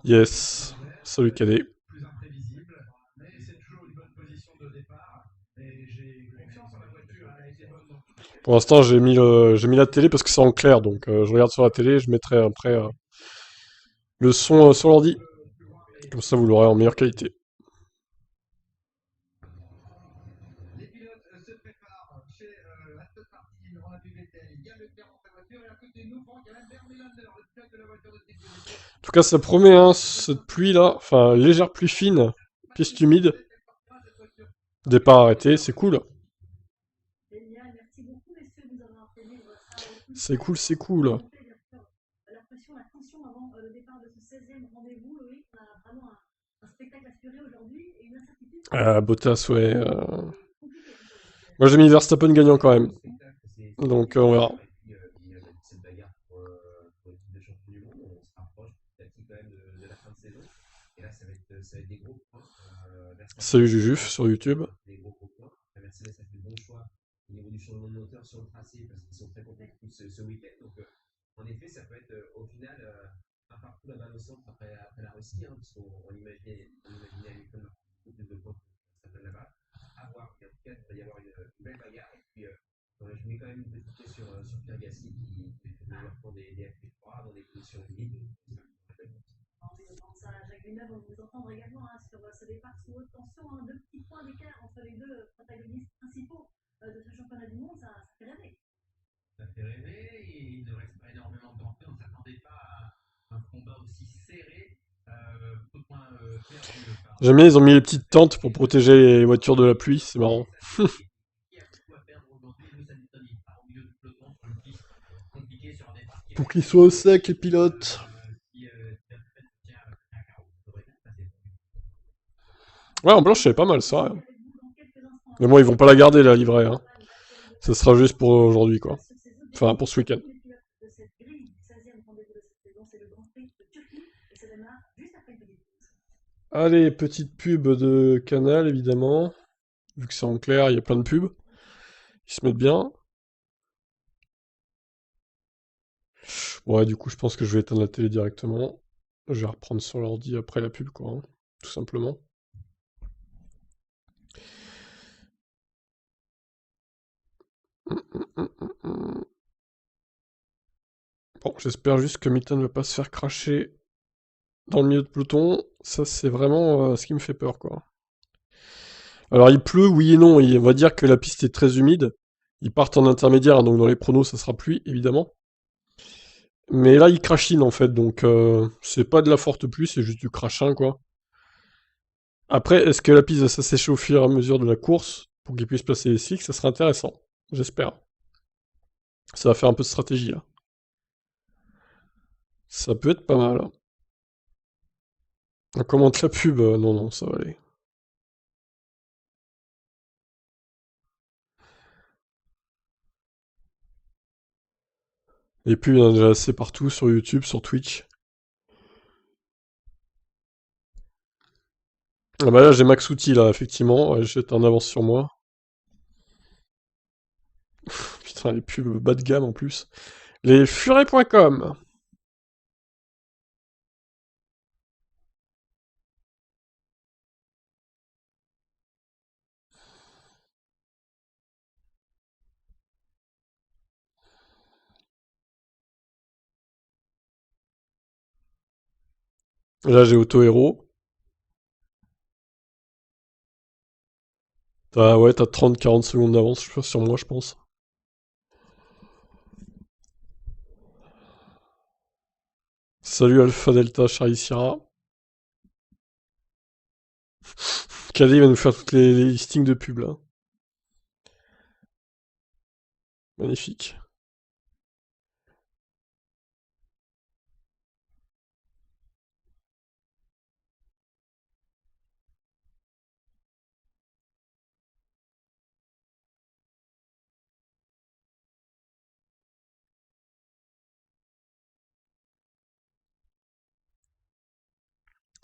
Yes. Salut Cadet. Pour l'instant, j'ai mis la télé parce que c'est en clair, donc je regarde sur la télé, je mettrai après le son sur l'ordi. Comme ça, vous l'aurez en meilleure qualité. En tout cas, ça promet, hein, cette pluie là, enfin, légère pluie fine, piste humide, départ arrêté, c'est cool. C'est cool, c'est cool. Bottas, ouais. Moi, j'ai mis Verstappen gagnant quand même. Donc, on verra. Salut Jujuf sur YouTube. J'aime bien, ils ont mis les petites tentes pour protéger les voitures de la pluie, c'est marrant. Pour qu'ils soient au sec, les pilotes. Ouais, en blanche, c'est pas mal ça. Ouais. Mais bon, ils vont pas la garder, la livrée. Hein. Ça sera juste pour aujourd'hui, quoi. Enfin, pour ce week-end. Allez, petite pub de Canal, évidemment. Vu que c'est en clair, il y a plein de pubs. Ils se mettent bien. Ouais, du coup, je pense que je vais éteindre la télé directement. Je vais reprendre sur l'ordi après la pub, quoi. Hein, tout simplement. Bon, j'espère juste que Mita ne va pas se faire cracher dans le milieu de peloton. Ça, c'est vraiment ce qui me fait peur, quoi. Alors, il pleut, oui et non. On va dire que la piste est très humide. Ils partent en intermédiaire, donc dans les pronos, ça sera pluie, évidemment. Mais là, il crachine, en fait, donc c'est pas de la forte pluie, c'est juste du crachin, quoi. Après, est-ce que la piste va s'assécher au fur et à mesure de la course pour qu'il puisse placer les slicks? Ça serait intéressant, j'espère. Ça va faire un peu de stratégie, là. Ça peut être pas mal. Hein. On commente la pub, non, non, ça va aller. Et puis, il y en a déjà assez partout, sur YouTube, sur Twitch. Ah bah là, j'ai Max Outil, là, effectivement. Ouais, j'étais en avance sur moi. Putain, les pubs bas de gamme, en plus. Les furets.com Là, j'ai auto-héros. Ouais, t'as 30-40 secondes d'avance sur moi, je pense. Salut Alpha Delta Charlie Sierra. KD va nous faire toutes les listings de pub là. Magnifique.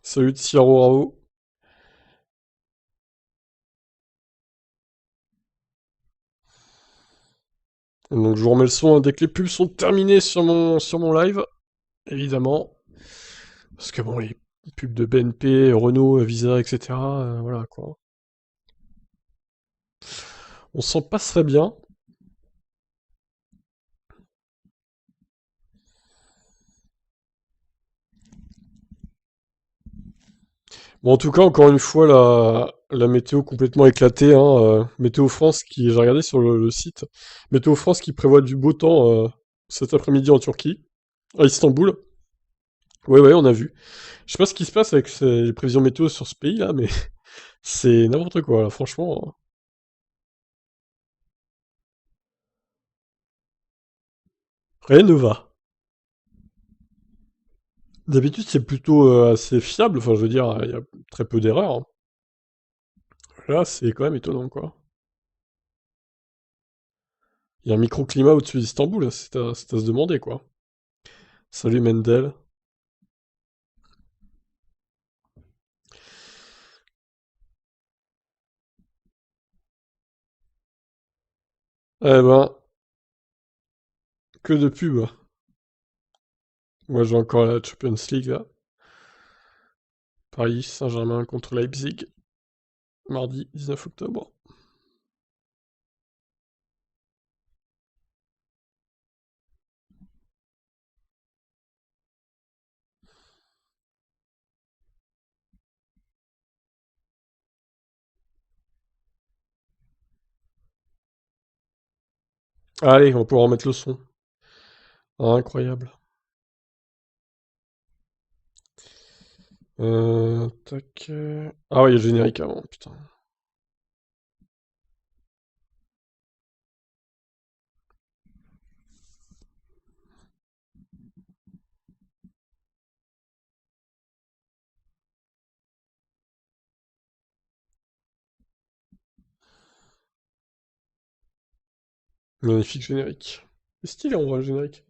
Salut Sierra Rao. Donc je vous remets le son hein, dès que les pubs sont terminées sur mon live, évidemment. Parce que bon, les pubs de BNP, Renault, Visa, etc. Voilà quoi. On s'en passerait bien. Bon, en tout cas, encore une fois, la météo complètement éclatée. Hein, Météo France, j'ai regardé sur le site, Météo France qui prévoit du beau temps cet après-midi en Turquie, à Istanbul. Ouais, ouais, on a vu. Je sais pas ce qui se passe avec les prévisions météo sur ce pays-là, mais c'est n'importe quoi, là, franchement. Rien ne va. D'habitude, c'est plutôt assez fiable, enfin, je veux dire, il y a très peu d'erreurs. Hein. Là, c'est quand même étonnant, quoi. Il y a un microclimat au-dessus d'Istanbul, c'est à se demander, quoi. Salut Mendel. Eh ben, que de pub. Moi, j'ai encore la Champions League, là. Paris Saint-Germain contre Leipzig, mardi 19 octobre. Allez, on va pouvoir remettre le son. Ah, incroyable. Tac. Ah ouais, il y a le générique avant, putain. Magnifique générique. C'est stylé en vrai le générique.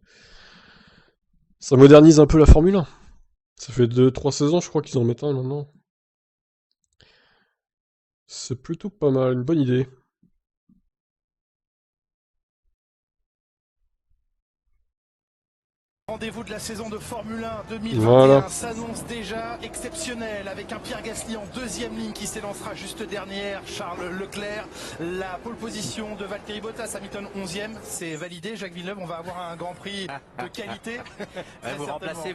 Ça modernise un peu la Formule 1. Ça fait 2-3 saisons, je crois qu'ils en mettent un maintenant. C'est plutôt pas mal, une bonne idée. Rendez-vous de la saison de Formule 1 2021 Voilà. s'annonce déjà exceptionnel avec un Pierre Gasly en deuxième ligne qui s'élancera juste derrière Charles Leclerc. La pole position de Valtteri Bottas, Hamilton 11e, c'est validé. Jacques Villeneuve, on va avoir un Grand Prix de qualité. Vous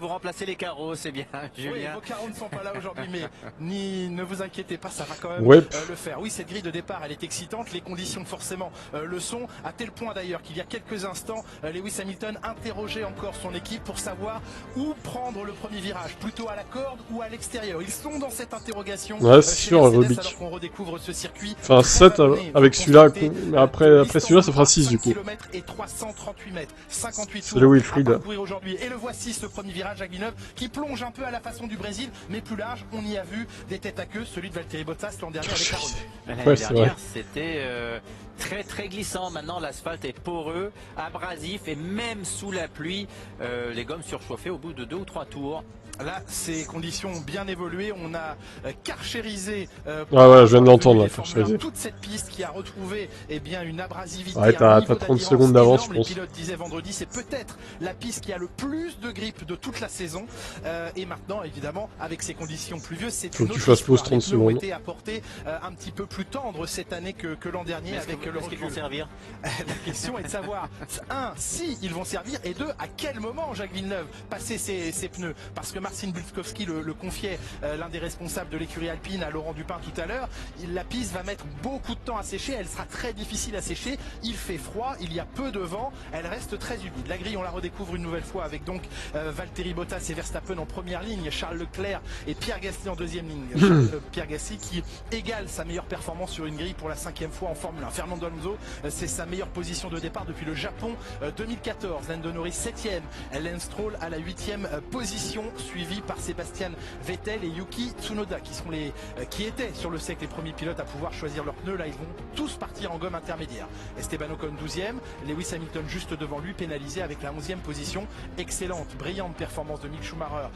remplacez les carreaux, c'est bien, Julien. Oui, vos carreaux ne sont pas là aujourd'hui, mais ne vous inquiétez pas, ça va quand même Ouais. le faire. Oui, cette grille de départ, elle est excitante. Les conditions, forcément, le sont. À tel point d'ailleurs qu'il y a quelques instants, Lewis Hamilton interrogeait encore son équipe pour savoir où prendre le premier virage, plutôt à la corde ou à l'extérieur. Ils sont dans cette interrogation. Ouais, c'est sûr, Mercedes, Rubik. alors qu'on redécouvre ce circuit. Enfin, 7 avec celui-là, mais après celui-là, ça fera 6 du coup. Km et 338 mètres, 58 C'est tours le à Wilfried. parcourir aujourd'hui. Et le voici, ce premier virage, Jacques Villeneuve, qui plonge un peu à la façon du Brésil, mais plus large. On y a vu des têtes à queue, celui de Valtteri Bottas l'an dernier avec la Renault. Ouais, c'est vrai. C'était très très glissant. Maintenant, l'asphalte est poreux, abrasif et même sous la pluie, les gommes surchauffées au bout de 2 ou 3 tours. Là, ces conditions ont bien évolué. On a karchérisé. Ah ouais, je viens de l'entendre là, karchérisé. Toute cette piste qui a retrouvé une abrasivité. Ouais, t'as 30 secondes d'avance, je pense. Les pilotes disaient vendredi, c'est peut-être la piste qui a le plus de grippe de toute la saison. Et maintenant, évidemment, avec ces conditions pluvieuses, c'est faut une que tu autre fasses pause histoire. 30 Les pneus ont secondes. été apportés un petit peu plus tendres cette année que l'an dernier avec le recul. Qu'ils vont servir. La question est de savoir, un, si ils vont servir, et deux, à quel moment Jacques Villeneuve passer ces pneus. Parce que Marcin Bulskowski le confiait, l'un des responsables de l'écurie alpine à Laurent Dupin tout à l'heure, la piste va mettre beaucoup de temps à sécher, elle sera très difficile à sécher, il fait froid, il y a peu de vent, elle reste très humide. La grille, on la redécouvre une nouvelle fois avec donc Valtteri Bottas et Verstappen en première ligne, Charles Leclerc et Pierre Gasly en deuxième ligne. Pierre Gasly qui égale sa meilleure performance sur une grille pour la 5e fois en Formule 1. Fernando Alonso, c'est sa meilleure position de départ depuis le Japon 2014. Lando Norris 7e, Lance Stroll à la 8e position, suivi par Sébastien Vettel et Yuki Tsunoda qui sont qui étaient sur le sec les premiers pilotes à pouvoir choisir leurs pneus. Là, ils vont tous partir en gomme intermédiaire. Esteban Ocon 12e, Lewis Hamilton juste devant lui, pénalisé avec la 11e position. Excellente, brillante performance de Mick Schumacher,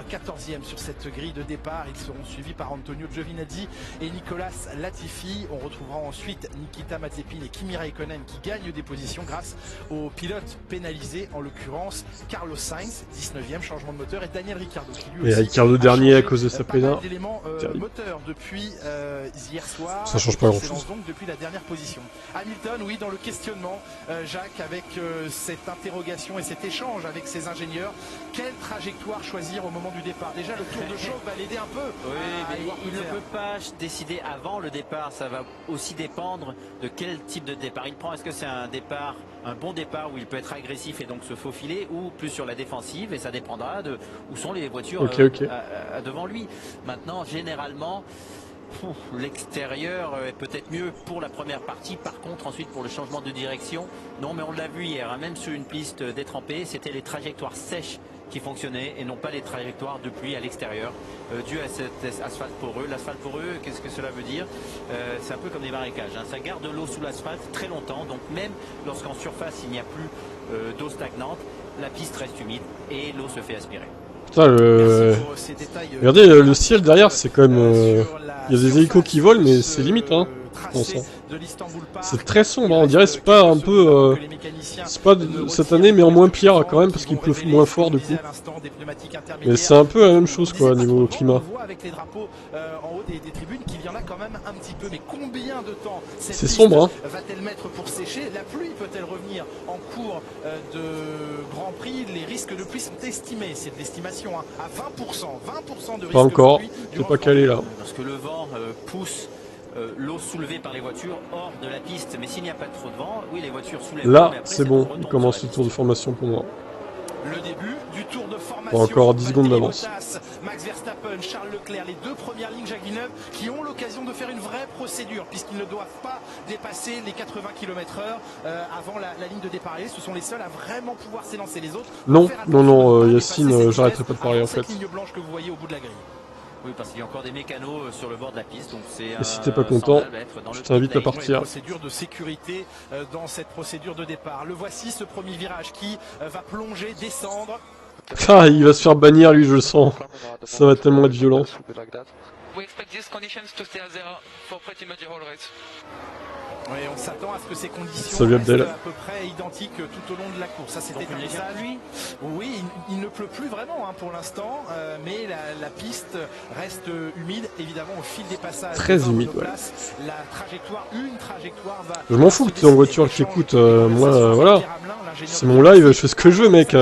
14e sur cette grille de départ. Ils seront suivis par Antonio Giovinazzi et Nicolas Latifi. On retrouvera ensuite Nikita Mazepin et Kimi Raikkonen qui gagnent des positions grâce aux pilotes pénalisés, en l'occurrence Carlos Sainz, 19e, changement de moteur, et Daniel Ricciardo qui lui Et aussi Ricciardo dernier à cause de sa pédale. d'éléments moteurs depuis hier soir. Ça change pas grand-chose. Donc depuis la dernière position. Hamilton, oui, dans le questionnement, Jacques, avec cette interrogation et cet échange avec ses ingénieurs, quelle trajectoire choisir au moment du départ? Déjà, le tour de chauffe va l'aider un peu. Oui, mais il ne peut pas décider avant le départ. Ça va aussi dépendre de quel type de départ il prend. Est-ce que c'est un départ, un bon départ où il peut être agressif et donc se faufiler, ou plus sur la défensive, et ça dépendra de où sont les voitures devant lui. Maintenant, généralement, l'extérieur est peut-être mieux pour la première partie. Par contre, ensuite, pour le changement de direction, non, mais on l'a vu hier, hein, même sur une piste détrempée, c'était les trajectoires sèches qui fonctionnaient et non pas les trajectoires de pluie à l'extérieur, dû à cet asphalte poreux. L'asphalte poreux, qu'est-ce que cela veut dire? C'est un peu comme des marécages, hein. Ça garde l'eau sous l'asphalte très longtemps, donc même lorsqu'en surface il n'y a plus d'eau stagnante, la piste reste humide et l'eau se fait aspirer. Putain, regardez, le ciel derrière, c'est quand même... Il y a des hélicos qui volent, mais c'est limite, hein. C'est très sombre, hein. On dirait c'est pas un peu... c'est pas cette année, mais en moins pire quand même, parce qu'il pleut moins fort du coup. Mais c'est un peu la même chose, quoi, niveau climat. On voit avec les drapeaux en haut des tribunes qu'il y en a quand même un petit peu. Mais combien de temps c'est sombre, hein. Va-t-elle mettre pour sécher? La pluie peut-elle revenir en cours de Grand Prix? Les risques de pluie sont estimés, c'est de l'estimation, hein, à 20%. 20% de risque pas encore, de pluie. c'est pas calé là. Parce que le vent pousse l'eau soulevée par les voitures hors de la piste. Mais s'il n'y a pas trop de vent, oui, les voitures soulèvent. Là, c'est bon, il commence le tour de formation pour moi. Le début du tour de formation. Bon, encore 10 secondes d'avance. Max Verstappen, Charles Leclerc, les deux premières lignes Jacques Villeneuve qui ont l'occasion de faire une vraie procédure puisqu'ils ne doivent pas dépasser les 80 km/h avant la ligne de départ. Et ce sont les seuls à vraiment pouvoir s'élancer. Les autres. Non, non, Yacine, j'arrêterai pas de parler en fait. Cette ligne blanche que vous voyez au bout de la grille. Oui, parce qu'il y a encore des mécanos sur le bord de la piste, donc c'est. Et si t'es pas content, je t'invite à partir. Procédure de sécurité dans cette procédure de départ. Le voici, ce premier virage qui va plonger, descendre. Ah, il va se faire bannir lui, je le sens. Ça va tellement être violent. Oui, on s'attend à ce que ces conditions Salut restent Abdel. à peu près identiques tout au long de la course. Ça, c'était un message. Oui, il ne pleut plus vraiment hein, pour l'instant, mais la piste reste humide, évidemment, au fil des passages. Très humide, ouais. La trajectoire, une trajectoire va... Je m'en fous que tu es en voiture, que t'écoutes. Moi, voilà. C'est mon live, je fais ce que je veux, mec.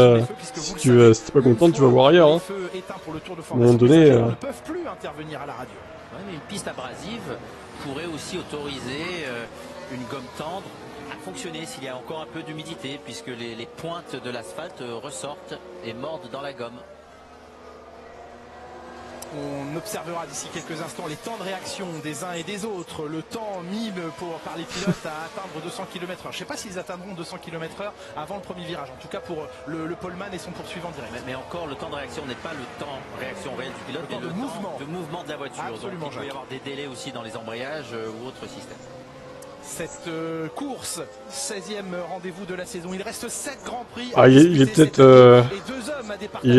Si t'es pas content, tu vas voir ailleurs. Hein. À un moment donné... Ils ne peuvent plus intervenir à la radio. Ouais, mais une piste abrasive pourrait aussi autoriser une gomme tendre à fonctionner s'il y a encore un peu d'humidité, puisque les pointes de l'asphalte ressortent et mordent dans la gomme. On observera d'ici quelques instants les temps de réaction des uns et des autres, le temps mis par les pilotes à atteindre 200 km/h. Je ne sais pas s'ils atteindront 200 km/h avant le premier virage, en tout cas pour le poleman et son poursuivant direct. Mais encore, le temps de réaction n'est pas le temps de réaction réel du pilote, mais le temps de mouvement de la voiture. Absolument. Donc il peut y avoir des délais aussi dans les embrayages ou autres systèmes. Cette course, 16e rendez-vous de la saison. Il reste 7 grands prix. Ah, il est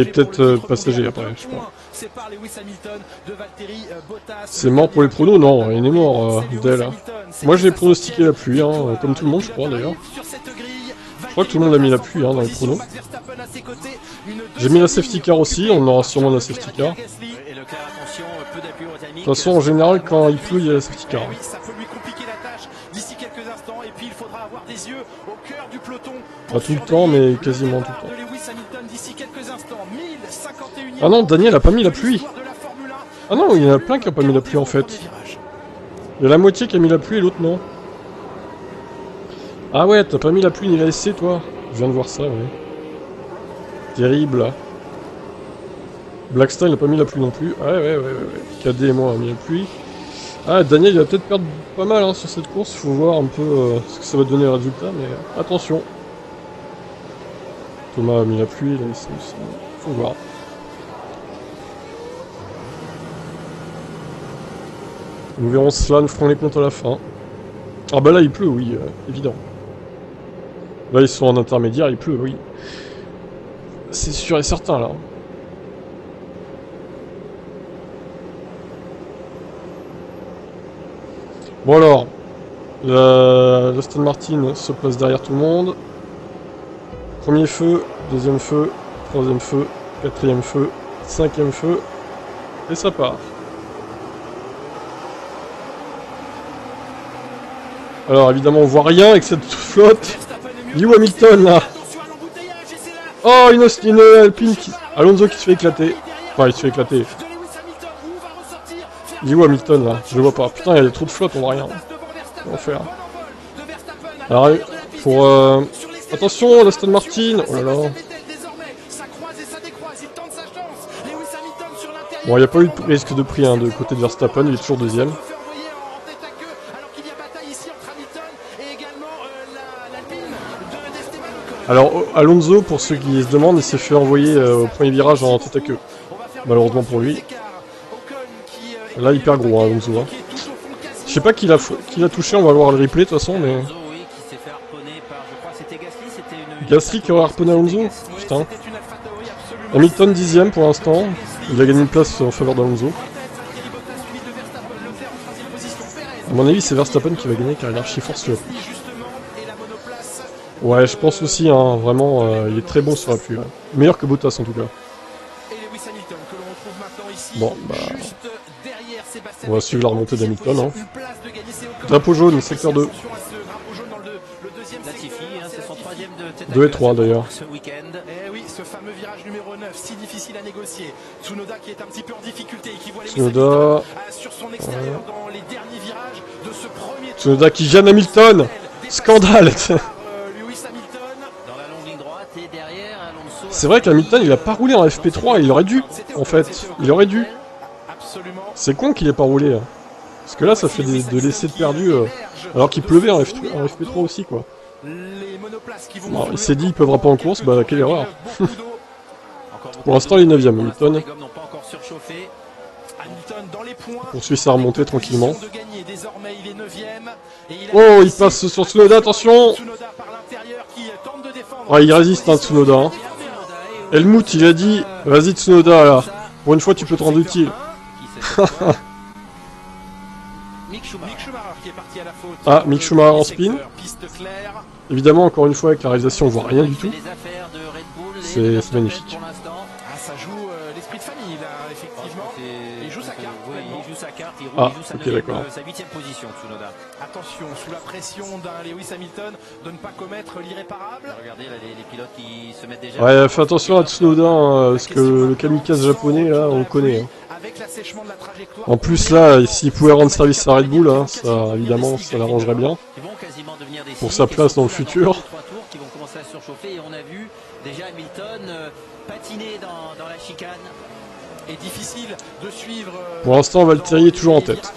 peut-être passager après, je sais pas. C'est mort pour les pronos? Non, il est mort, Dell. Moi j'ai pronostiqué la pluie, hein, comme tout le monde je crois d'ailleurs. Je crois que tout le monde a mis la pluie hein, dans les pronos. J'ai mis la safety car aussi, on aura sûrement la safety car. Et Leclerc, attention, peu d'appui aérodynamique. De toute façon, en général, quand il pleut, il y a la safety car. Oui, ça peut lui compliquer la tâche d'ici quelques instants. Et puis il faudra avoir des yeux au cœur du peloton. Pas tout le temps, mais quasiment tout le temps. De Lewis Hamilton d'ici quelques instants. 1051e. Ah non, Daniel a pas mis la pluie. Ah non, il y en a plein qui n'ont pas mis la pluie en fait. Il y a la moitié qui a mis la pluie et l'autre non. Ah ouais, t'as pas mis la pluie ni la SC toi. Je viens de voir ça, ouais. Terrible. Blackstone n'a pas mis la pluie non plus. Ouais. KD et moi a mis la pluie. Ah, Daniel il va peut-être perdre pas mal hein, sur cette course. Faut voir un peu ce que ça va donner le résultat, mais attention. Thomas a mis la pluie, là, faut voir. Nous verrons cela, nous ferons les comptes à la fin. Ah bah là il pleut, oui, évident. Là ils sont en intermédiaire, il pleut, oui. C'est sûr et certain là. Bon alors, l'Aston Martin se place derrière tout le monde. Premier feu, deuxième feu, troisième feu, quatrième feu, cinquième feu, et ça part. Alors évidemment on voit rien avec cette flotte. Il est où Hamilton là? Oh une Alpine qui... Alonso qui se fait éclater. Enfin il se fait éclater. Il est où Hamilton là? Je le vois pas. Putain il y a trop de flotte, on voit rien. Comment faire? Alors pour... Attention l'Aston Martin. Oh là là. Bon il n'y a pas eu de risque de prix hein, de côté de Verstappen, il est toujours deuxième. Alors Alonso, pour ceux qui se demandent, il s'est fait envoyer au premier virage en tête à queue. Malheureusement pour lui. Là hyper gros hein, Alonso. Hein. Je sais pas qui l'a touché, on va voir le replay de toute façon, mais... Gasly qui aurait harponné Alonso? Putain. Hamilton 10ème pour l'instant. Il a gagné une place en faveur d'Alonso. A mon avis c'est Verstappen qui va gagner car il est archi fort sur la pluie. Ouais, je pense aussi, hein, vraiment, il est très bon sur la pluie. Ouais. Meilleur que Bottas en tout cas. Bon, bah... On va suivre la remontée d'Hamilton. Hein. Drapeau jaune, secteur 2. 2 et 3 d'ailleurs. Oui, ce fameux virage numéro 9, si difficile à négocier. Tsunoda qui est un petit peu en difficulté et qui voit les Tsunoda sur son extérieur dans les derniers virages de ce premier Tsunoda qui gêne Hamilton. Scandale. C'est vrai qu'Hamilton il a pas roulé en FP3, il aurait dû, en fait. Il aurait dû. C'est con qu'il ait pas roulé. Hein. Parce que là ça fait de l'essai de perdu, alors qu'il pleuvait en FP3 aussi quoi. Bon, il s'est dit il pleuvra pas en course, bah quelle erreur. Pour l'instant il est 9ème Hamilton. Il poursuit sa remontée tranquillement. Oh il passe sur Tsunoda, attention. Ouais il résiste hein Tsunoda. Hein. Helmut il a dit vas-y Tsunoda là, pour une fois tu peux te rendre utile. Ah, Mick Schumacher en spin. Évidemment, encore une fois, avec la réalisation, on voit rien du tout. C'est magnifique. Ça joue l'esprit de famille, là, effectivement. Il joue sa carte. Il joue sa carte, il roule, il joue sa 8ème position, Tsunoda. Attention, sous la pression d'un Lewis Hamilton, de ne pas commettre l'irréparable. Regardez là, les pilotes qui se mettent déjà... Ouais, fais attention à Tsunoda, hein, parce que le kamikaze japonais, là, on le connaît. Hein. En plus, là, s'il pouvait rendre service à Red Bull, hein, ça, évidemment, ça l'arrangerait bien. Pour sa place dans le futur. Qui vont commencer à surchauffer et on a vu déjà Hamilton patiner dans la chicane. Et difficile de suivre. Pour l'instant, Valtteri est toujours en tête.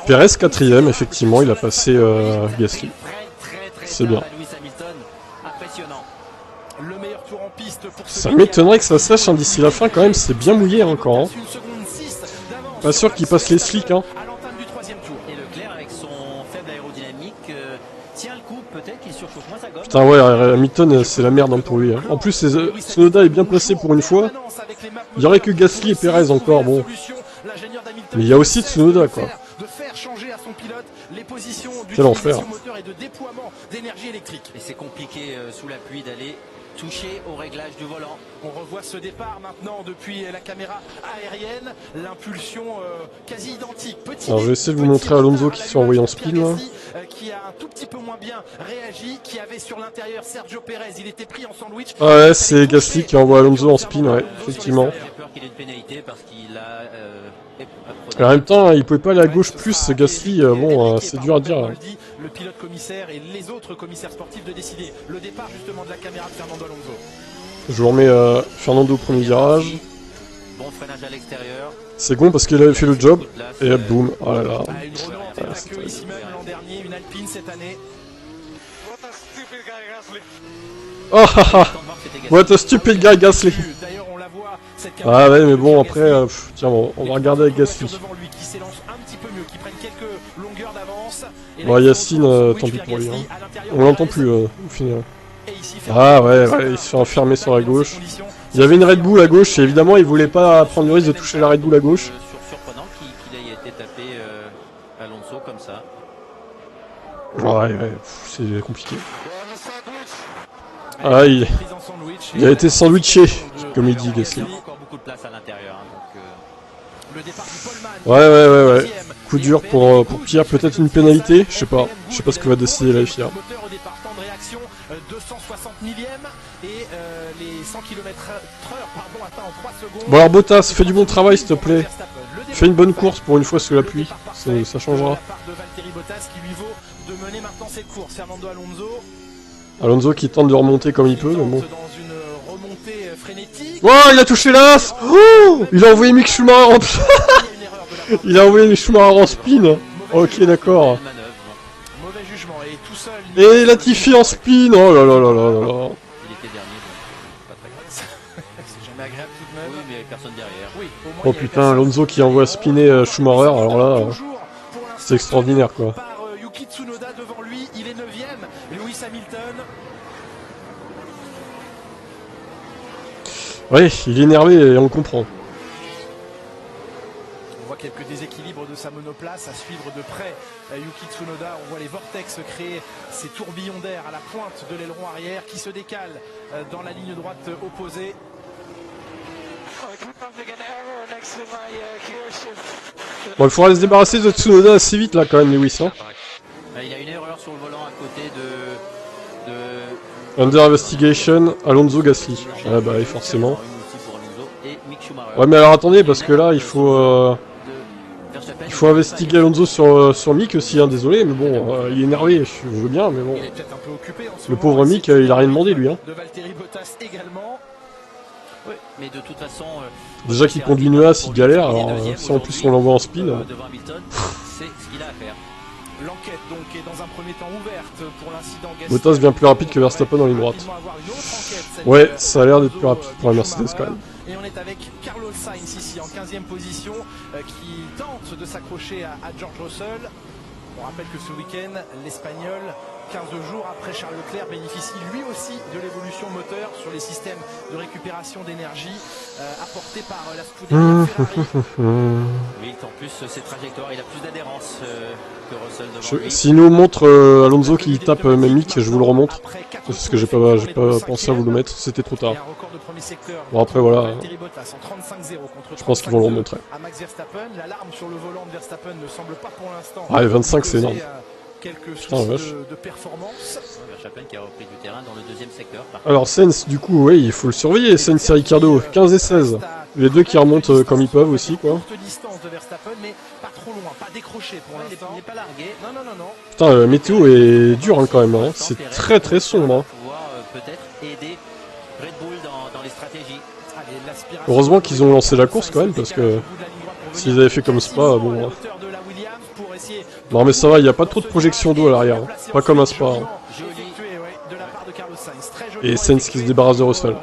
Perez 4ème, effectivement, il a passé Gasly. C'est bien. Ça m'étonnerait que ça sèche hein, d'ici la fin quand même, c'est bien mouillé encore. Hein. Pas sûr qu'il passe les slicks. Hein. Putain ouais, Hamilton c'est la merde hein, pour lui. Hein. En plus Tsunoda est bien placé pour une fois. Il y aurait que Gasly et Perez encore, bon. Mais il y a aussi Tsunoda quoi. Quel enfer. Et c'est compliqué sous la pluie d'aller toucher au réglage du volant. On revoit ce départ maintenant depuis la caméra aérienne, l'impulsion quasi identique. Alors je vais essayer de vous montrer Alonso qui se fait envoyer en spin là. Qui a un tout petit peu moins bien réagi, qui avait sur l'intérieur Sergio Pérez, il était pris en sandwich. Ah ouais, c'est Gasly qui envoie Alonso en spin, ouais, effectivement. J'ai peur qu'il ait une pénalité parce qu'il a... Et en même temps, il pouvait pas aller à gauche plus, Gasly, bon, c'est dur à dire. Le pilote commissaire et les autres commissaires sportifs de décider le départ justement de la caméra de Fernando Alonso. Je vous remets Fernando au premier virage. Bon freinage à l'extérieur. C'est bon parce qu'il avait fait le job. Et boum, oh là là. Une Renault en tête de la queue ici même l'an dernier, une Alpine cette année. Oh haha. What a stupid guy Gasly. D'ailleurs on la voit cette Ah ouais mais bon après, tiens on va regarder avec Gasly. devant lui qui s'élance un petit peu mieux, qui prennent quelques longueurs d'avance. Bon Yacine, tant pis pour lui. Hein. On l'entend plus au final. Ah ouais, il se fait enfermer sur la gauche. Il y avait une Red Bull à gauche et évidemment il voulait pas prendre le risque de toucher la Red Bull à gauche. Surprenant qu'il ait été tapé Alonso comme ça. Ouais, c'est compliqué. Ah, il a été sandwiché, comme il dit Gasly. Encore beaucoup de place à l'intérieur. Ouais. Coup dur pour Pierre, peut-être une pénalité, je sais pas ce que va décider la FIA. 260 millième et les 100 km/h atteints en 3 secondes. Bon alors Bottas, fais du bon travail s'il te plaît. Fais une bonne course pour une fois sous la pluie, ça changera. Alonso qui tente de remonter comme il peut, mais bon. Oh, il a touché l'as. Oh, il a envoyé Mick Schumacher en... Il a envoyé Mick Schumacher en spin. Ok, d'accord. Et Latifi en spin. Oh là là là là là là. Il était dernier, donc pas très grave. C'est jamais agréable tout de même. Oui, mais personne derrière. Oui, Oh putain, Alonso qui envoie spinner Schumacher, alors là, c'est extraordinaire quoi. Par Yuki Tsunoda devant lui, il est 9ème. Lewis Hamilton. Ouais, il est énervé et on le comprend. On voit quelques déséquilibres de sa monoplace à suivre de près Yuki Tsunoda. On voit les vortex créer ces tourbillons d'air à la pointe de l'aileron arrière qui se décalent dans la ligne droite opposée. Bon, il faudra se débarrasser de Tsunoda assez vite là quand même, Lewis. Hein. Il y a une erreur sur le volant à côté de... Under investigation, Alonso Gasly. Ah bah oui, forcément. Et Mick Schumacher. Ouais mais alors attendez, parce que là il faut investiguer Alonso sur Mick aussi, hein, désolé, mais bon, il est énervé, je veux bien, mais bon. Il est peut-être un peu occupé en ce Le moment, pauvre Mick, il a rien demandé lui. Hein. De Valtteri Bottas également. Oui, mais de toute façon... Déjà qu'il conduit une Haas, il galère, alors si en plus on l'envoie en spin... Devant Hamilton, c'est ce qu'il a à faire. L'enquête donc est dans un premier temps ouverte pour l'incident Gasly. Bottas bien plus rapide que Verstappen en ligne droite. Ouais, ça a l'air d'être plus rapide pour la Mercedes quand même. Et on est avec Carlos Sainz ici en 15e position qui tente de s'accrocher à George Russell. On rappelle que ce week-end, l'Espagnol, 15 jours après Charles Leclerc, bénéficie lui aussi de l'évolution moteur sur les systèmes de récupération d'énergie apportés par la Scuderia Ferrari. Oui, en plus, ses trajectoires, il a plus d'adhérence que Russell devant lui. S'il nous montre Alonso qui tape Mick, je vous le remontre. Parce que j'ai pas pensé à vous le mettre, c'était trop tard. Bon après voilà, je pense qu'ils vont le remontrer. Ah les 25 c'est énorme. Putain vache. Verstappen qui a repris du terrain dans le deuxième secteur. Alors Sainz du coup, oui il faut le surveiller, Sainz et Ricciardo, 15 et 16. Les deux qui remontent comme ils peuvent aussi quoi. Putain, la météo est dure hein, quand même, hein. C'est très très sombre. Hein. Heureusement qu'ils ont lancé la course quand même, parce que s'ils avaient fait comme Spa, bon... Hein. Non mais ça va, il n'y a pas trop de projection d'eau à l'arrière, hein. Pas comme un Spa. Hein. Et Sainz qui se débarrasse de Russell.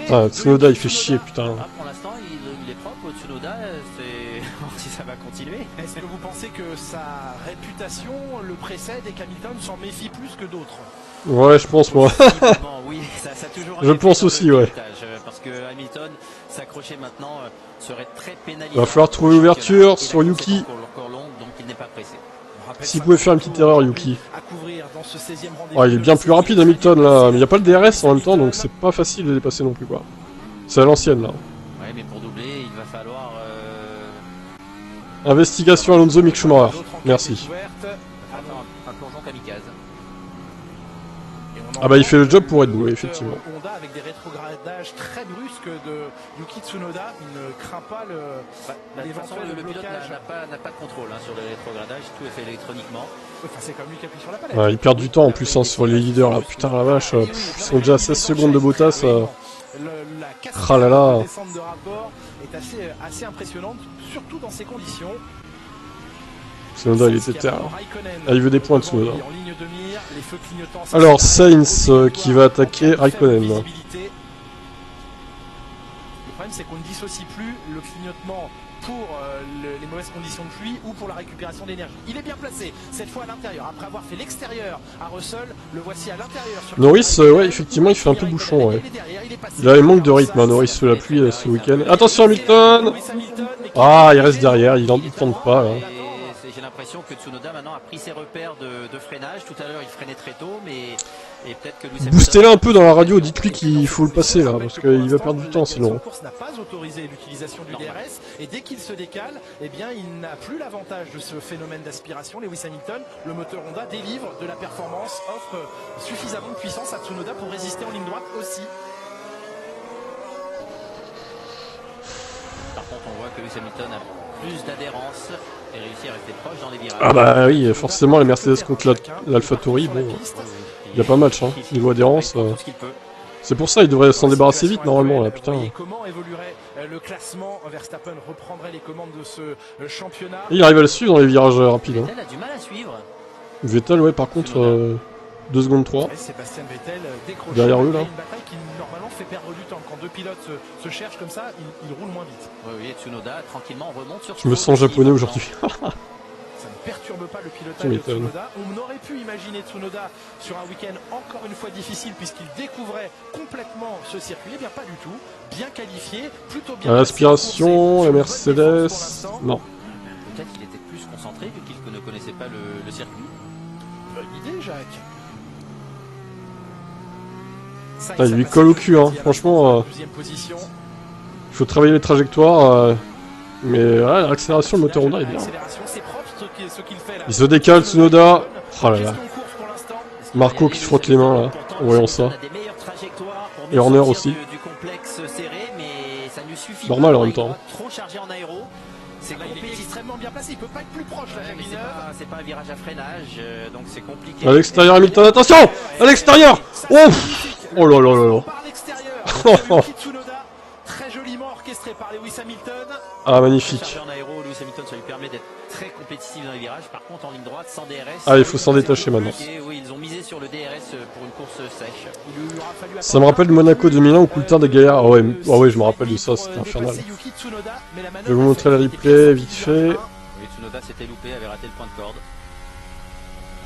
Ah, Tsunoda il fait chier putain. Ah, pour l'instant il est propre, Tsunoda, c'est voir si ça va continuer. Est-ce que vous pensez que sa réputation le précède et qu'Hamilton s'en méfie plus que d'autres? Ouais, je pense moi. Oui, ça a toujours je pense aussi, ouais. Parce que Hamilton s'accrocher maintenant serait très pénalisant. Va falloir trouver l'ouverture sur Yuki. Encore long, donc il n'est pas pressé. S'il pouvait faire une petite erreur, Yuki. À couvrir dans ce 16e rendez-vous. Oh, il est bien plus rapide Hamilton là, mais il n'y a pas le DRS en même temps, donc c'est pas facile de dépasser non plus quoi. C'est à l'ancienne là. Ouais, mais pour doubler, il va falloir... Investigation Alonso, Mick Schumacher. Merci. Attends, un plongeon kamikaze. Ah bah il fait le job pour Red Bull, effectivement. Honda avec des rétrogradages très brusques de Yuki Tsunoda, il ne craint pas le. De toute façon, le pilote n'a pas de contrôle hein, sur les rétrogradages, tout est fait électroniquement. Enfin, c'est comme lui qui appuie sur la palette. Ouais, ils perdent du temps en plus hein, sur les leaders là. Putain la vache, ils sont déjà à 16 secondes de Bottas. Ah là là. La descente de rapport est assez impressionnante, surtout dans ces conditions. Tsunoda il était terre. Ah, il veut des points de Tsunoda. En ligne de mire, les feux clignotants. Alors Sainz qui va attaquer Raikkonen. Le problème c'est qu'on ne dissocie plus le clignotement pour les mauvaises conditions de pluie ou pour la récupération d'énergie. Il est bien placé, cette fois à l'intérieur. Après avoir fait l'extérieur à Russell, le voici à l'intérieur. Norris, ouais, effectivement, il fait un peu bouchon, ouais. Il a un manque de rythme, hein, Norris sous la pluie ce week-end. Attention Hamilton! Ah, il reste derrière, il ne tente pas, là. J'ai l'impression que Tsunoda maintenant a pris ses repères de freinage. Tout à l'heure, il freinait très tôt, mais peut-être que Lewis boostez-le un peu dans la radio, dites-lui qu'il faut le passer là, parce qu'il va perdre du temps sinon. La course n'a pas autorisé l'utilisation du DRS, et dès qu'il se décale, eh bien, il n'a plus l'avantage de ce phénomène d'aspiration. Lewis Hamilton, le moteur Honda, délivre de la performance, offre suffisamment de puissance à Tsunoda pour résister en ligne droite aussi. Par contre, on voit que Lewis Hamilton a plus d'adhérence et réussit à rester proche dans les virages. Ah bah oui, forcément les Mercedes contre l'AlphaTauri, bon, il n'y a pas match, hein, niveau adhérence. C'est pour ça, il devrait s'en débarrasser vite normalement là, putain. Comment évoluerait le classement? Verstappen reprendrait les commandes de ce championnat. Et il arrive à le suivre dans les virages rapides. Hein. Vettel a du mal à suivre. Vettel, ouais, par contre, 2 secondes 3. Sébastien Vettel décroché derrière eux là. Une bataille qui normalement fait perdre du temps. Quand deux pilotes se cherchent comme ça, ils roulent moins vite. Oui, Tsunoda tranquillement remonte sur. Je me sens japonais aujourd'hui. Ça ne perturbe pas le pilotage de Tsunoda. On aurait pu imaginer Tsunoda sur un week-end encore une fois difficile puisqu'il découvrait complètement ce circuit. Eh bien pas du tout. Bien qualifié, plutôt bien. L'aspiration, la Mercedes. Non. Peut-être qu'il était plus concentré vu qu'il ne connaissait pas le circuit. Bonne idée, Jacques. Ah, il lui colle au cul, hein. Franchement. Il faut travailler les trajectoires. Mais ouais, l'accélération, le moteur Honda est bien. Il se décale, Tsunoda. Oh là là. Marco qui se frotte les mains là, en voyant ça. Et Horner aussi. Normal en même temps. Trop chargé en aéro. Il est extrêmement bien placé, il peut pas être plus proche là, c'est pas un virage à freinage, donc c'est compliqué. À l'extérieur Hamilton, attention! À l'extérieur! Ouf! Oh là là là là. Par l'extérieur, Tsunoda, très joliment orchestré par Lewis Hamilton. Ah magnifique. En aéro, Lewis Hamilton, ça lui permet d'être très compétitif dans les virages. Par contre, en ligne droite, sans DRS. Ah, il faut s'en détacher maintenant. Oui, ils ont misé sur le DRS pour une course sèche. Ça me rappelle Monaco 2001 où Coulthard et Gaillard. Ah ouais, je me rappelle de ça, c'était infernal. Je vais vous montrer la replay vite fait. Oui, Tsunoda s'était loupé, avait raté le point de corde.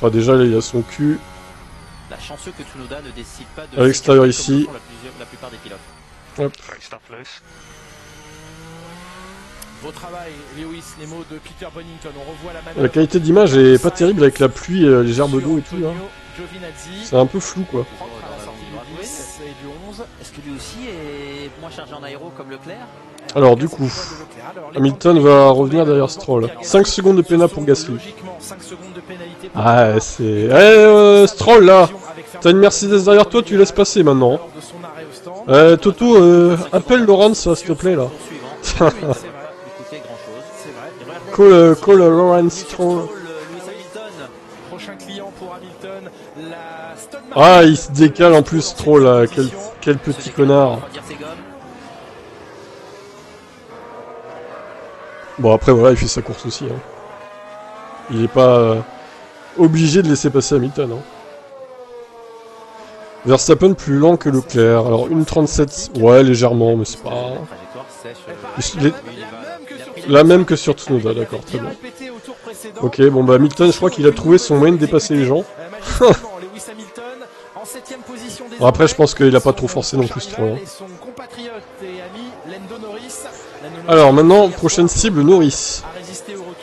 Ah, déjà, là, il a son cul. La chanceux que Tsunoda ne décide pas de. À l'extérieur ici. La plupart des pilotes. Hop. Beau travail, Lewis, les mots de Peter Bonington. On revoit la manœuvre. La qualité d'image est pas terrible avec la pluie, les gerbes d'eau et tout. Hein. C'est un peu flou quoi. Est-ce que lui aussi est moins chargé en aéro comme Leclerc? Alors du coup, Hamilton va revenir derrière Stroll. 5 secondes de pénal pour Gasly. Ah c'est... Stroll là. T'as une Mercedes derrière toi, tu laisses passer maintenant. Toto, appelle Laurence s'il te plaît là. Call Lawrence Stroll. Ah, il se décale en plus Stroll là, quel petit connard. Bon après voilà, il fait sa course aussi. Hein. Il est pas obligé de laisser passer Hamilton. Hein. Verstappen plus lent que Leclerc. Alors 1.37, ouais légèrement, mais c'est pas... La même que sur Tsunoda, d'accord, très bien. Ok, bon bah Hamilton, je crois qu'il a trouvé son moyen de dépasser les gens. Bon, après, je pense qu'il a pas trop forcé non plus trop. Hein. Alors maintenant, prochaine cible, Norris.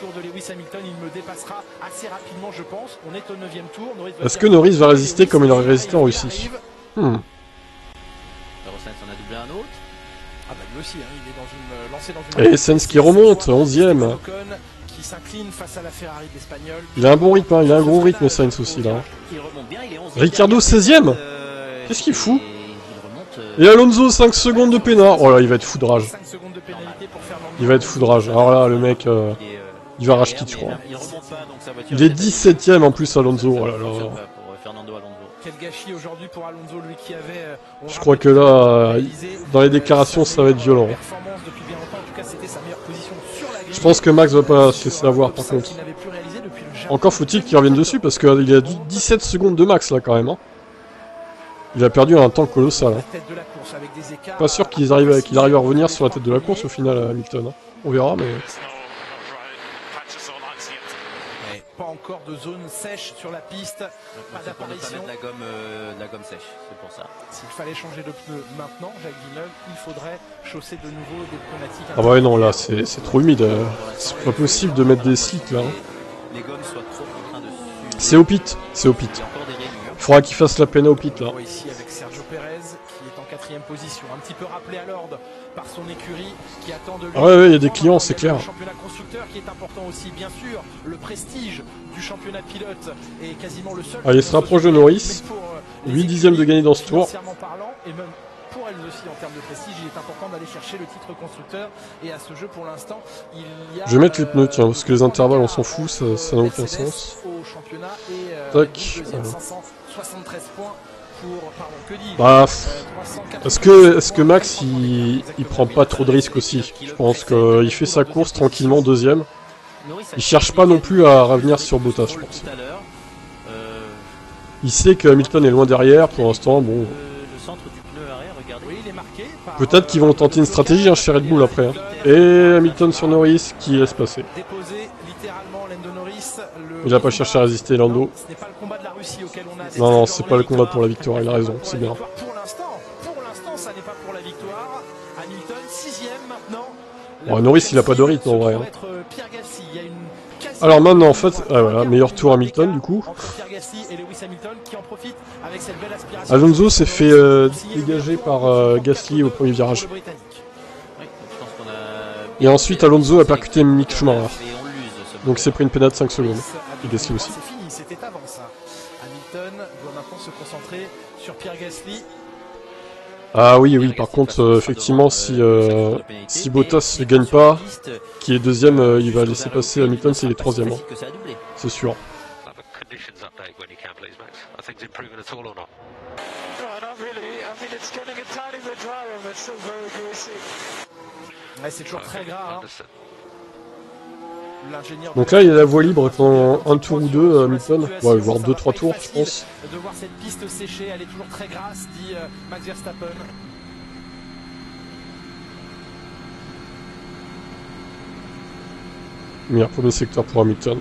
tour de Lewis Hamilton, il me dépassera assez rapidement, je pense. On est au 9e tour. Est-ce que Norris va résister comme il aurait résisté en Russie? Sainz en a doublé un autre. Ah bah lui aussi, hein, il est dans une, lancé dans une... Et Sainz qui remonte, 11e. Qui s'incline face à la Ferrari de l'Espagnol. Il a un bon rythme, hein, il a un gros rythme Sainz aussi là. Il remonte bien, il est 11e. Ricardo 16e. Qu'est-ce qu'il fout? Il remonte, Et Alonso 5 secondes de pénal. Oh là, il va être foudrage. 5 secondes de pénalité pour Fernando. Il va être foudrage. Alors là, le mec, il va rage quitte, je crois. Il remonte pas, donc sa voiture Il est 17ème en plus, Alonso. Oh là là. pour Fernando Alonso. Quel gâchis aujourd'hui pour Alonso, lui qui avait... Je crois que là, dans les déclarations, ça va être violent. Performance depuis bien longtemps, en tout cas c'était sa meilleure position sur la grille. Je pense que Max va pas se laisser avoir par contre. Encore faut-il qu'il revienne dessus parce qu'il a 17 secondes de Max là quand même. Hein. Il a perdu un temps colossal. Hein. Pas sûr qu'il arrive à revenir sur la tête de la course au final à Hamilton. Hein. On verra mais... Pas encore de zone sèche sur la piste, pas d'apparition. De la gomme sèche, c'est pour ça. S'il fallait changer de pneu maintenant, Jacques Villeneuve, il faudrait chausser de nouveau des pneumatiques. Ah bah ouais non là c'est trop humide. C'est pas possible de mettre des slicks là. Hein. Les gommes soient trop en train de... C'est au pit, c'est au pit. Il faudra qu'il fasse la peine au pit là. Ici avec Sergio Pérez qui est en 4e position, un petit peu rappelé à l'ordre par son écurie qui attend de lui. Ah ouais, il y a des clients, c'est clair. Le championnat constructeur qui est important aussi, bien sûr, le prestige du championnat pilote est quasiment le seul. Allez, il se rapproche de Norris. 8 dixièmes de gagné dans ce tour. Parlant, et même pour elles aussi en termes de prestige, il est important d'aller chercher le titre constructeur. Et à ce jeu, pour l'instant, il y a... Je vais mettre les pneus, tiens, parce que les intervalles, on s'en fout, ça n'a aucun sens. Au championnat et tac. 573 points. Bah, est-ce que Max il prend pas trop de risques aussi? Je pense qu'il fait sa course tranquillement deuxième. Il cherche pas non plus à revenir sur Bottas, je pense. Il sait que Hamilton est loin derrière pour l'instant. Bon, peut-être qu'ils vont tenter une stratégie hein, chez Red Bull après. Hein. Et Hamilton sur Norris qui laisse passer. Il a pas cherché à résister Lando. Non, non, c'est pas le combat pour la victoire, il a raison, c'est bien. Pour l'instant, ça n'est pas pour la victoire. Hamilton, 6ème maintenant. Bon, Norris, il a pas de rythme en vrai. Hein. Alors maintenant, en fait, ah, voilà, meilleur tour Hamilton du coup. Alonso s'est fait dégager par Gasly au premier virage. Et ensuite, Alonso a percuté Mick Schumacher. Donc c'est pris une pénale de 5 secondes. Et Gasly aussi. C'est fini, c'était avant ça. Hamilton doit maintenant se concentrer sur Pierre Gasly. Ah oui, oui, par contre, effectivement, si Bottas ne gagne pas, qui est deuxième, il va laisser passer Hamilton s'il est troisième. Hein. C'est sûr. Ouais, c'est toujours très gras. Hein. Donc là, il y a la voie libre pendant un tour ou deux, Hamilton. Ouais, voire 2-3 tours, je pense. De voir cette piste séchée, elle est toujours très grasse, dit Max Verstappen. Meilleur premier secteur pour Hamilton.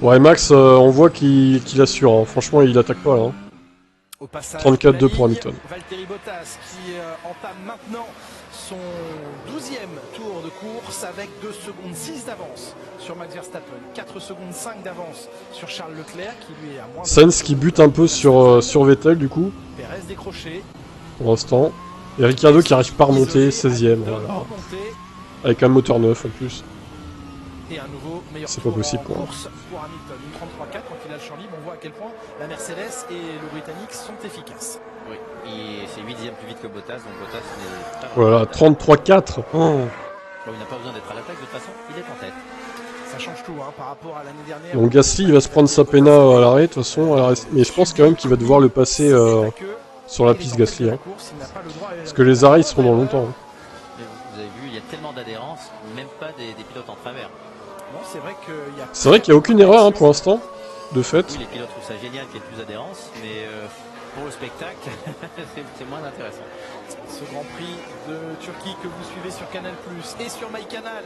Ouais, Max, on voit qu'il assure. Hein. Franchement, il attaque pas là. Hein. 34-2 pour Hamilton. Valtteri Bottas qui entame maintenant son 12e tour de course avec 2 secondes 6 d'avance sur Max Verstappen, 4 secondes 5 d'avance sur Charles Leclerc qui lui est à moins. Sainz qui bute un peu sur Vettel du coup. Perez décroché. Pour l'instant. Et Ricciardo qui arrive pas à remonter, 16ème. Voilà. Avec un moteur neuf en plus. C'est pas possible quoi. Course pour Hamilton, une 33-4 quand il a le champ libre, on voit à quel point la Mercedes et le Britannique sont efficaces. Oui, c'est 8 dixièmes plus vite que Bottas, donc Bottas n'est pas... Voilà, 33-4 oh. Bon, il n'a pas besoin d'être à l'attaque, de toute façon, il est en tête. Ça change tout hein, par rapport à l'année dernière. Donc Gasly il va se prendre sa péna à l'arrêt de toute façon, mais je pense quand même qu'il va devoir le passer sur la piste Gasly. Hein. Parce que les arrêts ils seront dans longtemps. Hein. Vous avez vu, il y a tellement d'adhérence, même pas des pilotes en travers. Non, c'est vrai qu'il n'y a aucune erreur hein, pour l'instant, de fait. Oui, les pilotes trouvent ça génial qu'il y ait plus d'adhérence, mais pour le spectacle, c'est moins intéressant. Ce Grand Prix de Turquie que vous suivez sur Canal+, et sur MyCanal,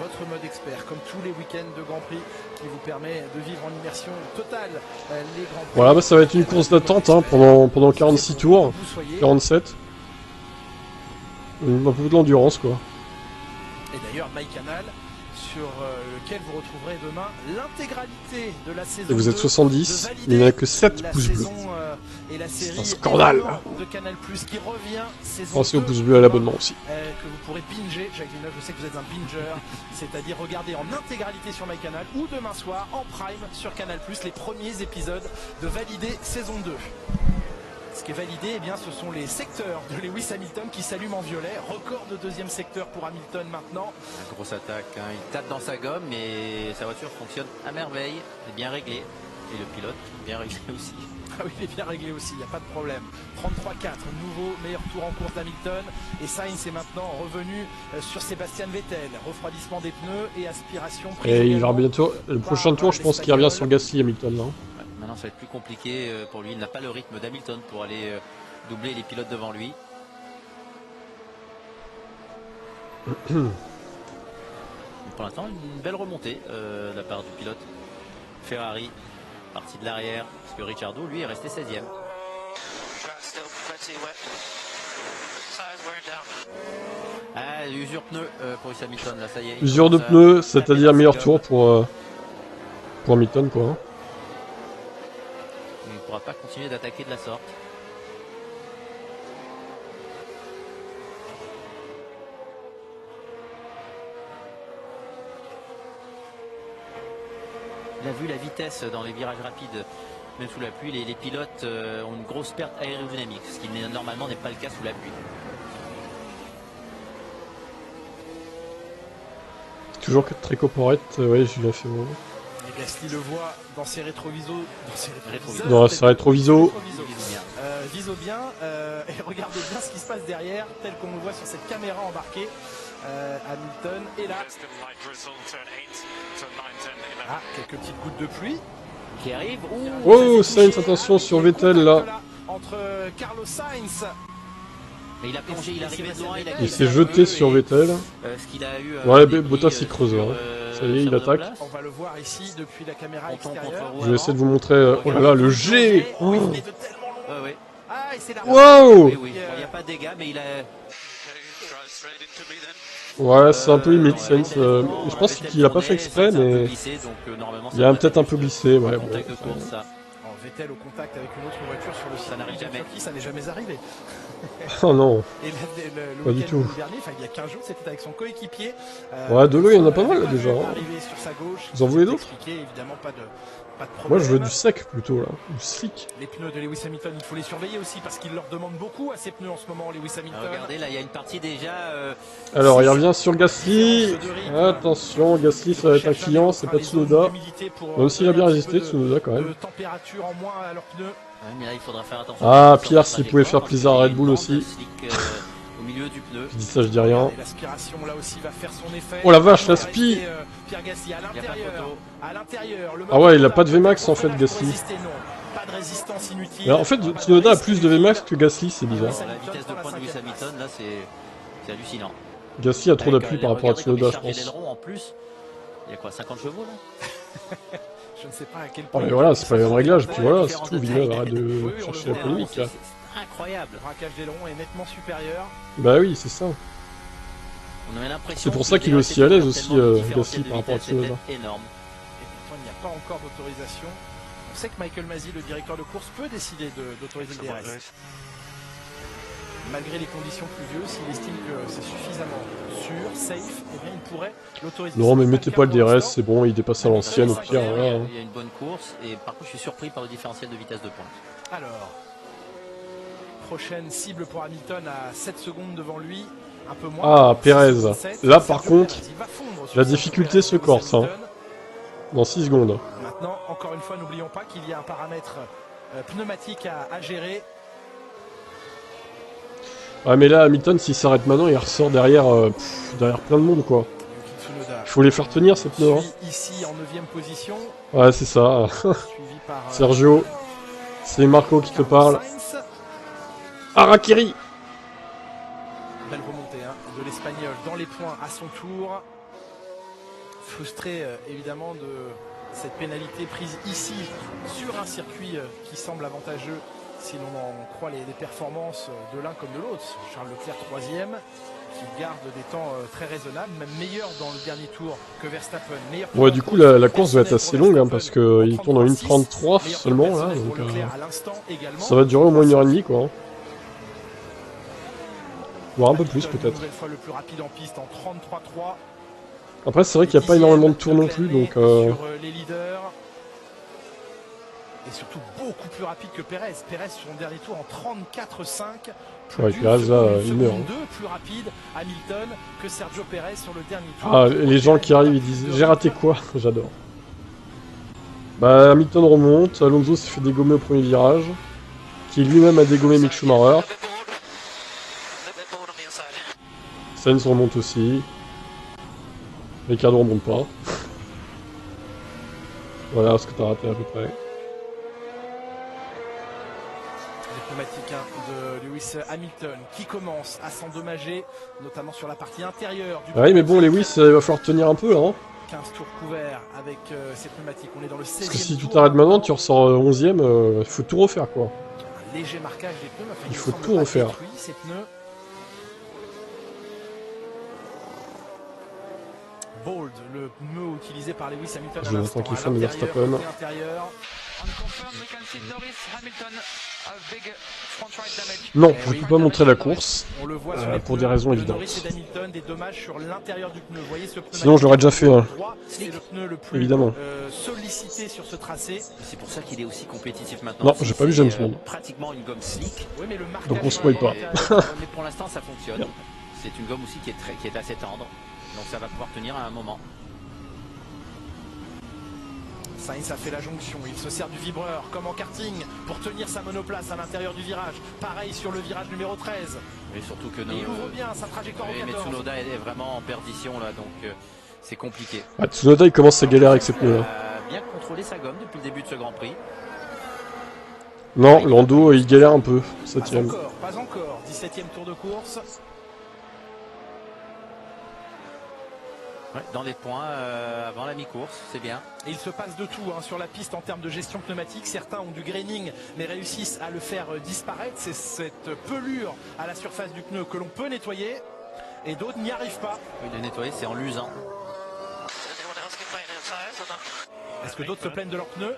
votre mode expert, comme tous les week-ends de Grand Prix, qui vous permet de vivre en immersion totale les Grands Prix. Voilà, bah, ça va être une course d'attente hein, pendant 46 tours, 47. Un peu de l'endurance quoi. Et d'ailleurs, MyCanal, sur lequel vous retrouverez demain l'intégralité de la saison. Et vous êtes 70, il n'y a que 7 pouces bleus. Et la série un scandale de Canal+, qui revient saison Pensez au 2, pouce bleu à l'abonnement aussi. que vous pourrez binger. Jacques Villeneuve, je sais que vous êtes un binger, c'est-à-dire regarder en intégralité sur MyCanal ou demain soir en prime sur Canal+, les premiers épisodes de Validé saison 2. Ce qui est validé, eh bien, ce sont les secteurs de Lewis Hamilton qui s'allument en violet. Record de deuxième secteur pour Hamilton maintenant. Une grosse attaque, hein. Il tape dans sa gomme mais sa voiture fonctionne à merveille, elle est bien réglée. Et le pilote, bien réglé aussi. Ah oui, il est bien réglé aussi, il n'y a pas de problème. 33-4, nouveau meilleur tour en course d'Hamilton. Et Sainz est maintenant revenu sur Sébastien Vettel. Refroidissement des pneus et aspiration. Et il va bientôt, le prochain tour je pense qu'il revient sur Gasly Hamilton là. Ouais, maintenant ça va être plus compliqué pour lui, il n'a pas le rythme d'Hamilton pour aller doubler les pilotes devant lui. Pour l'instant, une belle remontée de la part du pilote Ferrari, parti de l'arrière, parce que Ricciardo, lui, est resté 16e. Ah, usure pneu pour Lewis Hamilton, là, ça y est. Usure de pneus, c'est-à-dire meilleur tour pour Hamilton quoi. Il ne pourra pas continuer d'attaquer de la sorte. Il a vu la vitesse dans les virages rapides, même sous la pluie, les pilotes ont une grosse perte aérodynamique, ce qui normalement n'est pas le cas sous la pluie. Toujours très corporate, ouais, Julien Ferrand. Et Gasly le voit dans ses rétroviseurs. Dans ses rétrovisos. Viso bien et regardez bien ce qui se passe derrière, tel qu'on le voit sur cette caméra embarquée. Hamilton est là. Ah, quelques petites gouttes de pluie qui arrivent. Oh, Sainz, attention sur Vettel là. Entre Carlos Sainz. Mais il a plongé, il est arrivé de loin, il s'est jeté sur Vettel. Ce qu'il a eu, ouais, Bottas il creuse. Hein. Ça y est, il attaque. On va le voir ici depuis la caméra extérieure. Je vais essayer de vous montrer. Oh là là, le G. Oh. Ouais. Ah, et c'est la... Wow. Il n'y a pas de dégâts, mais il a... Ouais, c'est un peu limite, Sainz. Je pense qu'il a pas fait exprès, mais il a peut-être un peu glissé. Ouais, bon. Vettel au contact avec une autre voiture sur le site. Ça n'arrive jamais. Ça n'est jamais arrivé. Oh non. Et pas du tout. Dernier, il y a 15 jours, c'était avec son coéquipier. Ouais, de l'eau, il y en a pas mal là déjà. Hein. Sur sa gauche, vous en voulez d'autres? Évidemment, pas de problème. Moi je veux du sec plutôt là, du slick. Les pneus de Lewis Hamilton, il faut les surveiller aussi parce qu'il leur demande beaucoup à ces pneus en ce moment, Lewis Hamilton. Regardez, là il y a une partie déjà. Alors il revient sur Gasly. Attention, Gasly ça va être un client, c'est pas Tsunoda. Même s'il a bien résisté, Tsunoda quand même. Température en moins à leurs pneus. Ouais, mais là il faudra faire attention. Ah, Pierre, s'il pouvait faire plaisir à Red Bull aussi. Au milieu du pneu. Je dis ça, je dis rien. L'aspiration là aussi va faire son effet. Oh la vache, l'aspi. Pierre Gasly à l'intérieur. Ah ouais, il a pas de Vmax en fait, Gasly. Pas de résistance inutile. Alors, en fait, Tsunoda a plus de Vmax que Gasly, c'est bizarre. La vitesse de pointe de Lewis Hamilton, là c'est hallucinant. Gasly a trop d'appui par rapport à Tsunoda, je pense. En plus, il y a quoi, 50 chevaux là? Je ne sais pas à quel point. point. Mais voilà, c'est pas le même réglage, puis voilà, c'est tout. Villeneuve, arrête de chercher la polémique là. Incroyable. Le braquage d'aileron est nettement supérieur. Bah oui, c'est ça. C'est pour ça qu'il est aussi à l'aise aussi, Gasly, par rapport à Tsunoda. Énorme. Et pourtant, il n'y a pas encore d'autorisation. On sait que Michael Masi, le directeur de course, peut décider d'autoriser le DRS. Malgré les conditions pluvieuses, s'il estime que c'est suffisamment sûr, safe, eh bien il pourrait l'autoriser. Non, mais mettez pas le DRS, c'est bon, il dépasse à l'ancienne au pire. Voilà. Il y a une bonne course, et par contre je suis surpris par le différentiel de vitesse de pointe. Alors, prochaine cible pour Hamilton à 7 secondes devant lui. Un peu moins. Ah, Pérez. Là, par contre, la difficulté se corse. Hein. Dans 6 secondes. Maintenant, encore une fois, n'oublions pas qu'il y a un paramètre pneumatique à gérer. Ouais, mais là, Hamilton, s'il s'arrête maintenant, il ressort derrière, derrière plein de monde, quoi. Il faut les faire tenir, ces pneus. Hein. Ici, en 9ème position. Ouais, c'est ça. Sergio, c'est Marco qui te parle. Harakiri. Belle remontée hein, de l'Espagnol dans les points à son tour. Frustré évidemment de cette pénalité prise ici sur un circuit qui semble avantageux si l'on en croit les performances de l'un comme de l'autre. Charles Leclerc 3e qui garde des temps très raisonnables, même meilleur dans le dernier tour que Verstappen. Ouais, du coup la course va être assez longue hein, parce qu'il tourne en 1:33 seulement là, donc ça va durer au moins 1h30 quoi. Voire un peu plus peut-être. Le plus rapide en piste en 33.3. Après c'est vrai qu'il n'y a pas énormément de tours non plus donc... Sur les leaders. Et surtout beaucoup plus rapide que Perez. Perez sur son dernier tour en 34.5. Ouais, Perez là, une heure. Plus rapide Hamilton que Sergio Perez sur le dernier tour. Ah, les gens qui arrivent ils disent j'ai raté quoi? J'adore. Bah Hamilton remonte, Alonso s'est fait dégommer au premier virage. Qui lui-même a dégommé Mick Schumacher. Sainz remonte aussi. Ricardo remonte pas. Voilà ce que t'as raté à peu près. Les pneumatiques de Lewis Hamilton qui commence à s'endommager, notamment sur la partie intérieure du oui mais bon Lewis il va falloir tenir un peu là. Hein. 15 tours couverts avec ces pneumatiques, on est dans le 16e. Parce que si tu t'arrêtes maintenant, tu ressors 11e, il faut tout refaire quoi. Un léger marquage des pneus, il faut tout refaire. Ces pneus. Bold, le pneu utilisé par Lewis Hamilton. Je l'attends qu'il forme Verstappen. Non, je ne peux pas montrer la course pour des raisons évidentes. Sinon, je l'aurais déjà fait. Hein. Évidemment. Sollicité sur ce tracé. C'est pour ça qu'il est aussi compétitif maintenant. Non, j'ai pas vu James Bond. Pratiquement une gomme slick. Donc on spoil pas. Mais pour l'instant, ça fonctionne. C'est une gomme aussi qui est assez tendre. Donc ça va pouvoir tenir à un moment. Sainz a fait la jonction, il se sert du vibreur comme en karting pour tenir sa monoplace à l'intérieur du virage. Pareil sur le virage numéro 13. Et surtout que il ouvre bien sa trajectoire au 14. Mais Tsunoda est vraiment en perdition là, donc c'est compliqué. Ah, Tsunoda il commence à galérer avec ses pneus. Il a bien contrôlé sa gomme depuis le début de ce Grand Prix. Non, Lando il galère un peu, 7ème. Pas encore, 17ème tour de course. Ouais, dans les points avant la mi-course, c'est bien. Et il se passe de tout hein, sur la piste en termes de gestion pneumatique. Certains ont du graining mais réussissent à le faire disparaître. C'est cette pelure à la surface du pneu que l'on peut nettoyer et d'autres n'y arrivent pas. Oui, le nettoyer c'est en l'usant. Est-ce que d'autres se plaignent de leurs pneus?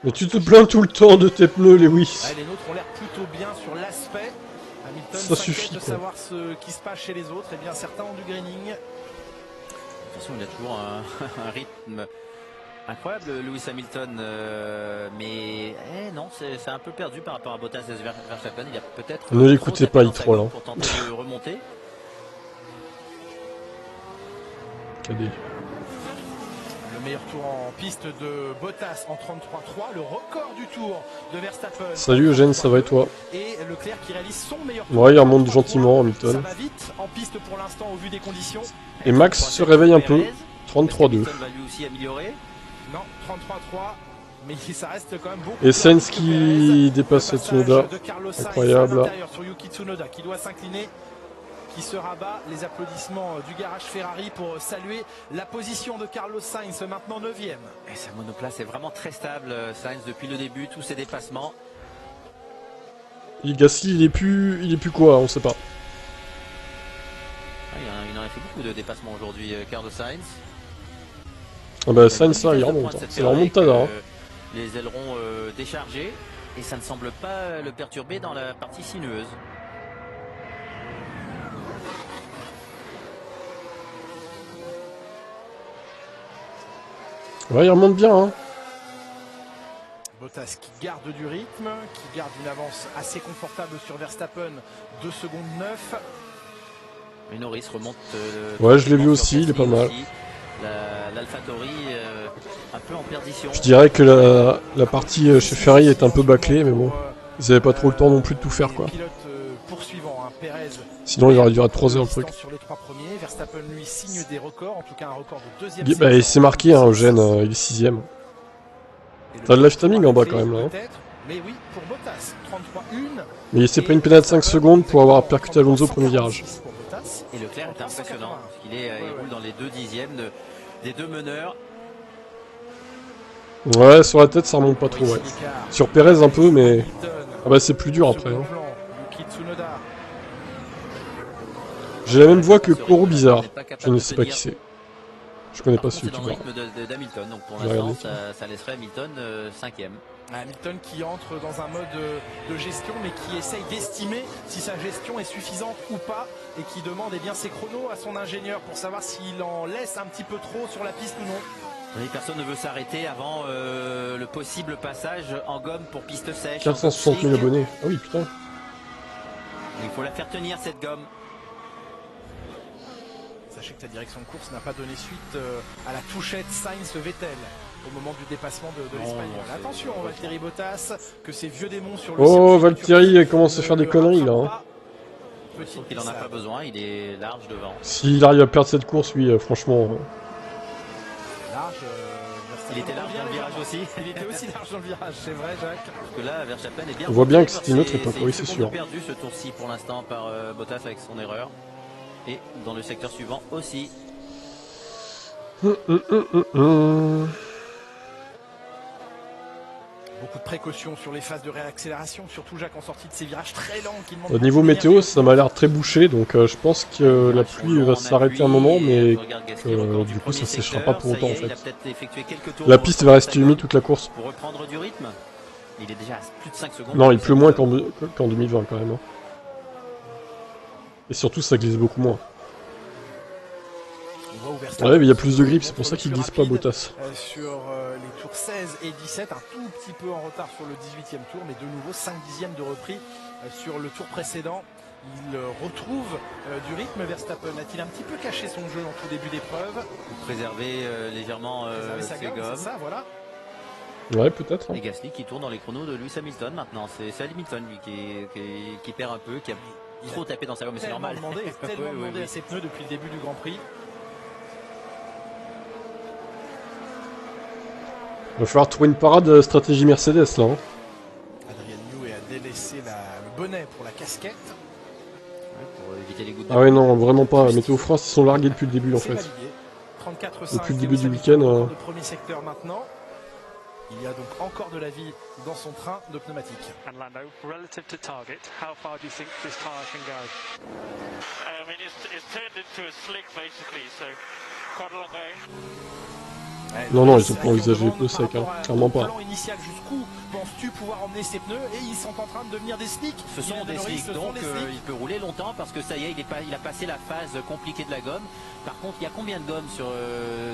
Mais tu te plains tout le temps de tes pneus Lewis. Les nôtres ont l'air plutôt bien sur l'aspect. Hamilton ça suffit de savoir ce qui se passe chez les autres. Et bien certains ont du graining. De toute façon, il a toujours un rythme incroyable, Lewis Hamilton, mais non, c'est un peu perdu par rapport à Bottas et Verstappen. Il a peut-être. Ne l'écoutez pas, il troll. Pour tenter de remonter. Cadet. Le meilleur tour en piste de Bottas en 33.3, le record du tour de Verstappen. Salut Eugène, ça va et toi? Et Leclerc qui réalise son meilleur tour. Ouais, il remonte gentiment Hamilton. Ça va vite en piste pour l'instant au vu des conditions. Et Max se réveille un peu, 33-2. va lui aussi améliorer. Non, 33.3. Mais ça reste quand même beaucoup. Et Sainz qui dépasse Tsunoda. Incroyable. Sur Yuki Tsunoda qui doit s'incliner, qui se rabat. Les applaudissements du garage Ferrari pour saluer la position de Carlos Sainz, maintenant 9ème. Et sa monoplace est vraiment très stable, Sainz, depuis le début, tous ses dépassements. Et Gasly, il est plus quoi, on sait pas. Il en a fait beaucoup de dépassements aujourd'hui, Carlos Sainz. Ah bah Sainz, ça, il remonte. C'est la remontada. Hein. Les ailerons déchargés, et ça ne semble pas le perturber dans la partie sinueuse. Ouais, il remonte bien. Hein. Bottas qui garde du rythme, qui garde une avance assez confortable sur Verstappen, 2 secondes 9. Et Norris remonte. Ouais, je l'ai vu aussi, il est pas mal. L'AlphaTauri un peu en perdition. Je dirais que la partie chez Ferrari est un peu bâclée, mais bon, ils avaient pas trop le temps non plus de tout faire quoi. Sinon il aurait duré 3 heures le truc. Sur les 3 premiers, Verstappen lui signe des records, en tout cas un record de 2ème. Bah, il s'est marqué, hein, Eugène, il est 6ème. T'as le live timing en bas quand même là. Hein. Mais oui, pour Bottas, 33-1. Mais il s'est pris une pénale de 5 secondes pour avoir percuté Alonso au premier virage. Et Leclerc est impressionnant. Il roule dans les 2 dixièmes des deux meneurs. Ouais, sur la tête, ça remonte pas trop, ouais. Sur Perez un peu, mais... Ah bah c'est plus dur après. Hein. J'ai la même voix que Koro Bizarre. Je ne sais pas qui c'est. Je connais pas ce youtubeur. C'est dans le rythme d'Hamilton, donc pour l'instant ça laisserait Hamilton 5ème. Hamilton qui entre dans un mode de gestion mais qui essaye d'estimer si sa gestion est suffisante ou pas et qui demande bien ses chronos à son ingénieur pour savoir s'il en laisse un petit peu trop sur la piste ou non. Oui, personne ne veut s'arrêter avant le possible passage en gomme pour piste sèche. 460 000 abonnés. Ah oui, putain. Il faut la faire tenir cette gomme. Sachez que la direction de course n'a pas donné suite à la touchette Sainz-Vettel au moment du dépassement de l'Espagnol. Attention, Valtteri Bottas, que ces vieux démons sur le Oh, Valtteri commence à faire des conneries là. Hein. Il n'en a pas besoin, il est large devant. S'il arrive à perdre cette course, oui, franchement... Large, il était large dans le virage aussi. Il était aussi large dans le virage, c'est vrai, Jacques. Parce que là, Verstappen est bien... On voit bien que c'était une autre époque, oui, c'est sûr. Perdu ce tour-ci pour l'instant par Bottas avec son erreur. Et dans le secteur suivant aussi. Beaucoup de précautions sur les phases de réaccélération, surtout Jacques en sortie de ces virages très lents. Au niveau météo, ça m'a l'air très bouché, donc je pense que la pluie va s'arrêter un moment, mais que du coup ça séchera pas pour autant en fait. La piste va rester humide toute la course. Pour reprendre du rythme, il est déjà à plus de 5 secondes. Non, il pleut moins qu'en 2020 quand même. Et surtout ça glisse beaucoup moins. Ouais, mais il y a plus de grippe, c'est pour ça qu'il glisse pas Bottas. Sur les tours 16 et 17, un tout petit peu en retard sur le 18e tour, mais de nouveau 5 dixièmes de repris sur le tour précédent. Il retrouve du rythme. Verstappen a-t-il un petit peu caché son jeu en tout début d'épreuve? Pour préserver légèrement ses gommes. Ça, voilà. Ouais, peut-être. Hein. Et Gasly qui tourne dans les chronos de Lewis Hamilton maintenant. C'est Hamilton lui qui perd un peu, qui a trop tapé dans sa gomme, mais c'est normal. Tellement demandé à ses pneus depuis le début du Grand Prix. Il va falloir trouver une parade stratégie Mercedes là. Hein. Adrian Newey a délaissé le bonnet pour la casquette. Ouais, pour éviter les gouttes ah ouais non, vraiment pas. Météo France, ils sont largués depuis le début en fait. Depuis le début du week-end. Le premier secteur maintenant. Il y a donc encore de la vie dans son train de pneumatiques. And Lando, relative to target, how far do you think this tire can go? I mean, it's turned into a slick basically, so quite a long way. Non, non, ils ont pas envisagé les pneus secs, hein. Clairement pas. Plan initial, jusqu'où penses-tu pouvoir emmener ces pneus? Et ils sont en train de devenir des slicks. Ce sont des slicks, donc il peut rouler longtemps parce que ça y est, il a passé la phase compliquée de la gomme. Par contre, il y a combien de gomme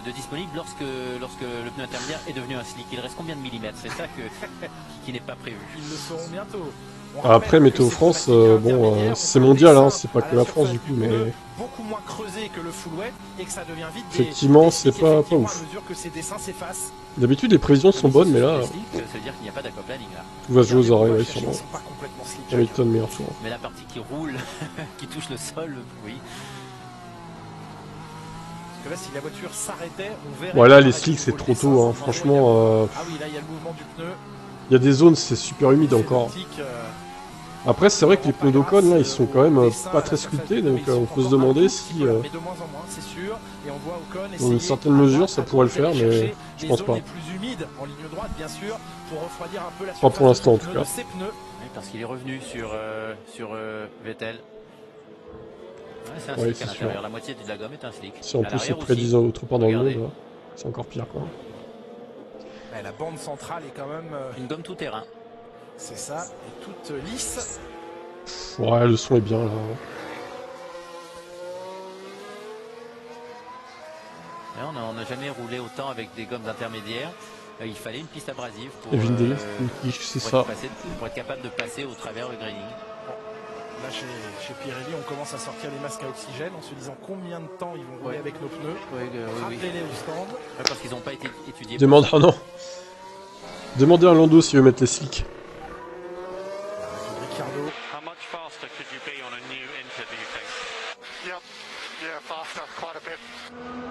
de disponible lorsque le pneu intermédiaire est devenu un slick? Il reste combien de millimètres? C'est ça qui n'est pas prévu. Ils le sauront bientôt. Après, Météo France, bon, c'est mondial, hein, c'est pas que la France du coup, mais... beaucoup moins creusé que le full wet et que ça devient vite effectivement, c'est pas ouf. D'habitude, les prévisions sont bonnes, mais là... Ça veut dire qu'il n'y a pas d'aquaplaning là. Tout va se jouer aux oreilles, ouais, sûrement. Hamilton, meilleur tour. Mais la partie qui roule, qui touche le sol, oui. Parce que là, si la voiture s'arrêtait, on verrait... Voilà, les slicks, c'est trop tôt, hein, franchement... Ah oui, là, il y a le mouvement du pneu. Il y a des zones, c'est super humide encore. Après, c'est vrai que les pneus d'Ocon, là, ils sont quand même pas très sculptés, donc on peut se demander si... dans une certaine mesure, ça pourrait le faire, mais je pense pas. Pas pour l'instant, en tout cas. Oui, parce qu'il est revenu sur Vettel. Ouais, c'est sûr. La moitié de la gomme est un slick. Si en plus c'est prédit autre part dans le monde, c'est encore pire, quoi. La bande centrale est quand même... une gomme tout terrain. C'est ça, et toute lisse. Ouais, le son est bien là. On n'a jamais roulé autant avec des gommes intermédiaires. Il fallait une piste abrasive pour, c'est ça. Pour être capable de passer au travers le graining. Là, chez Pirelli, on commence à sortir les masques à oxygène en se disant combien de temps ils vont rouler avec nos pneus. Rappelez-les au stand. Parce qu'ils n'ont pas été étudiés. Demandez à Lando s'il veut mettre les slicks. Ricardo. How much faster could you be on a new Inter, do you think?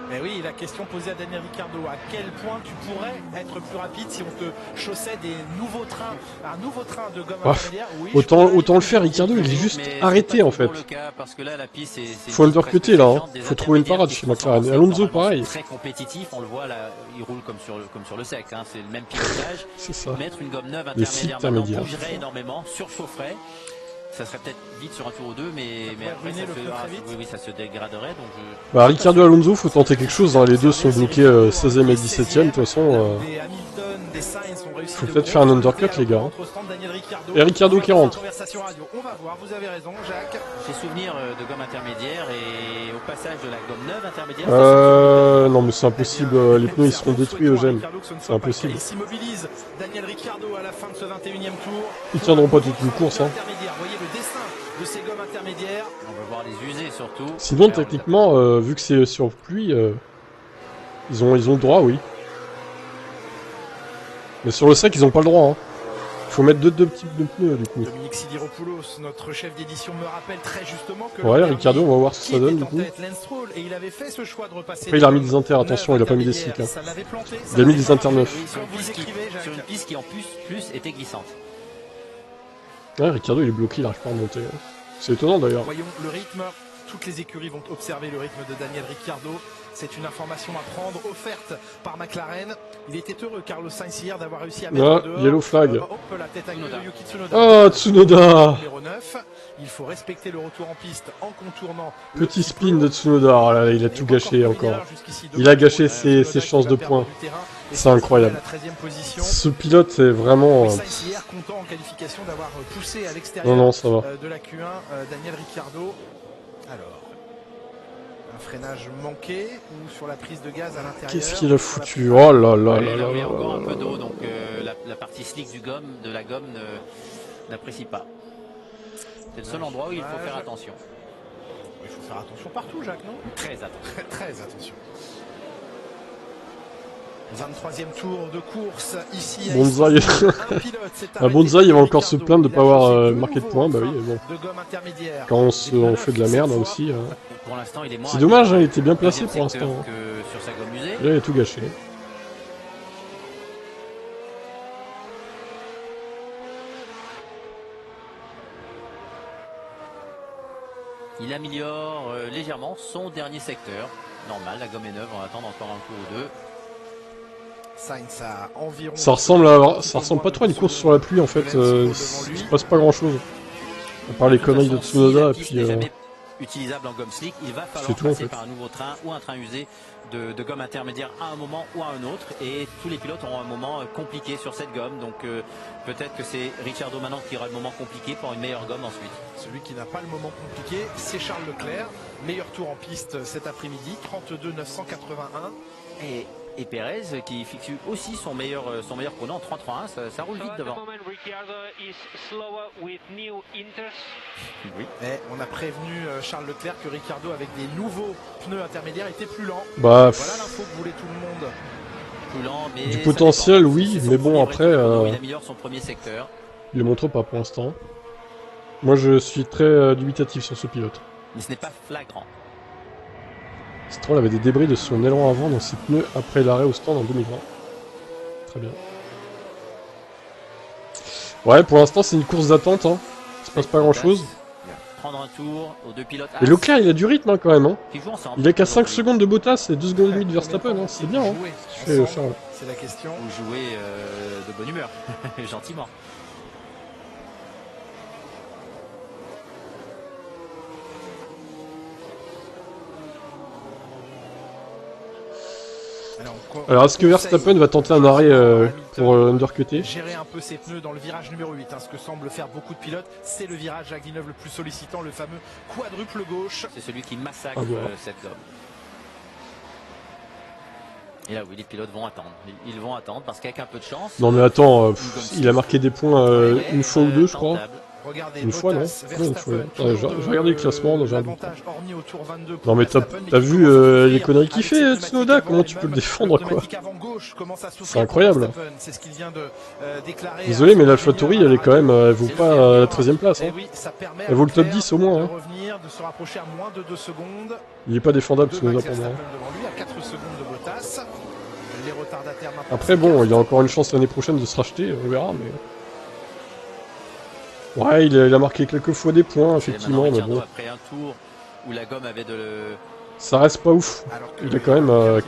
Mais oui, la question posée à Daniel Ricciardo. À quel point tu pourrais être plus rapide si on te chaussait des nouveaux trains, un nouveau train de gomme intermédiaire? Oui, autant le faire, Ricciardo, il est juste arrêté en fait. Faut undercuter là, hein. Faut trouver une parade chez McLaren. Alonso pareil. Très compétitif, on le voit là, il roule comme sur le sec, hein. C'est le même pilotage. C'est ça. Mettre une gomme neuve Les cycles intermédiaire bougerait énormément, surchaufferait. Ça serait peut-être vite sur un tour ou deux, mais après ça se dégraderait. Donc Bah, Ricciardo et Alonso, faut tenter quelque chose, hein. Les deux sont bloqués 16ème et 17ème, de toute façon. Faut peut-être faire un undercut, les gars. Et Ricciardo qui rentre. On va voir, vous avez raison, Jacques. J'ai souvenir de gomme intermédiaire et au passage de la gomme neuve intermédiaire. Non, mais c'est impossible. Les pneus ils seront détruits, Eugène. C'est impossible. Il s'immobilise. Daniel Ricciardo à la fin de ce 21e tour. Ils tiendront pas toute une course, hein. Voyez le dessin de ces gommes intermédiaires. On va voir les user surtout. Sinon, techniquement, vu que c'est sur pluie, ils ont le droit, oui. Mais sur le sec, ils ont pas le droit, hein. Faut mettre deux types de pneus, du coup. Dominique Sidiropoulos, notre chef d'édition, me rappelle très justement que... Ouais, Ricciardo, on va voir ce que ça donne, du coup. Et il avait fait ce choix de repasser... Après, il a remis des inters, attention, il a pas mis des cycles. Hein. Il a mis des inters neufs. Sur une piste qui en plus était glissante. Ouais, Ricciardo, il est bloqué, il arrive pas à remonter. Hein. C'est étonnant, d'ailleurs. Voyons le rythme. Toutes les écuries vont observer le rythme de Daniel Ricciardo. C'est une information à prendre, offerte par McLaren. Il était heureux, Carlos Sainz, hier, d'avoir réussi à mettre dehors. Yellow flag. La tête à Yuki Tsunoda. Oh, Tsunoda. Numéro 9. Il faut respecter le retour en piste en contournant. Petit spin de Tsunoda. Oh là là, il a tout gâché encore. Il a gâché ses chances de points. C'est incroyable. Ce pilote est vraiment... Sainz hier content en qualification d'avoir poussé à l'extérieur non, ça va. De la Q1 Daniel Ricciardo. Alors, un freinage manqué ou sur la prise de gaz à l'intérieur. Qu'est-ce qu'il a foutu? Oh là là là là. Il y a encore un peu d'eau, donc la partie slick de la gomme n'apprécie pas. C'est le seul endroit où il faut faire attention. Il faut faire attention partout, Jacques, non? Très attention. Très attention. 23e tour de course ici. Bonzai. Bonzai, il va encore se plaindre de ne pas avoir marqué de points. Bah oui, bon. Quand on fait de la merde aussi. C'est dommage, hein, il était bien placé pour l'instant. Là, il a tout gâché. Il améliore légèrement son dernier secteur. Normal, la gomme est neuve, on va attendre encore un tour ou deux. Ça ressemble pas trop à une course sur la pluie en fait, il se passe pas grand chose. À part les conneries de Tsunoda et puis... utilisable en gomme slick, il va falloir passer par un nouveau train ou un train usé de gomme intermédiaire à un moment ou à un autre, et tous les pilotes auront un moment compliqué sur cette gomme, donc peut-être que c'est Ricciardo maintenant qui aura le moment compliqué pour une meilleure gomme ensuite. Celui qui n'a pas le moment compliqué, c'est Charles Leclerc, meilleur tour en piste cet après-midi, 32,981. Et Perez qui fixe aussi son meilleur chrono en 3.31, ça roule vite devant. Oui. Et on a prévenu Charles Leclerc que Ricciardo avec des nouveaux pneus intermédiaires était plus lent. Bah, voilà l'info que voulait tout le monde. Plus lent, mais du potentiel, oui, mais bon après... il améliore son premier secteur. Il le montre pas pour l'instant. Moi je suis très dubitatif sur ce pilote. Mais ce n'est pas flagrant. Stroll avait des débris de son aileron avant dans ses pneus après l'arrêt au stand en 2020. Très bien. Ouais, pour l'instant c'est une course d'attente, hein. Il se passe pas grand chose. Prendre un tour aux deux pilotes. Et Leclerc il a du rythme hein, quand même. Hein. Il a qu'à 5 secondes de Bottas et 2 secondes et demie de Verstappen, hein. C'est bien. Hein. Charles. C'est la question. Ou jouer de bonne humeur, gentiment. Alors est-ce que Verstappen va tenter un arrêt pour undercutter? Gérer un peu ses pneus dans le virage numéro 8, hein, ce que semblent faire beaucoup de pilotes, c'est le virage Jacques Villeneuve le plus sollicitant, le fameux quadruple gauche. C'est celui qui massacre cette gomme. Et là oui, les pilotes vont attendre. Ils vont attendre parce qu'avec un peu de chance... Non mais attends, il a marqué des points une fois ou deux je crois. Regardez, une fois, non? Une fois. J'ai regardé le classement, j'ai un doute. Non, mais t'as vu les conneries qu'il fait, Tsunoda? Comment tu peux le défendre, quoi? C'est incroyable. Désolé, mais l'AlphaTauri, elle est quand même. Elle vaut pas la 13ème place. Hein. Elle vaut le top 10 au moins. Hein. Il est pas défendable, Tsunoda, pour moi. retardataires. Après bon, il a encore une chance l'année prochaine de se racheter, on verra, mais... Ouais, il a marqué quelques fois des points, effectivement, mais bon. Après un tour où la gomme avait de... Ça reste pas ouf. Il a quand même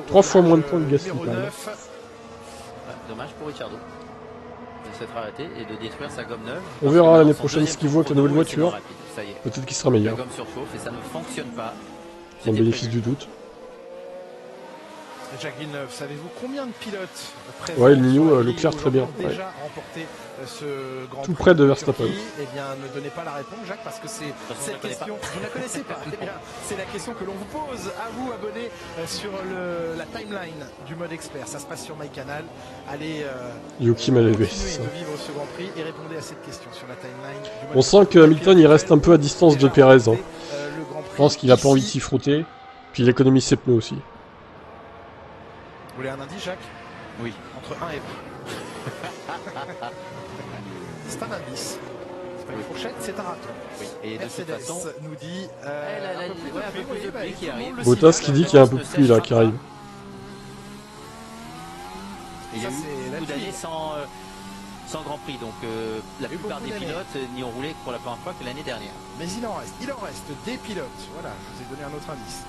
3 fois moins de points que Gasly, quand même. Dommage pour Ricciardo de s'être arrêté et de détruire sa gomme neuve. On verra l'année prochaine ce qu'il vaut avec la nouvelle voiture. Peut-être qu'il sera La meilleur. gomme surchauffe et ça ne fonctionne pas. Son bénéfice du doute. Jacques Villeneuve, savez-vous combien de pilotes présents Ouais, le Nino, sur la Leclerc grille très bien. ont déjà Ouais. remporté ce Grand Tout Prix près de en Verstappen. Turquie? Eh bien, ne donnez pas la réponse, Jacques, parce que c'est cette question. Vous ne la connaissez pas. Eh bien, c'est la question que l'on vous pose. À vous, abonnés sur la timeline du mode expert. Ça se passe sur MyCanal. Allez Yuki m'a levé. continuez de vivre ce Grand Prix et répondez à cette question sur la timeline du mode On sent que Hamilton il reste un peu à distance de Perez. Hein. Je pense qu'il a pas envie de s'y frotter. Puis il économise ses pneus aussi. Vous voulez un indice, Jacques? Oui. Entre 1 et 20. C'est un indice. C'est pas une fourchette, c'est un râteau. Oui. Et de toute Mercedes façon, nous dit un peu plus de pluie qui arrive. Bottas qui dit qu'il y a un peu de pluie là qui arrive. Il y a eu beaucoup d'années sans Grand Prix, donc la plupart des pilotes n'y ont roulé que pour la première fois que l'année dernière. Mais il en reste des pilotes. Voilà, je vous ai donné un autre indice.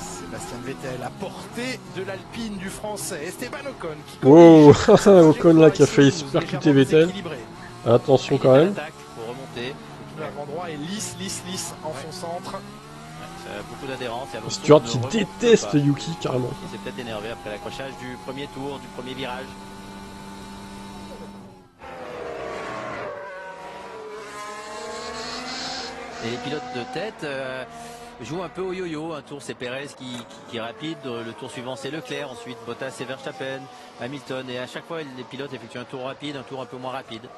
Sébastien Vettel à portée de l'Alpine du français Esteban Ocon qui wow, Ocon là qui a failli se percuter Vettel. Attention quand même. Pour remonter. L'avant-droit est lisse en son centre. Beaucoup d'adhérence. Stuart qui déteste Yuki carrément. Il s'est peut-être énervé après l'accrochage du premier tour, du premier virage. Et les pilotes de tête jouent un peu au yo-yo. Un tour c'est Perez qui est rapide, le tour suivant c'est Leclerc, ensuite Bottas et Verstappen, Hamilton. Et à chaque fois les pilotes effectuent un tour rapide, un tour un peu moins rapide.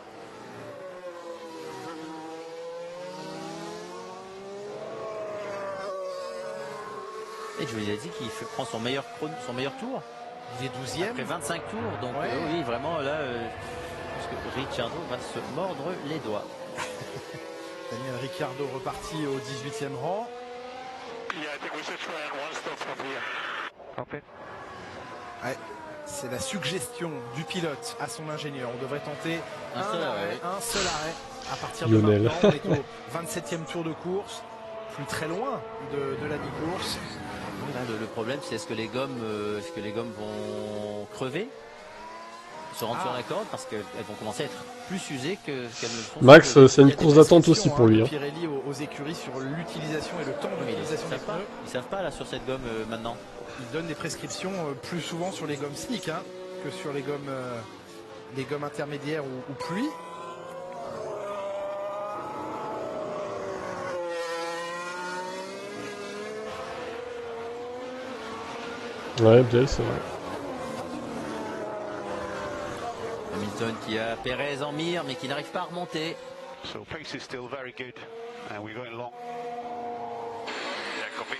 Et je vous ai dit qu'il prend son meilleur tour. Il est 12e. Après 25 tours, donc ouais. Oui, vraiment là, je pense que Ricciardo va se mordre les doigts. Daniel Ricciardo reparti au 18e rang. Ouais, c'est la suggestion du pilote à son ingénieur. On devrait tenter un seul arrêt à partir Lionel. de maintenant. On est au 27e tour de course, plus très loin de la mi-course. Là, le problème, c'est est-ce que les gommes vont crever, se rendre sur la corde, parce qu'elles vont commencer à être plus usées qu'elles ne sont. Max, c'est une course d'attente aussi pour lui. Pirelli aux écuries sur l'utilisation et le temps d'utilisation des pneus. Ils savent pas là sur cette gomme maintenant. Ils donnent des prescriptions plus souvent sur les gommes slick que sur les gommes intermédiaires ou pluie. Ouais, Biel, c'est vrai. Hamilton qui a Perez en mire, mais qui n'arrive pas à remonter. So pace is still very good, and we're going long. Yeah, copy.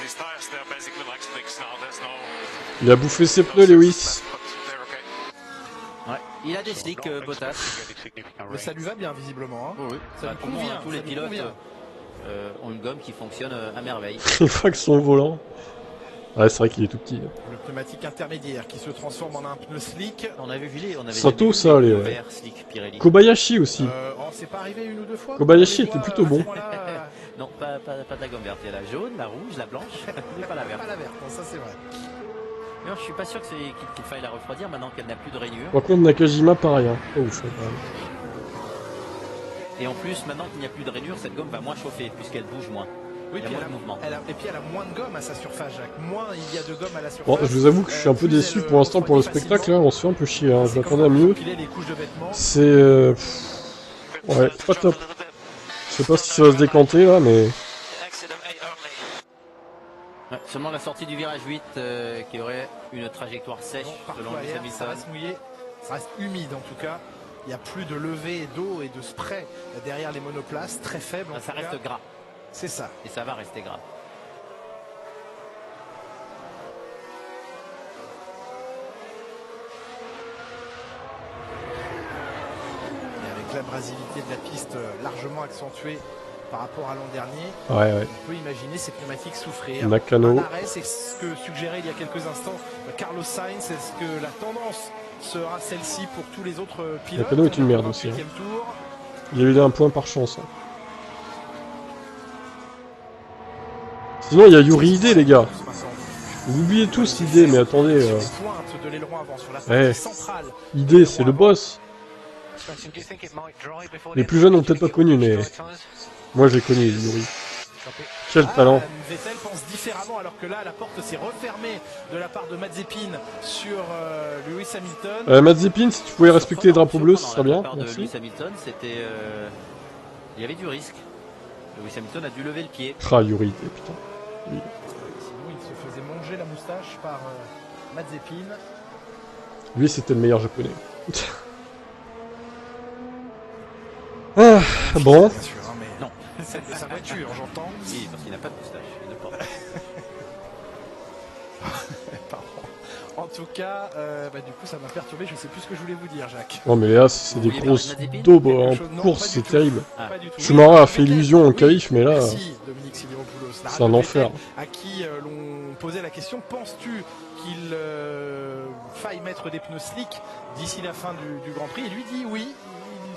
These tires, they're basically like slicks now. There's no. Il a bouffé ses pneus, Lewis. But they're okay. Ouais, il a des slicks, Bottas. Mais ça lui va bien visiblement. Oh oui, Ça lui convient. Tous les pilotes ont une gomme qui fonctionne à merveille. Il voit que son volant. Ouais, c'est vrai qu'il est tout petit. Le pneumatique intermédiaire qui se transforme en un pneu slick. On avait vu on avait Sato, vu ça, les les verts slick Pirelli. Kobayashi aussi. C'est pas arrivé une ou deux fois. Kobayashi était plutôt bon. Non, pas de la gomme verte. Il y a la jaune, la rouge, la blanche, mais pas la verte. Pas la verte, ça c'est vrai. Non, je suis pas sûr qu'il faille la refroidir maintenant qu'elle n'a plus de rainure. Par contre, Nakajima, pareil. Hein. Oh, ouf, Et en plus, maintenant qu'il n'y a plus de rainure, cette gomme va moins chauffer puisqu'elle bouge moins. Oui, il y a moins de mouvement. Et puis elle a moins de gomme à sa surface, Jacques. Moins il y a de gomme à la surface. Bon, je vous avoue que je suis un peu déçu pour l'instant pour le spectacle. Là, on se fait un peu chier. Hein. Je m'attendais à mieux. C'est. Ouais, pas top. Je sais pas si ça va se décanter là, mais. Ouais, seulement la sortie du virage 8 qui aurait une trajectoire sèche selon Lewis Hamilton. Ça va se mouiller. Ça reste humide en tout cas. Il n'y a plus de levée d'eau et de spray derrière les monoplaces. Très faible. Ça reste gras. C'est ça. Et ça va rester gras. Et avec l'abrasivité de la piste largement accentuée par rapport à l'an dernier. Ouais, ouais. On peut imaginer ces pneumatiques souffrir. Nakano. Un arrêt, c'est ce que suggérait il y a quelques instants Carlos Sainz. Est-ce que la tendance sera celle-ci pour tous les autres pilotes? Nakano est une On merde au aussi, hein. 8e tour. Il a eu un point par chance. Hein. Sinon, il y a Yuri Ide, les gars. Vous oubliez tous Ide, mais attendez. Sur les pointes de l'aileron avant, sur la Ouais. partie centrale. Ide, c'est le boss. Les plus jeunes n'ont peut-être pas connu, mais moi je l'ai connu, Yuri. Quel talent. Vettel pense différemment alors que là la porte s'est refermée de la part de Mazepin sur Lewis Hamilton. Mazepin, si tu pouvais respecter les drapeaux bleus, ce serait bien. Merci. Lewis Hamilton, c'était, il y avait du risque. Lewis Hamilton a dû lever le pied. Ah, Yuri Ide, putain. Oui. Sinon il se faisait manger la moustache par Mazepin. Lui, c'était le meilleur japonais. Ah, bon. Bien sûr, hein, mais Non. celle de sa voiture, j'entends. Oui, parce qu'il n'a pas de moustache. Il ne porte pas. Pardon. En tout cas, du coup, ça m'a perturbé. Je sais plus ce que je voulais vous dire, Jacques. Non, mais là, c'est des Vous vouliez grosses parler de Mazepin? daubes Quelque en chose- non, course, pas du c'est tout. terrible. Ah. Pas du tout. Schumacher a fait Vettel, illusion en oui. qualif, mais là, Merci Dominique Sidiropoulos. La c'est un radio enfer. Vettel, à qui l'on posait la question, penses-tu qu'il faille mettre des pneus slick d'ici la fin du Grand Prix? Et lui dit oui,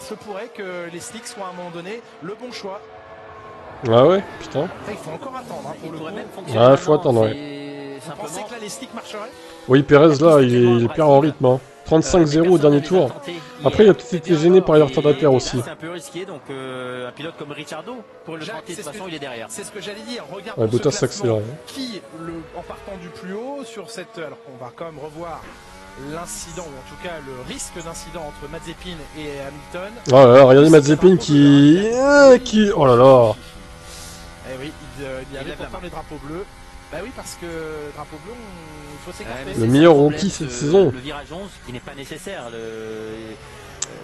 il se pourrait que les slicks soient à un moment donné le bon choix. Ah ouais, putain. Après, il faut encore attendre hein, Il pour le pourrait coup. même fonctionner. Ah, faut maintenant, attendre, c'est Vous pensez simplement- que là les slicks marcheraient? Oui, Perez, là, il perd en rythme. Hein. 35-0 au dernier tour. Après, il a peut-être été gêné par les retardataires aussi. C'est un peu risqué, donc un pilote comme Ricciardo pourrait le Jacques, tenter. De c'est toute ce façon, que- il est derrière. C'est ce que j'allais dire. Regarde Ouais, pour ce Bottas classement. s'accélère. Hein. Qui, en partant du plus haut sur cette... Alors qu'on va quand même revoir l'incident, ou en tout cas le risque d'incident entre Mazepin et Hamilton. Oh là là, regardez Mazepin qui... Oh là là. Eh oui, il y avait lève la pourtant main. les drapeaux bleus. Bah oui, parce que drapeau bleu, il faut s'écarter. Le meilleur rookie cette saison. Le virage 11 qui n'est pas nécessaire.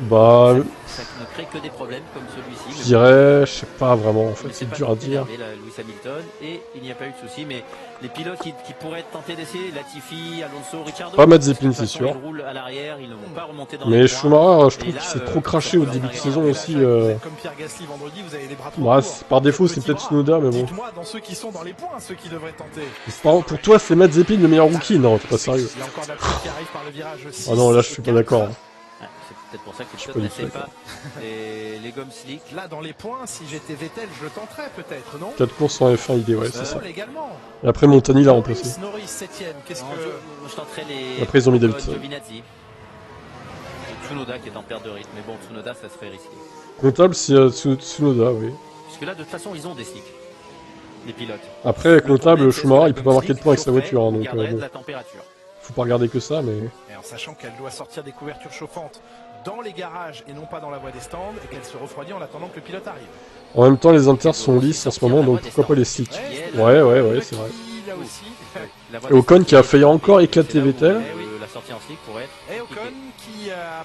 Bah, Ça ne crée que des problèmes comme celui-ci. je dirais, je sais pas vraiment, en fait, Mais c'est pas dur à dire. énervé, là, Lewis Hamilton, et il n'y a pas eu de souci. Mais les pilotes qui pourraient tenter d'essayer, Latifi, Alonso, Ricciardo, Pas Mazepin, de toute c'est façon, sûr. Ils roulent à l'arrière, ils ne vont pas remonter dans Mais les points. Schumacher, je Et trouve là, qu'il s'est trop craché au début de saison Et là, aussi. Jacques, vous êtes comme Pierre Gasly vendredi, vous avez les bras trop Bah, courts. par défaut, c'est Petit peut-être bras. Tsunoda, mais bon. Dites-moi dans ceux qui sont dans les points, ceux qui devraient tenter. Pour toi, c'est Mazepin le meilleur rookie? Non, t'es pas sérieux. Il y a encore de la pluie qui arrive par le virage 6. Ah non, là, je suis pas d'accord. Hein. Ah, c'est peut-être pour ça que Je suis les pas pilotes du tout n'essaient pas les gommes slick. Là, dans les points, si j'étais Vettel, je le tenterais peut-être, non 4 courses en F1 idée, ouais, c'est ça. Paul également. Et après, Montani l'a remplacé. Norris 7ème. Qu'est-ce Non, que... je tenterai les. Après, ils ont mis Davidson. Giovinazzi. Et Tsunoda qui est en perte de rythme. Mais bon, Tsunoda, ça serait risqué. Comptable, c'est Tsunoda, oui. Puisque là, de toute façon, ils ont des slicks. Les pilotes. Après, comptable, Le Schumacher, il peut gomme pas marquer de slick points avec sa chaufferait voiture, hein, ou donc garderait bon. de la température. Faut pas regarder que ça, mais... Et en sachant qu'elle doit sortir des couvertures chauffantes dans les garages et non pas dans la voie des stands, et qu'elle se refroidit en attendant que le pilote arrive. En même temps, les inters sont lisses en ce moment, donc pourquoi pas les slicks? Ouais, c'est vrai. Là aussi. La voie Et Ocon qui a failli encore éclater c'est là où, Vettel. La sortie en slick pourrait être. Et Ocon qui a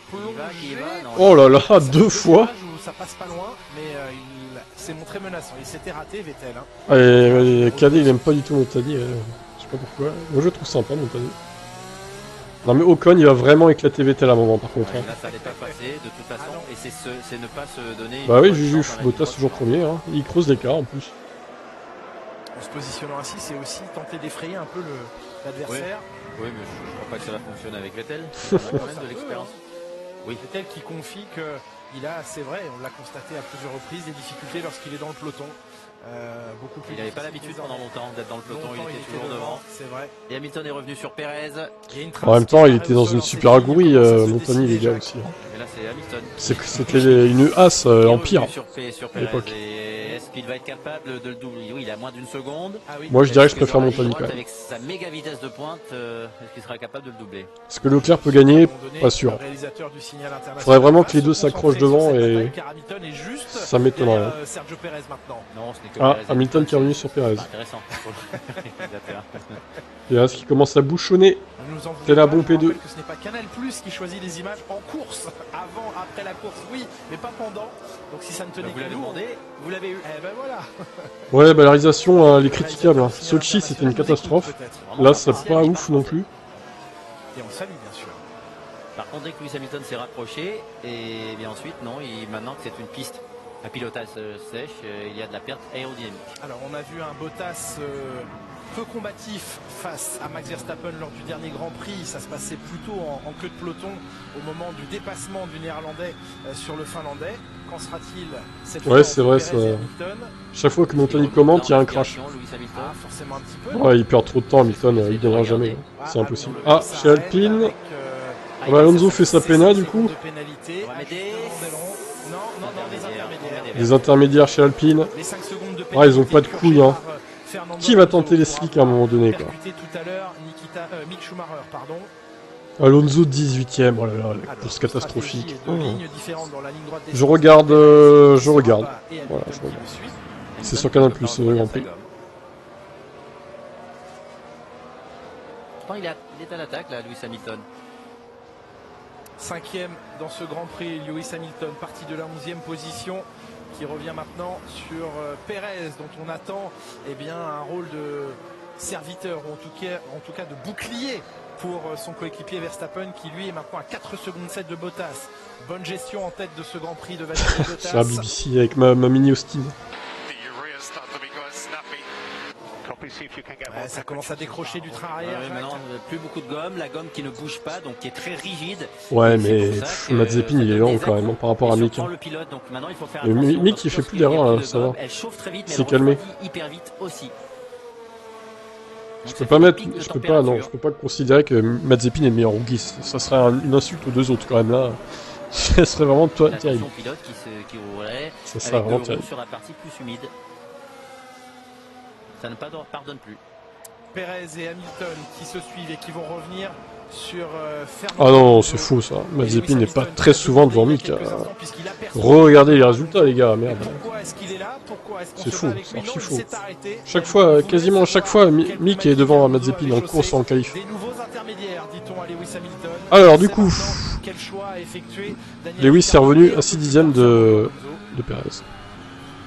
Qui va, plongé. non, Oh là là, 2 fois. Où ça passe pas loin, mais il s'est montré menaçant. Il s'était raté, Vettel. Hein. Et Cadet, il aime pas du tout Montani. Je sais pas pourquoi. Moi, je le trouve sympa, Montani. Non, mais Ocon, il va vraiment éclater Vettel à un moment, par contre. Ouais, Hein. là, ça n'est pas passé de toute façon. Et c'est ne pas se donner. Bah une oui, bonne Juju, chance à la Bottas ligne toujours droite. premier. Hein. Il creuse l'écart en plus. En se positionnant ainsi, c'est aussi tenter d'effrayer un peu l'adversaire. Oui, mais je crois pas que ça va fonctionner avec Vettel. Il a quand même de l'expérience. Oui. Vettel qui confie qu'il a, c'est vrai, on l'a constaté à plusieurs reprises, des difficultés lorsqu'il est dans le peloton. Beaucoup plus Il n'avait pas difficile l'habitude pendant longtemps d'être dans le peloton, Longtemps, il était toujours devant. C'est vrai. Et Hamilton est revenu sur Perez. Et une En même temps, il trace était dans qui une apparaît au super sol, on sait agourie, comment ça se Montani, les décide, gars Jacques. aussi. Hein. Mais là, c'est Hamilton. C'était une as empire. Sur à Perez. l'époque. Et est-ce qu'il va être capable de le doubler? Oui, il a moins d'une seconde. Ah oui. Moi, je dirais que je Est-ce que préfère dans la ligne Montani droite, quand même. avec sa méga vitesse de pointe, est-ce qu'il sera capable de le doubler? Est-ce que Leclerc peut gagner? Pas sûr. Le réalisateur du signal international Faudrait vraiment va que les se deux s'accrochent concentrer sur devant cette et bataille, car Hamilton est juste ça m'étonnerait. derrière, Sergio Perez maintenant. Non, ce n'est que Ah, Perez. Hamilton qui est revenu sur Perez. Pas intéressant. pour le réalisateur. Et là, ce qui commence à bouchonner. Ne nous en voulez C'est la pas, bombe je vous P2. rappelle que ce n'est pas Canal Plus qui choisit les images en course, avant, après la course, oui, mais pas pendant. Donc si ça ne tenait Vous qu'à l'avez nous, demandé, vous l'avez eu. eh ben voilà. Ouais, bah la réalisation, elle est critiquable. Hein. Sochi, c'était une catastrophe. Là, c'est pas ouf non plus. Et on salue bien sûr. Par contre, dès que Lewis Hamilton s'est rapproché, et bien ensuite, non, maintenant que c'est une piste Un pilotage sèche, il y a de la perte aérodynamique. Alors on a vu un Bottas peu combatif face à Max Verstappen lors du dernier Grand Prix. Ça se passait plutôt en queue de peloton au moment du dépassement du Néerlandais sur le Finlandais. Qu'en sera-t-il cette fois? Ouais, c'est vrai, ça. Chaque fois que Montagny commente, il y a un crash. Ah, forcément un petit peu. Ouais, il perd trop de temps, Hamilton, il gagnera jamais. C'est impossible. Ah, chez Alpine. Avec, Alonso fait sa pénale du coup. de pénalité. Non, des intermédiaires. Des intermédiaires chez Alpine. Les 5 secondes de Ah, ils ont pas de couilles, hein. Fernando Qui va tenter les Alonso slicks à un moment donné, quoi. percuté tout à l'heure Mick Schumacher, pardon. Alonso 18ème, oh là là, la Alors, course catastrophique. stratégie et deux lignes différentes dans la ligne droite des Je regarde, je regarde. et Hamilton Voilà, je qui regarde. le suit. C'est sur Canal+, le Grand Prix. Pourtant, il est à l'attaque, là, Lewis Hamilton. 5e dans ce Grand Prix, Lewis Hamilton, parti de la 11e position, qui revient maintenant sur Pérez, dont on attend bien, un rôle de serviteur, ou en tout cas de bouclier pour son coéquipier Verstappen, qui lui est maintenant à 4 secondes 7 de Bottas. Bonne gestion en tête de ce Grand Prix de Valtteri Bottas. Sur la BBC avec ma mini Austin. Ouais, ça commence à décrocher du train arrière. Ouais, maintenant, plus beaucoup de gomme, la gomme qui ne bouge pas, donc qui est très rigide. Ouais, Et mais c'est pour ça que Mazepin, il est ça lent donne quand des même par rapport à et Mick. surprend le pilote, donc maintenant, il faut faire Mais attention, Mick, parce il que fait plus lorsqu'il y a d'erreurs, plus là, de ça va. gomme, elle chauffe très vite, mais C'est elle calmé. refroidit hyper vite aussi. Je Donc, peux ça pas fait des mettre, pics de je peux pas, non, température. je peux pas considérer que Mazepin est le meilleur rookie. Ça serait une insulte aux deux autres quand même là. Ça serait vraiment terrible. Attention au pilote qui roulerait Ça serait avec vraiment le terrible. roue sur la partie plus humide. Ça ne pardonne plus. Pérez et Hamilton qui se suivent et qui vont revenir sur Fernando Ah non, Alonso. c'est faux ça. Et Mazepin Lewis n'est pas Hamilton très qui a souvent devant demandé Mick. il y a quelques instants, puisqu'il aperçoit- Regardez les résultats les gars, merde. Pourquoi est-ce qu'il est là? Pourquoi est-ce qu'on C'est se fou, bat avec c'est lui? Non, archi il faux. s'est arrêté. Chaque Il fois, voulait quasiment chaque savoir fois, quel Mick coup est devant Alonso Mazepin avait en chaussé. course en qualif. Des nouveaux intermédiaires, dit-on à Lewis Hamilton. Alors, du C'est coup, maintenant quel choix a effectué Daniel Lewis est Ricciardo revenu et à 6 dixièmes de Pérez.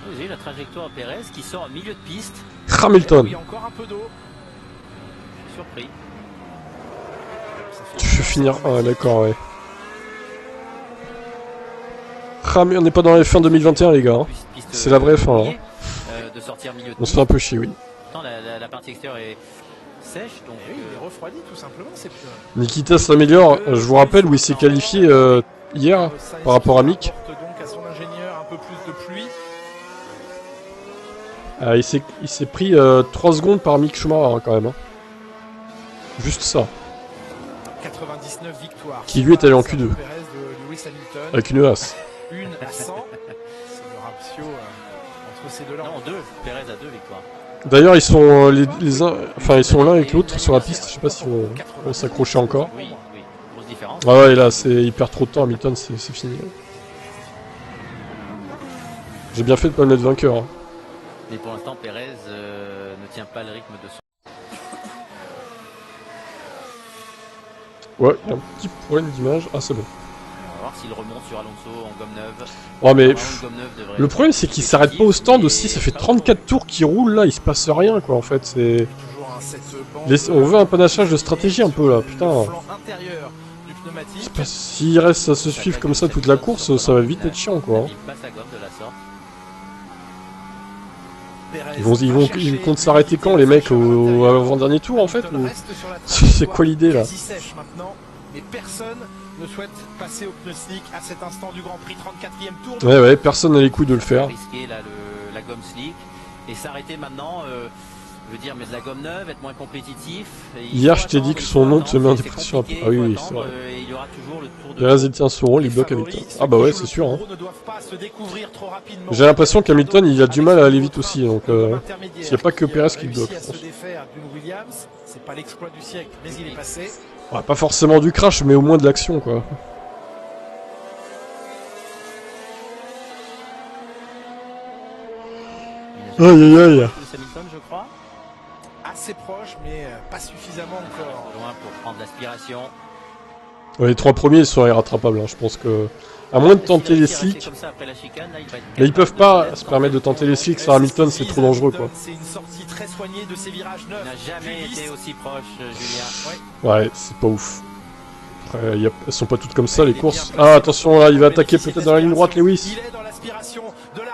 Vous avez la trajectoire Pérez qui sort au milieu de piste. Hamilton, Il y a encore un peu d'eau. Je suis surpris. tu veux finir. Ah, d'accord, ouais. Ah, mais on n'est pas dans les fins 2021, les gars. Hein. Piste, C'est la vraie fin, là. De sortir milieu de On se fait un peu chier, oui. Pourtant, la partie extérieure est sèche, donc Oui, il est refroidi tout simplement. C'est plus... Nikita s'améliore. Je vous rappelle où il s'est qualifié hier par rapport à Mick. apporte donc à son ingénieur un peu plus de pluie. Ah, il s'est pris 3 secondes par Mick Schumacher hein, quand même. Hein. Juste ça. 99 victoires. Qui, lui, est allé en Q2. Sergio Pérez de Lewis Hamilton. Avec une as. 1 à 100. C'est le ratio entre ces deux-là. non, 2. Pérez a 2 victoires. D'ailleurs, ils sont ils sont l'un avec l'autre sur la piste. Je sais pas si on s'accrocher encore. Oui, grosse différence. Ah ouais, là, il perd trop de temps. Hamilton, c'est fini. J'ai bien fait de pas le mettre vainqueur. Hein. Mais pour l'instant, Pérez ne tient pas le rythme de son. Ouais, il y a un petit problème d'image. Ah, c'est bon. On va voir s'il remonte sur Alonso en gomme neuve. Ouais, mais Normalement, une gomme neuve devrait le problème, c'est qu'il s'arrête pas au stand aussi. Ça fait Et 34 tours qu'il roule là. Il se passe rien, quoi, en fait. C'est. Toujours cette bande On veut un panachage de stratégie un peu là. Putain. Le flanc intérieur du pneumatique. S'il reste à se suivre comme ça toute la course, ça va vite être chiant, quoi. hein. Il passe à gomme de la sorte. Pérez Ils comptent s'arrêter quand les mecs au avant-dernier tour en fait ou... C'est quoi l'idée là? Quasi sèche maintenant, mais personne ne souhaite passer au pneu slick à cet instant du Grand Prix, 34e tour. Ouais, personne n'a les couilles de le faire. Risquer là, la gomme slick et s'arrêter maintenant. Je veux dire, mettre de la gomme neuve, être moins compétitif. Hier, je t'ai dit que son nom te met en dépression un peu. Ah oui, c'est vrai. Il y aura toujours le tour de. Pérez tient son rôle, il bloque Hamilton. Ah bah ouais, c'est sûr. Hein. Ne doivent pas se découvrir trop rapidement. J'ai l'impression qu'Hamilton il a du mal à aller vite aussi, donc s'il n'y a pas que Pérez qui le bloque. À se défaire d'une Williams, c'est pas l'exploit du siècle, mais il est passé. Ouais, pas forcément du crash, mais au moins de l'action quoi. Aïe aïe aïe. Hamilton, je crois. Assez proche, mais pas suffisamment encore. Loin pour prendre l'aspiration. Ouais, les 3 premiers ils sont irrattrapables, hein. Je pense que. À moins de tenter les slicks. Mais ils peuvent pas se permettre de tenter les slicks sur Hamilton, c'est trop dangereux quoi. C'est une sortie très soignée de ses virages neufs. Il n'a jamais été aussi proche, Julien. Ouais, c'est pas ouf. Après, elles sont pas toutes comme ça les courses. Ah attention là, il va attaquer peut-être dans la ligne droite Lewis. Il est dans l'aspiration de la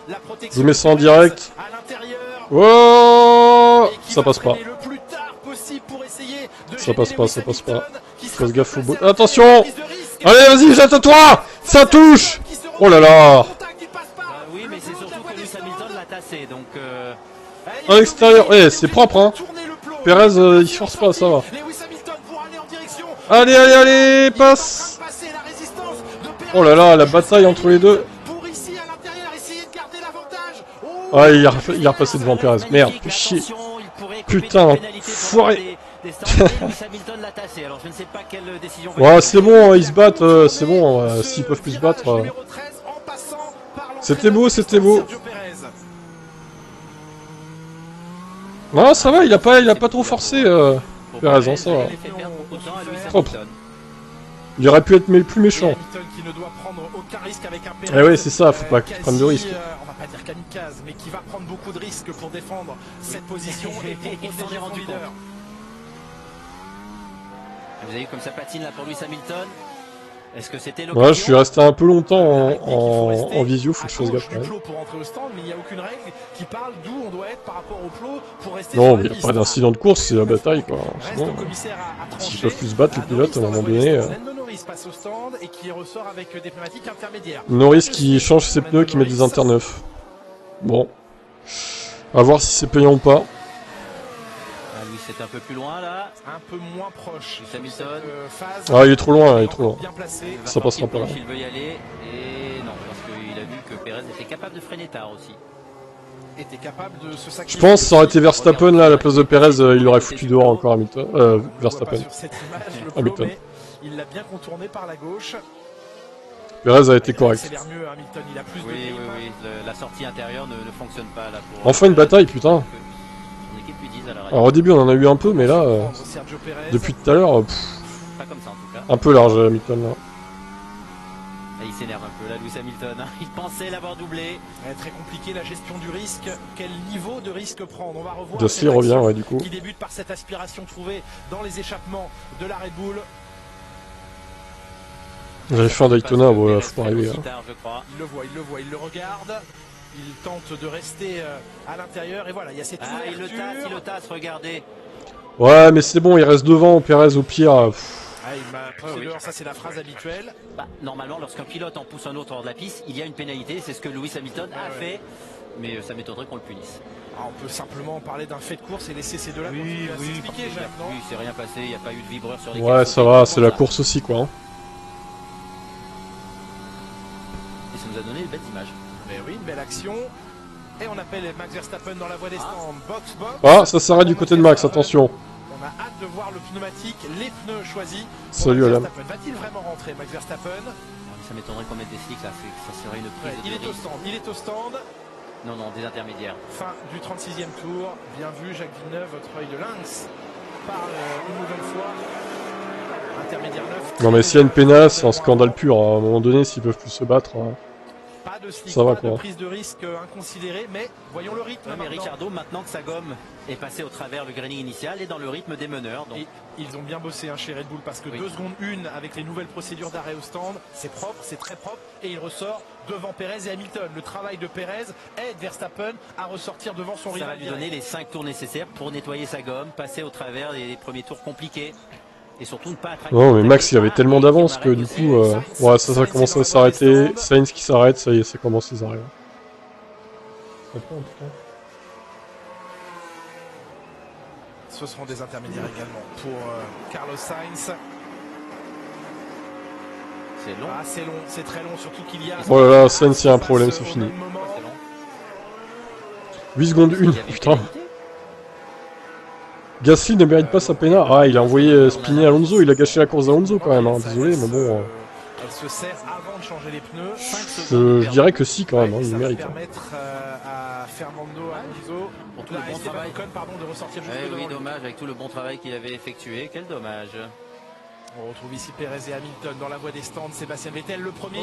La protection Je vous mets ça en de Perez direct. à l'intérieur. Oh, Et qui ça va passe pas. freiner le plus tard possible pour essayer de Ça gêner passe pas, Lewis ça passe pas. Hamilton, qui sera Fasse gaffe au placé bout. à la Attention! prise de risque. Allez, vas-y, jette-toi! Ça touche! Qui se Oh là là! contact, il passe pas. Oui, mais Le c'est plot de la surtout voie que des Lewis stands. Hamilton l'a tassé, donc... À l'extérieur, c'est propre, hein. Perez, il force pas, ça va. Lewis Hamilton pour aller en direction. Allez, allez, allez, passe! Oh là là, la bataille entre les deux. Pour ici à l'intérieur essayer de garder l'avantage. Ah, il est repassé devant Perez. Merde, fais chier. Putain, foiré. Ouais, c'est bon, ils se battent, c'est bon, s'ils peuvent plus se battre. C'était beau, c'était beau. Non, ça va, il a pas trop forcé, Perez, hein, ça va. Propre. Il aurait pu être plus méchant. Eh ouais, c'est ça, faut pas qu'il prenne de risques. On va pas dire kamikaze, mais qui va prendre beaucoup de risques pour défendre cette position et pour protéger son leader. Vous avez vu comme ça patine là pour Lewis Hamilton. Est-ce que c'était Ouais, je suis resté un peu longtemps en visio, faut que je fasse gaffe quand même. Pour rentrer au stand, mais il n'y a aucune règle qui parle d'où on doit être par rapport au plot pour rester Non, sur mais la y a piste. pas d'incident de course, c'est la bataille quoi. C'est Reste bon. au commissaire à trancher. S'ils peuvent plus se battre, les pilotes, à un moment donné. Lando Norris passe au stand et qui ressort avec des pneumatiques intermédiaires. Norris qui change ses pneus, qui met des interneufs. Bon. À voir si c'est payant ou pas. Ah, lui c'est un peu plus loin là. Un peu moins proche. Lewis Hamilton. Phase. Ah, il est trop loin, il est trop loin. Bien placé. Il va Ça passera partir pas, là. Il veut y aller et non parce qu'il a vu que Perez était capable de freiner tard aussi. Était capable de se sacrifier. Je pense que ça aurait été Verstappen là à la place de Perez, il aurait foutu dehors encore Hamilton. Verstappen. Sur cette image, le Hamilton. plot, mais il l'a bien contourné par la gauche. Perez a été Il correct. accélère mieux, Hamilton, il a plus de Oui, grip. oui, oui. La sortie intérieure ne fonctionne pas là pour. Enfin une bataille, putain. Son équipe lui dise à la radio. Alors au début on en a eu un peu, mais là, Prendre Sergio Perez. depuis tout à l'heure, Pas comme ça en tout cas. un peu large Hamilton là. Et il s'énerve un peu là, Lewis Hamilton. Hein. Il pensait l'avoir doublé. Très compliqué la gestion du risque. Quel niveau de risque prendre? On va revoir. Gasly cette revient, action ouais, du coup. Qui débute par cette aspiration trouvée dans les échappements de la Red Bull. J'avais fait un Daytona, voilà, faut pas arriver. Hein. Tard, je crois. Il le voit, il le regarde. Il tente de rester à l'intérieur. Et voilà, il y a cette Ah, il ouverture. le tasse, regardez. Ouais, mais c'est bon, il reste devant, Perez au pire. Ah, il m'a poussé oui. dehors, ça c'est la phrase habituelle. Bah, normalement, lorsqu'un pilote en pousse un autre hors de la piste, il y a une pénalité. C'est ce que Lewis Hamilton a fait. Mais ça m'étonnerait qu'on le punisse. Ah, on peut simplement parler d'un fait de course et laisser ces deux-là continuer à s'expliquer, Jacques, non? Oui, c'est rien passé. Il n'y a pas eu de vibreur sur les Ouais, ça va, c'est la course aussi quoi. Hein. Et ça nous a donné de belles images. Mais oui, une belle action. Et on appelle Max Verstappen dans la voie des stands. Box, box. Ah, ça s'arrête du côté de Max, attention. On a hâte de voir le pneumatique, les pneus choisis. pour Salut, Max Alan. Verstappen. Va-t-il vraiment rentrer, Max Verstappen? Ça m'étonnerait qu'on mette des slicks là. Ça serait une Ouais, prise il de est au risque. stand, il est au stand. Non, non, des intermédiaires. Fin du 36e tour. Bien vu, Jacques Villeneuve, votre œil de lynx parle une nouvelle fois. Intermédiaire 9. Non mais s'il y a une pénale, c'est un scandale pur. À un moment donné, s'ils peuvent plus se battre. Pas de slick, Ça va, pas quoi. de prise de risque inconsidérée, mais voyons le rythme Ouais, mais maintenant. Ricciardo, maintenant que sa gomme est passée au travers le graining initial, est dans le rythme des meneurs. Donc... Et ils ont bien bossé chez Red Bull parce que Oui. 2 secondes 1 avec les nouvelles procédures d'arrêt au stand, c'est propre, c'est très propre et il ressort devant Perez et Hamilton. Le travail de Perez aide Verstappen à ressortir devant son Ça rival. va lui donner les 5 tours nécessaires pour nettoyer sa gomme, passer au travers des premiers tours compliqués. Et surtout ne pas attraquer. Non mais Max il avait tellement d'avance que du coup, ouais ça commence à s'arrêter. Sainz qui s'arrête, ça y est, ça commence les arrêts. Ce seront des intermédiaires également pour Carlos Sainz. C'est long. Ah, c'est long, c'est très long, surtout qu'il y a. Oh là là, Sainz il y a un problème, c'est Au fini. même moment. C'est long. 8 secondes 1, Il y avait une putain. pénalité. Gasly ne mérite pas sa pénale. Ah, il a envoyé spinner Alonso, il a gâché la course d'Alonso quand même, hein. Désolé, mais bon. Elle se sert avant de changer les pneus. 5 Je dirais que si quand même, hein, il ça mérite. va hein. permettre à Fernando Alonso Pour tout le bon travail. de ressortir juste Eh devant oui, lui. dommage, avec tout le bon travail qu'il avait effectué. Quel dommage. On retrouve ici Perez et Hamilton dans la voie des stands. Sébastien Vettel le premier.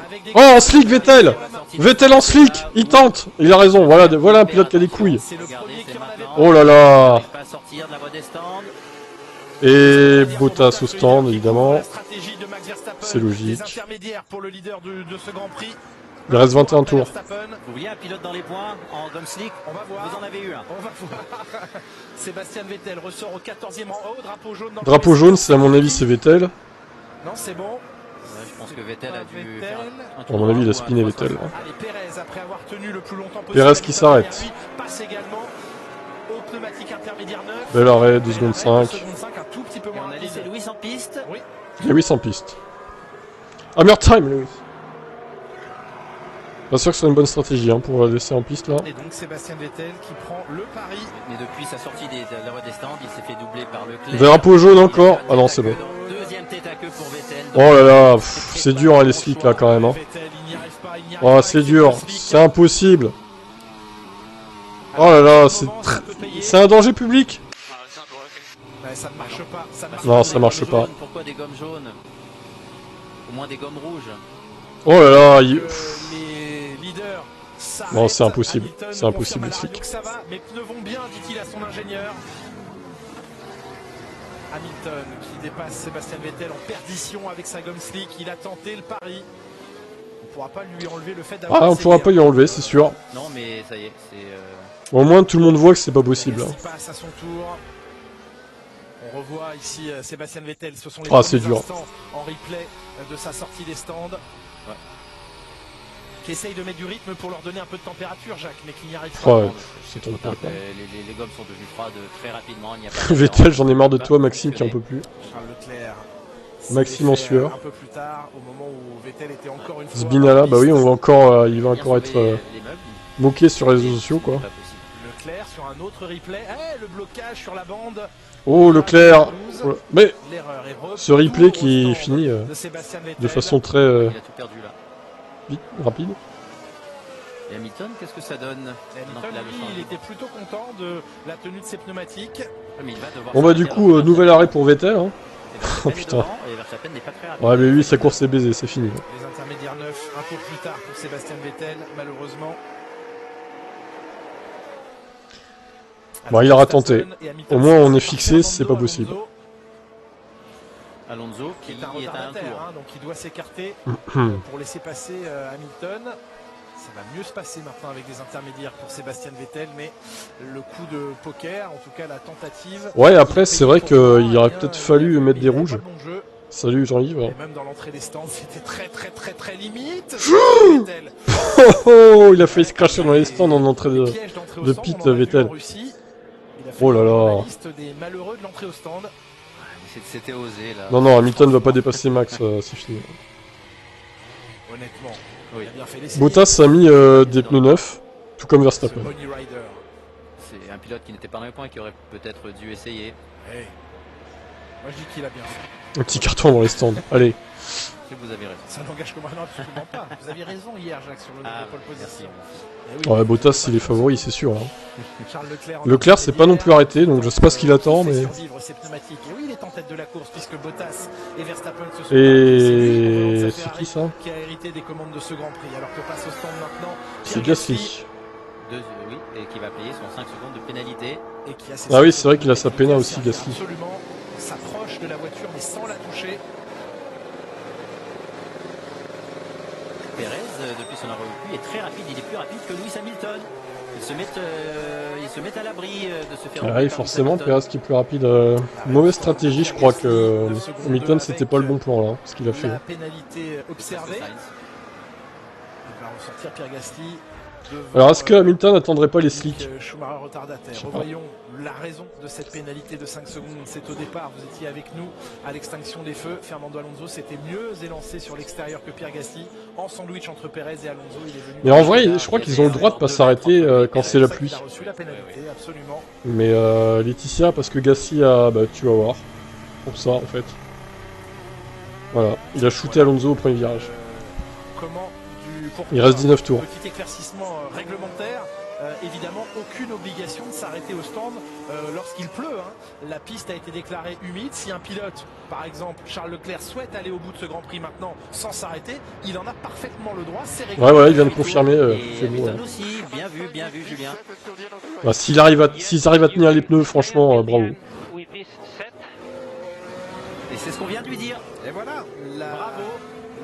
Avec des... Oh, en slick Vettel Vettel en slick il tente. Il a raison, voilà un pilote qui a des couilles. C'est le Regardez, premier qui c'est en avait maintenant. Oh là là. Il n'arrive pas à sortir de la voie des stands. Et Bottas au stand, évidemment. La stratégie de Max Verstappen. C'est logique. Des intermédiaires pour le leader de ce Grand Prix. Il reste 21 tours. Vous vouliez un pilote dans les points en Gumslick? On va voir. Vous en avez eu un. On va voir. Sébastien Vettel ressort au 14e rang. Oh, drapeau jaune. Drapeau jaune, c'est à mon avis, c'est Vettel. Non, c'est bon. Ouais, je pense que Vettel a dû faire un À mon avis, il a spiné ou un Vettel. cross-country. Allez, Pérez, après avoir tenu le plus longtemps possible. Pérez qui s'arrête. Passe également au pneumatique intermédiaire 9. Bel arrêt, 2 secondes 5. 2 secondes 5, un tout petit peu Et moins on a laissé rapide. Lewis en piste. Oui. Lewis en piste. Hammer time, Lewis. Pas sûr que ce soit une bonne stratégie hein, pour la laisser en piste là. Et donc Sébastien Vettel qui prend le pari. Mais depuis sa sortie de la voie des stands, il s'est fait doubler par Leclerc. Drapeau jaune encore. Ah non, c'est bon. Deuxième tête à queue pour Vettel. Oh là là, c'est dur hein, les slicks là quand même. Hein. Vettel, il n'y arrive pas, il n'y arrive Oh, pas c'est avec dur, ses c'est impossible. Oh là là, c'est un danger public. No, it's not working. Ouais, ça ne marche pas. Ça marche Non, pas. ça marche pas. Pourquoi des gommes jaunes? Au moins des gommes rouges. Oh là là, Les leaders. Non, c'est impossible. Hamilton C'est impossible, confirme à la les radio que ça va, mes pneus vont bien, dit-il à son ingénieur. Hamilton qui dépasse Sébastien Vettel en perdition avec sa gomme slick. Il a tenté le pari. On ne pourra pas lui enlever le fait d'avoir. Ah, on pourra pas y enlever, c'est sûr. Non, mais ça y est, c'est. Au moins, tout le monde voit que c'est pas possible. Hein. Il passe à son tour. On revoit ici Sébastien Vettel. Ce sont les Ah, c'est premiers dur. instants en replay de sa sortie des stands. Ouais. Qui essaye de mettre du rythme pour leur donner un peu de température, Jacques, mais qui n'y arrive pas. Ouais, c'est trop tard. tard. Les gommes sont devenues froides très rapidement. Il n'y a pas de Vettel, j'en ai marre de Bah, toi, Maxime, qui en peut plus. Charles Leclerc. Maxime en sueur. Un peu plus tard, au moment où Vettel était encore une fois. Zbinala, bah oui, on va encore, il va encore être les meubles. moqué sur les réseaux sociaux, quoi. Pas possible. Leclerc sur un autre replay. Eh, le blocage sur la bande. Oh, Leclerc. Voilà. Mais L'erreur est ce replay qui finit de Sébastien Vettel. de façon très Il a tout perdu là. vite, rapide. Et Hamilton, qu'est-ce que ça donne? Et Hamilton, Donc, là, le lui, changement. il était plutôt content de la tenue de ses pneumatiques. Mais il va devoir Bon bah du s'arrêter coup, alors que nouvel arrêt pour Vettel. Hein. Verstappen Oh, est putain. devant, et Verstappen n'est pas très rapide. Ouais, mais lui, sa course est baisée, c'est fini. Les intermédiaires 9, un tour plus tard pour Sébastien Vettel, malheureusement. Bon, il aura tenté. Au moins, on est fixé, c'est pas possible. Alonso Qui qui est un est à un retardataire, tour. hein, donc il doit s'écarter pour laisser passer Hamilton. Ça va mieux se passer maintenant avec des intermédiaires pour Sébastien Vettel, mais le coup de poker, en tout cas la tentative. Ouais, après, c'est vrai qu'il aurait bien, peut-être fallu mettre des il avait rouges. pas de bon jeu. Salut Jean-Yves. Et même dans l'entrée des stands, c'était très limite. Vettel. Oh, il a failli se cracher dans les stands en entrée de... Piège d'entrée au de stand, pit, on en a vu Vettel. en Russie. Il a fait Oh là là. dans la liste des malheureux de l'entrée au stand. C'était osé là. Non, non, Hamilton va pas dépasser Max, c'est fini. Honnêtement, Oui. il a bien fait l'essai. Bottas a mis des pneus neufs, tout comme Ce Verstappen. Bonnie Rider. C'est un pilote qui n'était pas dans les points qui aurait peut-être dû essayer. Hey. Moi je dis qu'il a bien fait. Un petit carton dans les stands. Allez. Si vous avez raison. Ça n'engage que moi, non, absolument pas. Vous aviez raison hier, Jacques, sur le Ah, pole merci. position. Eh oui, Ouais, Bottas, il est favori, c'est sûr. Hein. Charles Leclerc, en Leclerc, tête c'est pas non plus hier. arrêté, donc je sais pas ce qu'il attend, Qui fait mais... survivre ses pneumatiques. Et oui, il est en tête de la course puisque Bottas et Verstappen se sont Et... c'est qui ça? qui a hérité des commandes de ce Grand Prix. Alors que passe au stand maintenant C'est Pierre Gasly. Oui, et qui va payer son 5 secondes de pénalité. et qui a ses Ah oui, cinq c'est vrai qu'il a sa secondes péna de aussi, servir Gasly. Absolument, s'approche de la voiture mais sans la toucher. Pérez, depuis son arrêt au puits, est très rapide. Il est plus rapide que Lewis Hamilton. Ils se mettent à l'abri de se faire. Ah rouler oui, par forcément, Lewis Hamilton. Pérez qui est plus rapide. Mauvaise stratégie, je crois que Hamilton, c'était pas le bon plan, là, ce qu'il a fait. La pénalité observée. Sainz. Il va ressortir Pierre Gasly. devant, Alors, est-ce que Hamilton n'attendrait pas les slicks? Schumacher retardataire. Je sais pas. Revoyons la raison de cette pénalité de 5 secondes. C'est au départ, vous étiez avec nous à l'extinction des feux. Fernando Alonso s'était mieux élancé sur l'extérieur que Pierre Gasly. En sandwich entre Pérez et Alonso, il est venu. Mais en vrai, je crois qu'ils ont le droit de pas s'arrêter quand c'est la pluie. Il a reçu la pénalité, absolument. Mais Laetitia, parce que Gasly a... Bah, tu vas voir. Pour ça, en fait. Voilà, il a shooté Alonso au premier virage. Comment Il reste 19 tours. Petit éclaircissement réglementaire. Évidemment, aucune obligation de s'arrêter au stand lorsqu'il pleut. Hein. La piste a été déclarée humide. Si un pilote, par exemple Charles Leclerc, souhaite aller au bout de ce Grand Prix maintenant sans s'arrêter, il en a parfaitement le droit. C'est Ouais, voilà, il vient de confirmer. Et C'est bon, Hamilton ouais. aussi, bien vu, Julien. Bah, s'ils arrivent à tenir les pneus, franchement, bravo. With this set, Et c'est ce qu'on vient de lui dire. Et voilà, Bravo.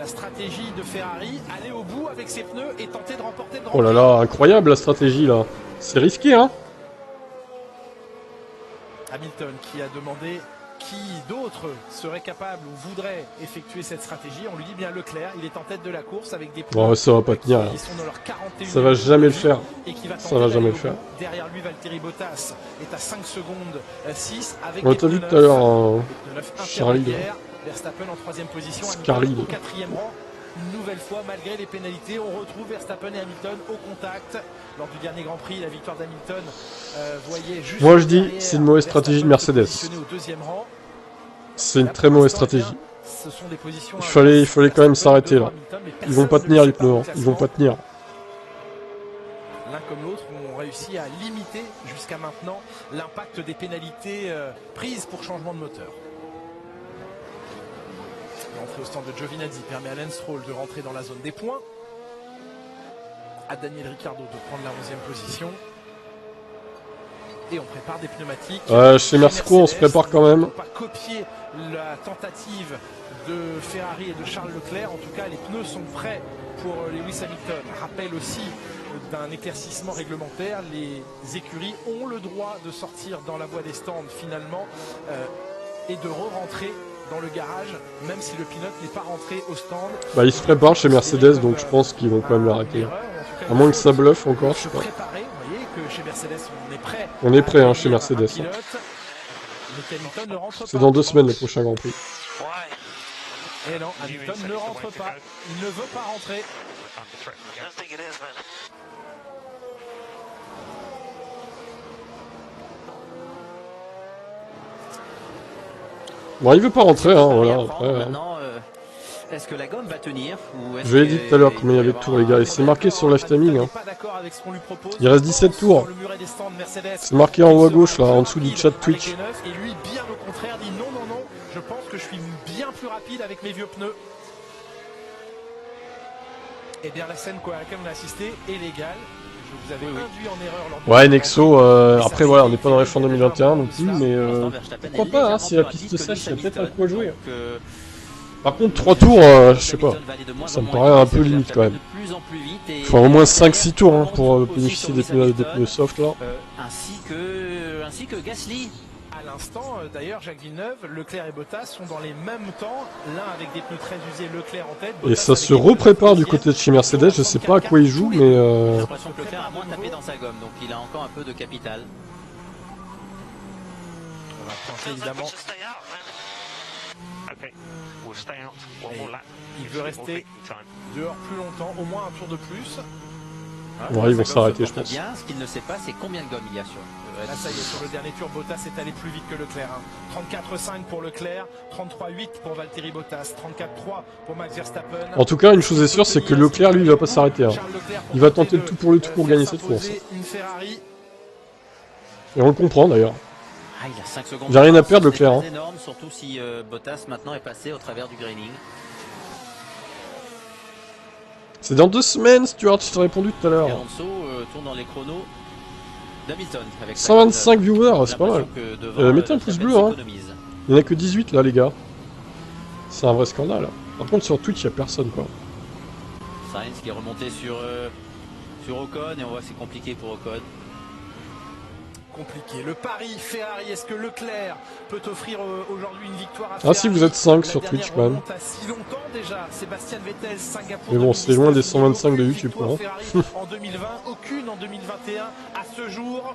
la stratégie de Ferrari, aller au bout avec ses pneus et tenter de remporter le Grand Oh là là, incroyable la stratégie là. C'est risqué, hein. Hamilton qui a demandé qui d'autre serait capable ou voudrait effectuer cette stratégie. On lui dit bien Leclerc, il est en tête de la course avec des pneus Bon, ça va pas tenir. qui sont dans leur 41e Ça va jamais le faire. et qui va Ça va tenter jamais d'aller le au faire. bout. Derrière lui, Valtteri Bottas est à 5 secondes 6 avec On des t'a vu pneus tout à l'heure, neufs. hein, Des pneus neufs Charlie. intermédiaires. Verstappen en 3e position, Scarly, Hamilton au là. 4e rang. Une nouvelle fois, malgré les pénalités, on retrouve Verstappen et Hamilton au contact. Lors du dernier Grand Prix, la victoire d'Hamilton voyait juste. Moi, je dis, derrière c'est une mauvaise stratégie de Verstappen Mercedes. se positionner au 2e rang. C'est une Là, très pour mauvaise l'instant, stratégie. ce sont des positions Il fallait quand même Verstappen s'arrêter devant là. Hamilton, mais Ils vont pas personne tenir ne les sépare pneus, le hein. Ils vont pas classement. tenir. L'un comme l'autre ont réussi à limiter jusqu'à maintenant l'impact des pénalités prises pour changement de moteur. L'entrée au stand de Giovinazzi permet à Lance Stroll de rentrer dans la zone des points. À Daniel Ricciardo de prendre la 11e position. Et on prépare des pneumatiques. Chez Mercedes, on se prépare quand même. Il ne faut pas copier la tentative de Ferrari et de Charles Leclerc. En tout cas, les pneus sont prêts pour Lewis Hamilton. Rappel aussi d'un éclaircissement réglementaire. Les écuries ont le droit de sortir dans la voie des stands finalement et de re-rentrer dans le garage, même si le pilote n'est pas rentré au stand. Bah, ils se préparent chez Mercedes, donc je pense qu'ils vont quand même l'arrêter. À moins que ça bluffe encore, je sais pas. Préparer, vous voyez que chez Mercedes, on est prêt. On est prêt, hein, chez à Mercedes. un pilote. Mais Hamilton ne rentre C'est pas. dans 2 semaines le prochain Grand Prix. Et non, Hamilton ne rentre pas. Il ne veut pas rentrer. Bon, il veut pas rentrer, hein, voilà. Prendre. Après, hein. Maintenant, est-ce que la gomme va tenir ou est-ce Je l'ai que- dit tout à l'heure combien il y avait de tours, les gars. Et c'est marqué sur live timing. Hein. Il reste 17 tours. C'est marqué en haut à gauche, là, en dessous du chat Twitch. Et lui, bien au contraire, dit non, non, non. Je pense que je suis bien plus rapide avec mes vieux pneus. Eh bien, la scène à laquelle on a assisté est légale. Je vous avais induit en erreur lors de Ouais, Nexo, après voilà, on n'est pas dans les fins 2021 non plus, mais pourquoi pas, hein, si la piste sèche, il y a peut-être un coup à jouer. Par contre, 3 tours, je sais pas, ça me paraît un peu limite quand même. Faut au moins 5-6 tours hein, pour bénéficier des pneus soft là. Ainsi que Gasly. À l'instant, d'ailleurs, Jacques Villeneuve, Leclerc et Bottas sont dans les mêmes temps, l'un avec des pneus très usés, Leclerc en tête. Et ça se reprépare du côté de chez Mercedes, je sais pas à quoi ils jouent, mais J'ai l'impression que Leclerc a moins tapé dans sa gomme, donc il a encore un peu de capital. On va penser évidemment. Il veut rester dehors plus longtemps, au moins un tour de plus. ouais, ils vont s'arrêter, je pense. Bien, ce qu'il ne sait pas, c'est combien de gomme il y a sur. Là, ça y est, sur le dernier tour, Bottas est allé plus vite que Leclerc. Hein. 34,5 pour Leclerc, 33,8 pour Valtteri Bottas, 34,3 pour Max Verstappen. En tout cas, une chose est sûre, c'est que Leclerc, lui, il va pas s'arrêter. Hein. Il va tenter le tout pour le tout pour gagner cette course. Une Ferrari. Et on le comprend d'ailleurs. Ah, il a 5 secondes. Il a rien à perdre, Leclerc. Hein. C'est énorme, surtout si Bottas maintenant est passé au travers du graining. C'est dans 2 semaines, Stuart, je t'ai répondu tout à Et l'heure. Alonso tourne dans les chronos d'Hamilton. 125 viewers, c'est pas mal. Mettez un pouce bleu, hein. Il n'y en a que 18 là, les gars. C'est un vrai scandale. Par contre, sur Twitch, il n'y a personne, quoi. Sainz qui est remonté sur Ocon et on voit que c'est compliqué pour Ocon. Compliqué. Le pari Ferrari, est-ce que Leclerc peut offrir aujourd'hui une victoire à Ah Ferrari? si, vous êtes 5 La sur dernière Twitch quand même. remonte à si longtemps déjà. Sébastien Vettel, Singapour. Mais bon, c'est loin des 125 de Aucune YouTube, victoire quoi. Ferrari en 2020, aucune en 2021 à ce jour.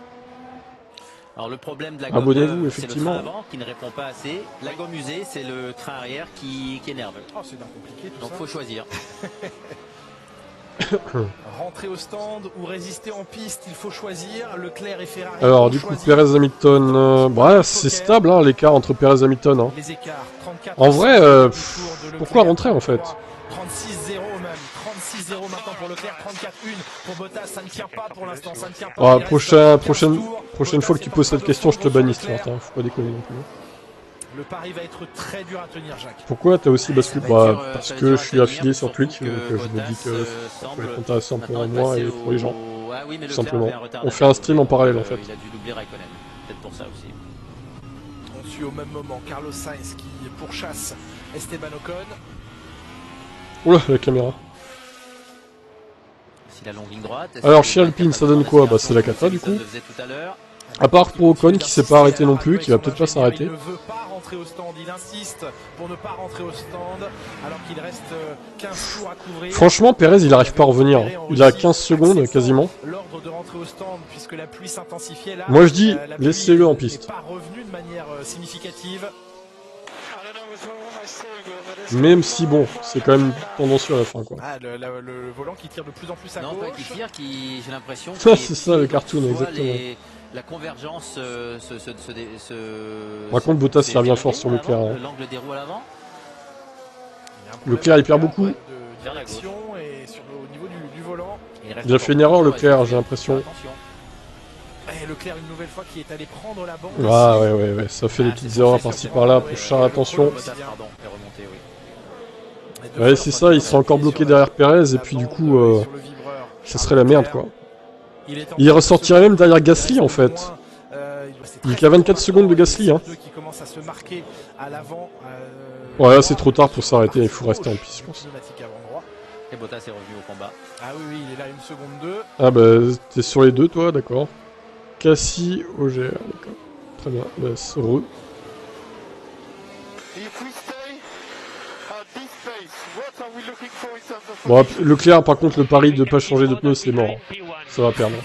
Alors le problème de la gomme, Abonnez-vous, c'est le effectivement. train avant qui ne répond pas assez. La gomme usée, c'est le train arrière qui est nerveux. Oh, c'est bien compliqué tout Donc ça. faut choisir. Rentrer au stand ou résister en piste, il faut choisir. Leclerc et Ferrari. Alors, vont du coup, choisir. Perez-Hamilton... Bah, c'est stable, hein, l'écart entre Perez et Hamilton. Hein. Les écarts, 34, En vrai, tour de pourquoi Leclerc, rentrer, en fait? 36-0 même. 36-0 maintenant pour Leclerc, 34-1 pour Bottas. Ça ne tient pas pour l'instant, ça ne tient pas. Ah, Il reste 15 prochaine tours. fois que tu poses cette question, je te bannis, Stuart. Hein. Faut pas déconner non plus. Le pari va être très dur à tenir, Jacques. Pourquoi t'as aussi basculé? Ça va être Bah, dur, parce ça va que être je dur suis à affilié tenir, sur Twitch, surtout donc que je me dis que Bottas, faut semble être intéressant pour maintenant moi et passer pour les gens. Ah oui, mais Tout Leclerc simplement. avait un retard On fait un stream en parallèle, en donc, fait. Il a dû doubler Raikkonen. Peut-être pour ça aussi. On suit au même moment Carlos Sainz qui pourchasse Esteban Ocon. Oula, la caméra. Si la longue ligne droite. Alors, chez Alpine, ça donne quoi? Bah, c'est la cata, du coup. À part pour Ocon, qui s'est pas arrêté non plus, qui va peut-être pas s'arrêter. Il ne veut pas rentrer au stand, il insiste pour ne pas rentrer au stand, alors qu'il reste 15 tours à couvrir. Franchement, Perez, il arrive pas à revenir. Il a 15 secondes, quasiment. L'ordre de rentrer au stand, puisque la pluie s'intensifiait là. Moi, je dis, laissez-le en piste. Pas revenu de manière significative. Même si, bon, c'est quand même tendancieux à la fin, quoi. Ah, le volant qui tire de plus en plus à non, gauche. pas qui tire, j'ai l'impression. Ça, c'est ça, le cartoon, exactement. La convergence Par contre, Bottas, il revient fort sur Leclerc. Hein. L'angle des roues à l'avant. Leclerc, il perd beaucoup. De direction et au niveau du volant. Il a fait une erreur, Leclerc, j'ai l'impression. Et Leclerc, une nouvelle fois, qui est allé prendre la bande. Ah, ouais, ça fait des petites erreurs par-ci par-là, pour faire attention. Ouais, c'est ça, il sera encore bloqué derrière Perez, et puis du coup, ça serait la merde, quoi. Il ressortirait même derrière Gasly, en fait. Il est qu'à 24 secondes de Gasly, hein. Ouais, là, c'est trop tard pour s'arrêter, il faut rester en piste, je pense. Et Bottas est revenu au combat. Ah oui, il est là, 1 seconde 2. Ah bah, t'es sur les deux, toi, d'accord. Cassie, OGR, d'accord. Très bien, bah, c'est heureux. Bon, Leclerc, par contre, le pari de pas changer de pneu, c'est mort. Ça va perdre.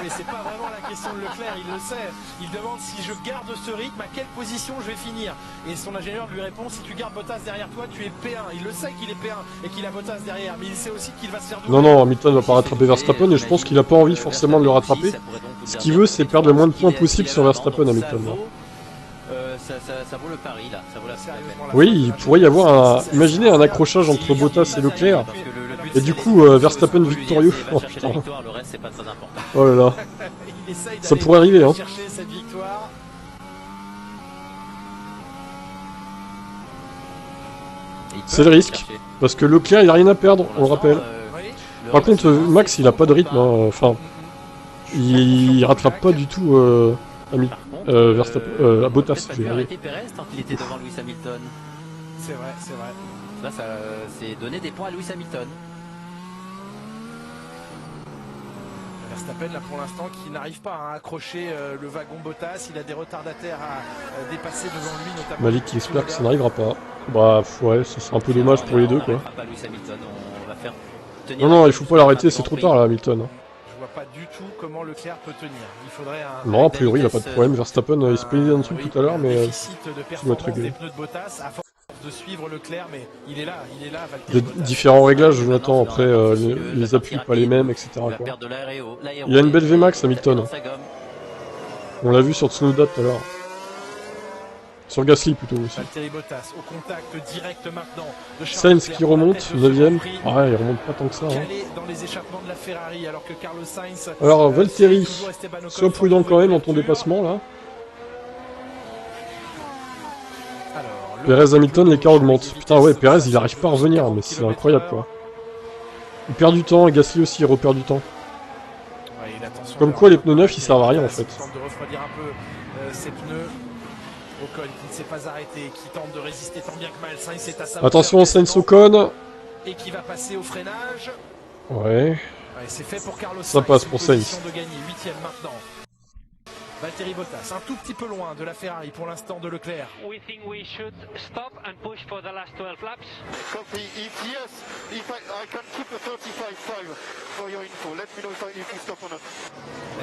Mais c'est pas vraiment la question de Leclerc, il le sait. Il demande si je garde ce rythme, à quelle position je vais finir. Et son ingénieur lui répond, si tu gardes Bottas derrière toi, tu es P1. Il le sait qu'il est P1 et qu'il a Bottas derrière, mais il sait aussi qu'il va se faire doubler. Non, Hamilton va pas rattraper Verstappen et je pense qu'il a pas envie forcément de le rattraper. Ce qu'il veut, c'est perdre le moins de points possible sur Verstappen, Hamilton. Ça vaut le pari là, ça vaut la peine. Oui, il pourrait y avoir imaginez un accrochage entre Bottas et Leclerc. Et du coup, Verstappen victorieux. Oh putain. Oh là là. Ça pourrait arriver, hein. C'est le risque. Parce que Leclerc, il a rien à perdre, on le rappelle. Par contre, Max, il a pas de rythme. Hein. Enfin, il rattrape pas du tout Verstappen, à Bottas. Il a arrêté Perez tant qu'il était devant Lewis Hamilton. C'est vrai, c'est vrai. Là, ça c'est donner des points à Lewis Hamilton. Verstappen, là, pour l'instant, qui n'arrive pas à accrocher le wagon Bottas. Il a des retardataires à dépasser devant lui, notamment. Malik qui espère que ça n'arrivera pas. Bah, ouais, ce sera un peu dommage pour les deux, quoi. Non, il faut pas l'arrêter, c'est trop tard, là, Hamilton. Je vois pas du tout comment Leclerc peut tenir. Il faudrait un... Non, a priori, il a pas de problème. Verstappen, il se plaignait d'un truc tout à l'heure, mais ça doit être réglé. De suivre Leclerc, mais il est là, il y a différents réglages, Jonathan, après les appuis pas les mêmes, etc. Quoi. Il y a une belle VMAX, Hamilton. On l'a vu sur Tsunoda tout à l'heure. Sur Gasly plutôt aussi. Sainz qui remonte, 9ème. Ouais, il remonte pas tant que ça. Hein. Alors Valtteri, sois prudent quand même dans ton dépassement là. Perez Hamilton, l'écart augmente. Putain ouais, Perez il arrive pas à revenir, mais c'est incroyable quoi. Il perd du temps, et Gasly aussi il repère du temps. Comme quoi les pneus neufs ils servent à rien en fait. Ocon qui ne s'est pas arrêté, qui tente de résister tant bien que mal. Sainz est à sa attention Sainz Ocon. Et qui va passer au freinage. Ouais. C'est fait pour Carlos ça Sainz. passe pour Sainz. De gagner, 8ème maintenant. Valtteri Bottas, un tout petit peu loin de la Ferrari pour l'instant de Leclerc. We think we should stop and push for the last 12 laps. Copy. Yes, if I can keep the 35.5 for your info. Let me know if you stop or not.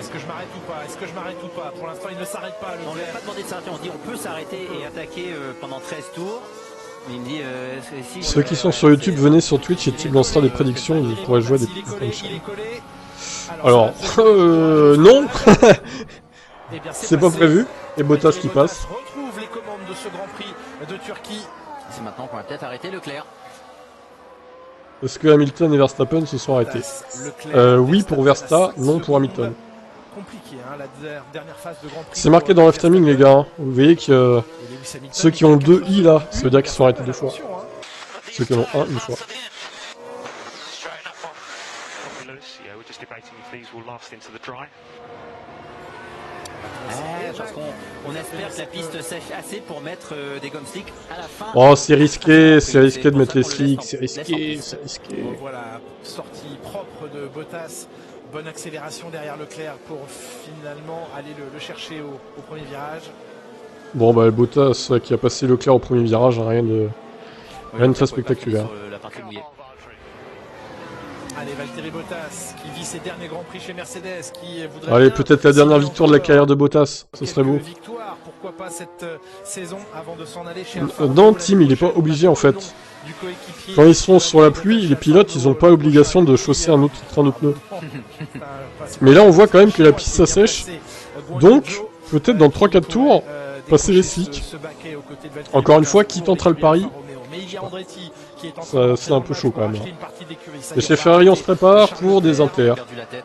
Est-ce que je m'arrête ou pas? Pour l'instant, il ne s'arrête pas. On lui a pas demandé de s'arrêter, on dit on peut s'arrêter et attaquer pendant 13 tours. Mais il me dit, si ceux qui sont sur YouTube, venez sur Twitch et Tim lancera des prédictions, vous pourrez jouer des petites. Alors, non. C'est pas prévu. Et Bottas qui passe. Retrouve les commandes de ce Grand Prix de Turquie. C'est maintenant qu'on va peut-être arrêter Leclerc. Est-ce que Hamilton et Verstappen se sont arrêtés? Oui pour Verstappen, non pour Hamilton. Compliqué, hein, la dernière phase de Grand Prix. C'est marqué dans Left-Timing les gars. Vous voyez que ceux qui ont 2 I là, ça veut dire qu'ils sont arrêtés 2 fois. Ceux qui en ont 1 une fois. sèche, parce qu'on espère que la piste sèche assez pour mettre des gommes slick à la fin. Oh, c'est risqué de mettre les slicks, c'est risqué. Bon, voilà, sortie propre de Bottas. Bonne accélération derrière Leclerc pour finalement aller le chercher au premier virage. Bon, bah, le Bottas qui a passé Leclerc au premier virage, rien de très spectaculaire. La partie mouillée. Allez, Valtteri Bottas qui vit ses derniers grands prix chez Mercedes, qui voudrait Allez, bien peut-être la dernière signer victoire de la encore carrière de Bottas, ce serait beau. quelques victoires, pourquoi pas cette saison avant de s'en aller chez Alfa Dans Romeo le team, il est pas l'année obligé en prochaine. fait. Du coéquipier Quand ils sont sur la Bottas pluie, chez les pilotes, ils ont Alfa pas Romeo, l'obligation le de prochain chausser un autre train de pneus. Pas Mais là, on voit quand même que la piste qui a s'assèche. passé, Donc, peut-être dans qui 3-4 tours, pourrait, passer les décrocher slicks. ce baquet aux côtés de Valtteri Encore une Bottas fois, qui pour tentera le l'écurie pari? Alfa Romeo. Mais il y a Andretti qui est en Ça, train c'est un peu de chaud, quand même. racheter une partie de l'écurie. Ça y Et est, chez on va Ferrari, on se arrêter prépare Charles pour des Leclerc. inters. Perdu la tête,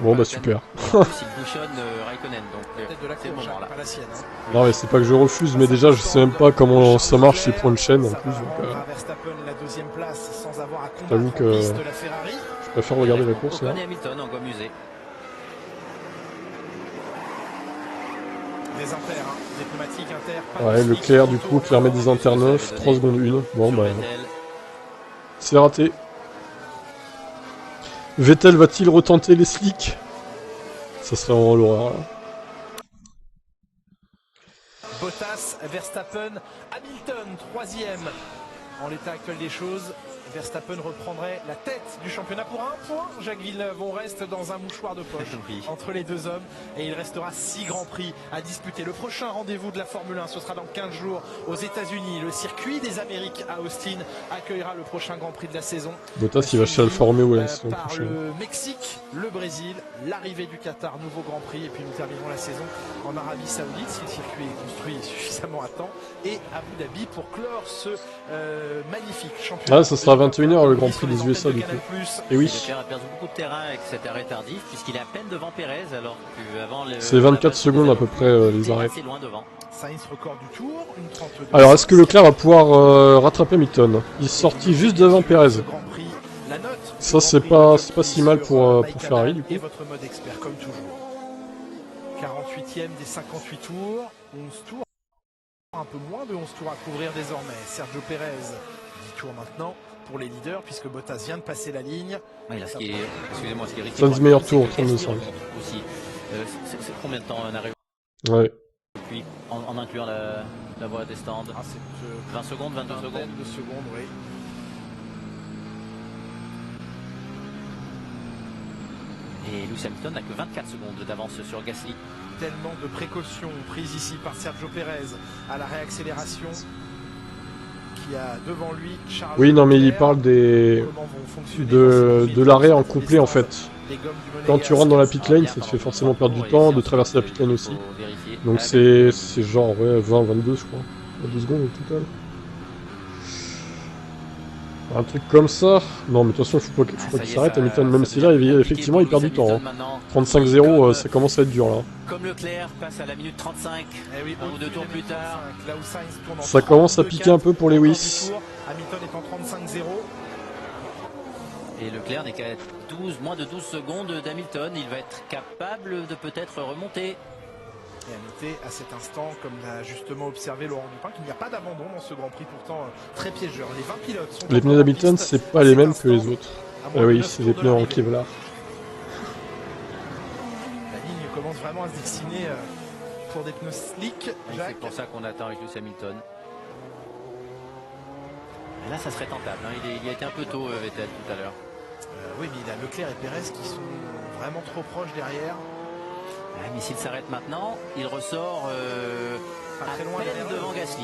Bon, bah super. En plus, il bouchonne Raikkonen, donc Tête de la c'est le course, moment là. pas la sienne. Hein. Non, mais c'est pas que je refuse, mais déjà, je sais même pas comment ça marche ces points de chaîne en Ça plus. va Donc, rendre à Verstappen la deuxième place sans avoir à j'avoue combattre que en piste la Ferrari. je préfère regarder la course là. Ocon et Hamilton en gomme usée. Des inters, hein. Des pneumatiques inters. Pas de Ouais, slick, Leclerc, du surtout coup, Leclerc met des inters 9, 3 secondes 1. Bon, Sur bah, Vettel. c'est raté. Vettel va-t-il retenter les slicks? Ça serait vraiment l'horreur là. Bottas, Verstappen, Hamilton, troisième. En l'état actuel des choses, Verstappen reprendrait la tête du championnat pour un point. Jacques Villeneuve, on reste dans un mouchoir de poche Oui. entre les deux hommes et il restera 6 grands prix à disputer. Le prochain rendez-vous de la Formule 1, ce sera dans 15 jours aux États-Unis. Le circuit des Amériques à Austin accueillera le prochain Grand Prix de la saison. Bottas, il va chez Alfa Romeo la saison Par prochaine. le Mexique, le Brésil, l'arrivée du Qatar, nouveau Grand Prix, et puis nous terminerons la saison en Arabie Saoudite si le circuit est construit suffisamment à temps, et Abu Dhabi pour clore ce magnifique championnat. Ah, ça sera 21h le Grand Prix des USA du coup. Et oui, Leclerc a perdu beaucoup de terrain avec cet arrêt tardif, puisqu'il est à peine devant Pérez, alors qu'avant le. c'est 24 secondes à peu près les arrêts. C'est loin devant. Sainz record du tour, une 32. Alors, est-ce que Leclerc va pouvoir rattraper Hamilton? Il est sorti juste devant Pérez. Ce Grand Prix, la note du Ça, Grand c'est Prix pas- de c'est pas si mal sur, pour MyCanal Ferrari, du coup. Et votre mode expert comme toujours. 48e des 58 tours, 11 tours. Un peu moins de 11 tours à couvrir désormais. Sergio Pérez, 10 tours maintenant pour les leaders puisque Bottas vient de passer la ligne. Oui, là, ce qui est. Excusez-moi, ce qui est risqué. Sainz meilleur tour, 32,5. Aussi. C'est combien de temps on arrive Ouais. depuis, en incluant la voie des stands? Ah, c'est 20 secondes, 22 secondes. de secondes, oui. Et Lewis Hamilton n'a que 24 secondes d'avance sur Gasly. Tellement de précautions prises ici par Sergio Pérez à la réaccélération qui a devant lui Charles Oui, non, mais il Leclerc. parle des... Comment vont fonctionner de l'arrêt en complet en fait. les gommes du Monégasque. Quand tu rentres dans la pit lane, ça te fait forcément perdre du temps, de traverser la pit lane aussi. Donc c'est genre ouais, 20-22 je crois. 22 secondes au total. Un truc comme ça. Non mais de toute façon faut pas qu'il s'arrête Hamilton, même si là effectivement il perd du temps. Hein. 35-0 ça commence à être dur là. Comme Leclerc passe à la minute 35, Eh oui, un ou deux tours plus tard. là où Sainz tourne en Ça commence à 32,4 piquer un peu pour Lewis. tour. Hamilton est en 35-0. Et Leclerc n'est qu'à moins de 12 secondes d'Hamilton. Il va être capable de peut-être remonter. Et à noter à cet instant, comme l'a justement observé Laurent Dupin, qu'il n'y a pas d'abandon dans ce Grand Prix pourtant très piégeur. Les 20 pilotes sont Les pneus d'Hamilton c'est pas les mêmes que les autres. Ah Ah oui, c'est des pneus en Kevlar. La ligne commence vraiment à se dessiner pour des pneus slick. Et Jacques. c'est pour ça qu'on attend avec Lewis Hamilton. Et là, ça serait tentable. Hein. Il a été un peu tôt, Vettel, tout à l'heure. Oui, mais il a Leclerc et Pérez qui sont vraiment trop proches derrière. Ouais, mais s'il s'arrête maintenant, il ressort Pas à très loin peine derrière. devant Gasly.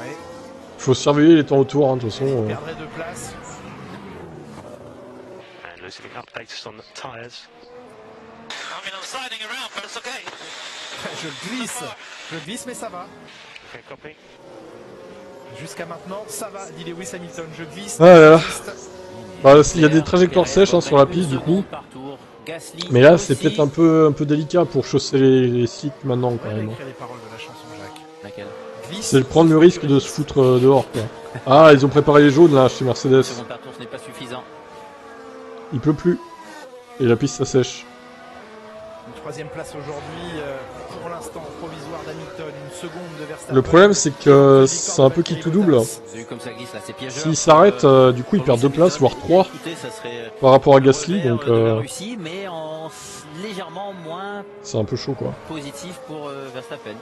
Ouais. Faut surveiller les temps autour hein, de toute façon. Il perdrait de place. And losing updates on the tyres. I mean, I'm sliding around, but it's okay. Je glisse, mais ça va. Okay, copy. Jusqu'à maintenant, ça va, dit Lewis Hamilton. Je glisse. Ah là là. J'insiste. Bah, il y a des trajectoires sèches hein, sur la piste du coup. Mais là c'est peut-être un peu délicat pour chausser les slicks maintenant quand Ouais, il a même. écrit les paroles de la chanson, Jacques. Laquelle? Glisse. C'est de prendre le risque de se foutre dehors quoi. Ah ils ont préparé les jaunes là chez Mercedes. Seconde par tour, ce n'est pas suffisant. Il pleut plus. Et la piste s'assèche. Une troisième place aujourd'hui, pour l'instant provisoire d'Hamilton, une seconde de Verstappen. Le problème, c'est que c'est un peu qui tout double. Vous avez vu comme ça glisse là, c'est piégeur. S'il s'arrête, du coup, il perd 2 places, voire 3 Écoutez, ça serait par rapport à Gasly, revers donc de la Russie, mais en légèrement moins c'est un peu chaud, quoi. positif pour Verstappen.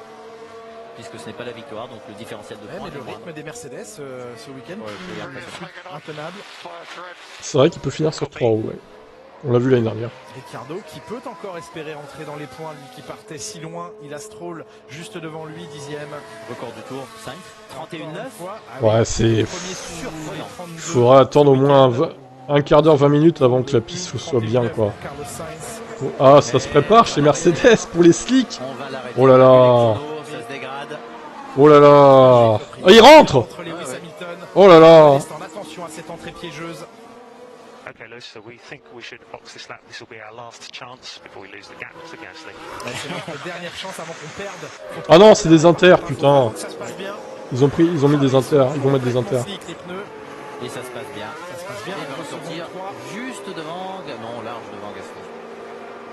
Puisque ce n'est pas la victoire, donc le différentiel de Ouais, points mais le est moindre. rythme des Mercedes ce week-end plus intenable. C'est vrai qu'il peut finir sur 3 roues, ouais. On l'a vu l'année dernière. Ricciardo qui peut encore espérer entrer dans les points, lui qui partait si loin. Il a Stroll juste devant lui, 10e. Record du tour, 5, 31-9. Ouais, c'est... Premier surprenant. Il faudra attendre au moins un quart d'heure, 20 minutes avant que la piste soit bien, quoi. Carlos Sainz. Ah, ça se prépare chez Mercedes pour les slicks. On va l'arrêter. Oh là là. Ça se dégrade. Oh là là. Ah, il rentre. Entre Lewis Hamilton. Oh là là. Attention à cette entrée piégeuse. Okay, Lewis, so we think we should box this lap. This will be our last chance before we lose the gap to Gasly. C'est notre dernière chance avant qu'on perde. Ah non, c'est des inters, putain. Ça se passe bien. Ils ont mis des inters. Ils vont mettre des inters. Les pneus. Et ça se passe bien. Ça se passe bien. Et il va Dans le ressortir second 3. juste devant, non, large devant Gasly.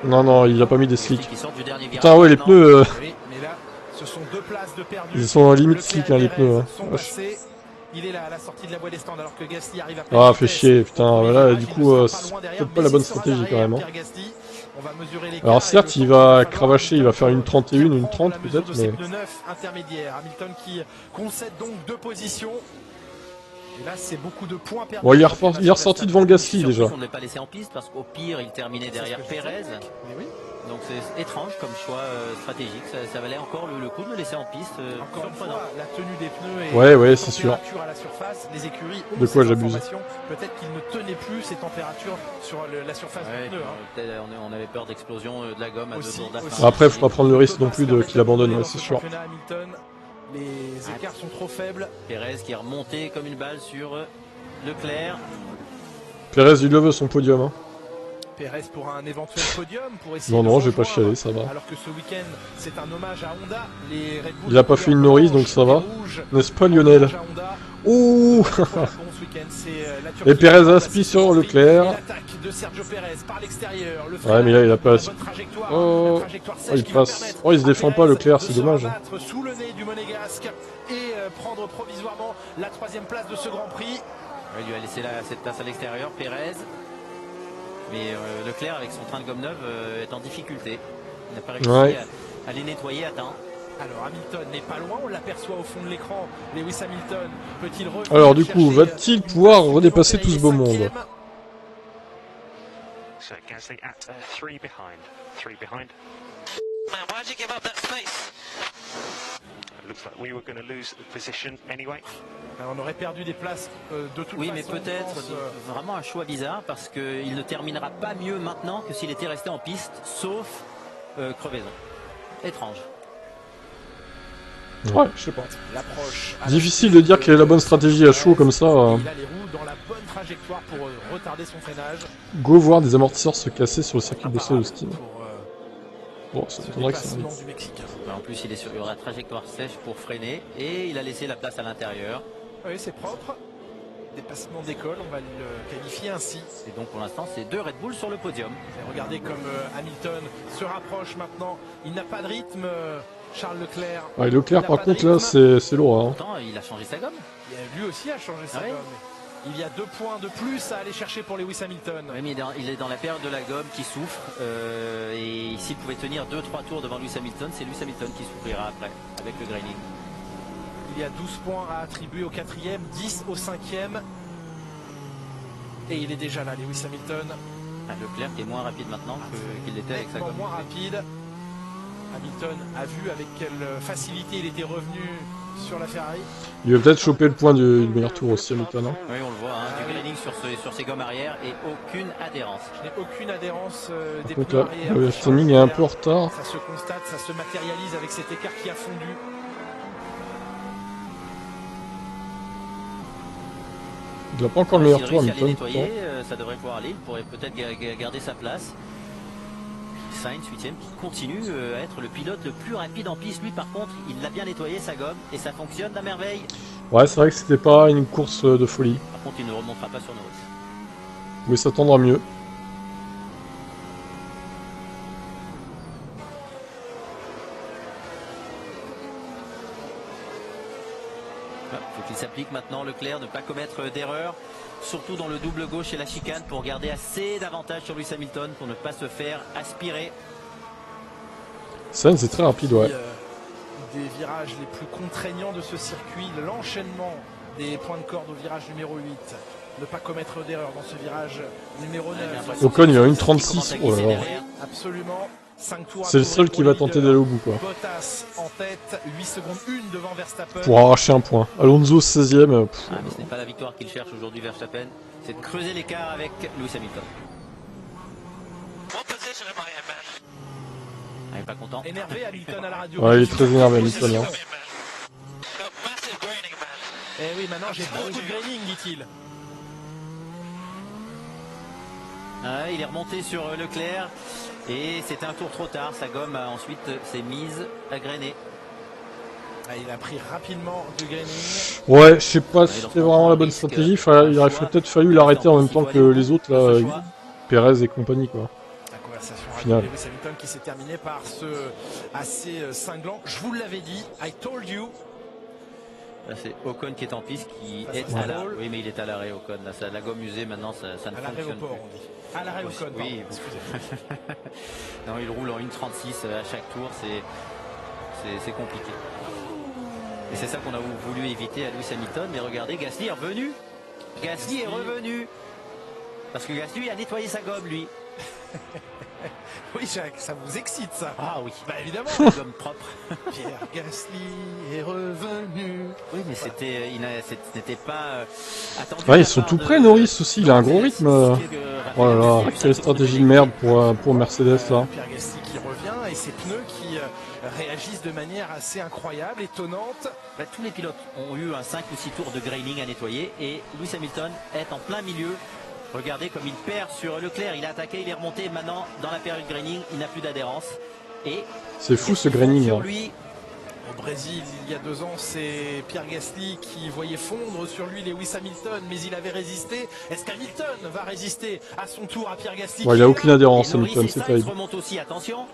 Non, non, il a pas mis des slicks. Qui sort du dernier virage. Putain, ouais, les maintenant. pneus, Oui, mais là, ce sont 2 places de perdu. ils sont limite Leclerc slick, et hein, les Perez pneus. Hein. sont Wesh. passés. Il est là à la sortie de la voie des stands alors que Gasly arrive à Ah, fait chier, putain. Là, du coup, c'est peut-être pas la bonne stratégie, quand même. Hein. On va mesurer l'écart Alors et certes, le il temps va qu'il falloir. cravacher, il va faire une 31, une 30 La mesure peut-être, de ses mais... pneus neufs intermédiaires. Hamilton qui concède donc 2 positions. Et là, c'est beaucoup de points perdus. Bon, il est ressorti devant Gasly, déjà. On ne l'a pas laissé en piste parce qu'au pire, il terminait derrière Perez. Mais oui. Donc c'est étrange comme choix stratégique. Ça valait encore le coup de le laisser en piste. Encore une surprenant. fois, la tenue des pneus et Ouais, ouais, la c'est sûr. température à la surface, les écuries ont De quoi ces j'abuse. informations. Peut-être qu'ils ne tenaient plus ces températures sur la surface Ouais, du pneu. Hein. peut-être on avait peur d'explosion de la gomme à Aussi, 2 tours de la aussi. fin. Après, faut pas prendre le risque non plus qu'il abandonne, ouais, c'est sûr. Hamilton, les écarts sont trop faibles. Perez qui est remonté comme une balle sur Leclerc. Pérez, il le veut, son podium. Hein. Perez pour un éventuel podium pour essayer Non, de non, je vais pas rejoindre. chialer, ça va. Alors que ce week-end, c'est un hommage à Honda. Les Red Bull Il a pas fait une Norris, donc ça va. N'est-ce pas, Lionel? Hommage à Honda. Ouh. Pour la con ce week-end, c'est, la Turquie. Et Perez aspi sur Leclerc. Et l'attaque de Sergio Perez par l'extérieur. Le Ouais, mais là, il a pas la aspi. bonne trajectoire, Oh. la trajectoire Oh, sèche il qui va passe. permettre Oh, il se à défend pas, Perez Leclerc, de c'est se dommage. rabattre sous le nez du Monégasque et prendre provisoirement la 3e place de ce Grand Prix. Il lui a laissé cette place à l'extérieur, Perez. Mais Leclerc, avec son train de gomme neuve, est en difficulté. Il n'a pas réussi Ouais. à les nettoyer à temps. Alors Hamilton n'est pas loin, on l'aperçoit au fond de l'écran. Lewis Hamilton peut-il revenir Alors, du coup, chercher, va-t-il pouvoir redépasser tout ce beau monde? 5e? So Gasly at 3 behind. 3 behind. Man, why'd you give up that space? It looks like we were going to lose the position anyway. On aurait perdu des places de toute Oui, mais façon. peut-être je pense, vraiment un choix bizarre parce qu'il ne terminera pas mieux maintenant que s'il était resté en piste, sauf crevaison. Étrange. Ouais, je sais pas. l'approche. Difficile de dire quelle est la bonne stratégie à chaud comme ça. Il a les roues dans la bonne trajectoire pour retarder son freinage. Go voir des amortisseurs se casser sur le circuit de Austin. Pour Bon, ça ce m'étonnerait que ça dépassement arrive. du Mexicain. En plus, il est sur la trajectoire sèche pour freiner et il a laissé la place à l'intérieur. Oui, c'est propre. Dépassement d'école, on va le qualifier ainsi. Et donc pour l'instant, c'est 2 Red Bull sur le podium. Et regardez comme Hamilton se rapproche maintenant. Il n'a pas de rythme, Charles Leclerc. Ouais, Leclerc, par contre, là, c'est lourd. Hein. Pourtant, il a changé sa gomme. Lui aussi a changé sa Ah oui. gomme. Il y a 2 points de plus à aller chercher pour Lewis Hamilton. Oui, mais il est dans la période de la gomme qui souffre. Et s'il pouvait tenir 2-3 tours devant Lewis Hamilton, c'est Lewis Hamilton qui souffrira après avec le graining. Il y a 12 points à attribuer au 4e, 10 au 5e. Et il est déjà là, Lewis Hamilton. Ah, Leclerc qui est moins rapide maintenant qu'il l'était avec sa Nettement gomme. moins rapide. Hamilton a vu avec quelle facilité il était revenu sur la Ferrari. Il va peut-être choper le point du meilleur tour aussi, Hamilton. Hein. Oui, on le voit, hein, du graining sur ses gommes arrière et aucune adhérence. Je n'ai aucune adhérence des Par contre, pneus là, arrière. le timing est un peu en retard. Ça se constate, ça se matérialise avec cet écart qui a fondu. Il n'a pas encore le meilleur S'il tour, réussit à les Hamilton. nettoyer, ça devrait pouvoir aller. Il pourrait peut-être garder sa place. Sainz, 8e, qui continue à être le pilote le plus rapide en piste. Lui, par contre, il l'a bien nettoyé sa gomme et ça fonctionne à merveille. Ouais, c'est vrai que c'était pas une course de folie. Par contre, il ne remontera pas sur Norris. Mais ça tendra mieux. faut qu'il s'applique maintenant, Leclerc, ne pas commettre d'erreur, surtout dans le double gauche et la chicane, pour garder assez d'avantage sur Lewis Hamilton, pour ne pas se faire aspirer. Sainz c'est très rapide, ouais. Des virages les plus contraignants de ce circuit, l'enchaînement des points de corde au virage numéro 8. Ne pas commettre d'erreur dans ce virage numéro 9. Ocon il a une 36, oh là là. Absolument. 5 tours. C'est le seul qui va tenter d'aller au bout, quoi. Bottas en tête, 8 secondes 1 devant Verstappen. Pour arracher un point. Alonso 16ème. Mais ce n'est pas la victoire qu'il cherche aujourd'hui, Verstappen. C'est de creuser l'écart avec Lewis Hamilton. Il n'est pas content. Énervé Hamilton à la radio. Ouais, il est très énervé Hamilton là. Eh oui, maintenant j'ai beaucoup de graining, dit-il. Il est remonté sur Leclerc et c'était un tour trop tard. Sa gomme a ensuite s'est mise à grainer. Il a pris rapidement du graining. Ouais, je sais pas si c'était vraiment la bonne stratégie. Il aurait peut-être fallu l'arrêter en même temps que les autres là, Perez et compagnie quoi. La conversation Final. avec Lewis Hamilton qui s'est terminée par ce assez cinglant. Je vous l'avais dit, I told you. Là c'est Ocon qui est en piste, qui est à l'arrêt. Oui, mais il est à l'arrêt, Ocon. Là, la gomme usée maintenant, ça ne fonctionne plus. À l'arrêt Ocon, oui, excusez-moi. Non, il roule en 1,36 à chaque tour, c'est compliqué. Et c'est ça qu'on a voulu éviter à Lewis Hamilton. Mais regardez, Gasly est revenu. Gasly est revenu. Parce que Gasly a nettoyé sa gomme, lui. Oui, Jacques, ça vous excite, ça? Ah oui. Bah évidemment. La gomme propre. Pierre Gasly est revenu. Oui, mais c'était, n'était pas attendu. Ouais, ils sont tout près, Norris aussi, il a un gros rythme. Oh là là, quelle stratégie de merde pour Mercedes là. Pierre Gasly qui revient et ses pneus qui réagissent de manière assez incroyable, étonnante. Bah, tous les pilotes ont eu un 5 ou 6 tours de graining à nettoyer et Lewis Hamilton est en plein milieu. Regardez comme il perd sur Leclerc, il a attaqué, il est remonté, maintenant dans la période graining, il n'a plus d'adhérence. Et c'est fou ce graining. Sur lui, au Brésil, il y a 2 ans, c'est Pierre Gasly qui voyait fondre sur lui Lewis Hamilton, mais il avait résisté. Est-ce qu'Hamilton va résister à son tour à Pierre Gasly? Ouais, il n'a aucune adhérence Hamilton, c'est terrible. Remonte aussi, attention.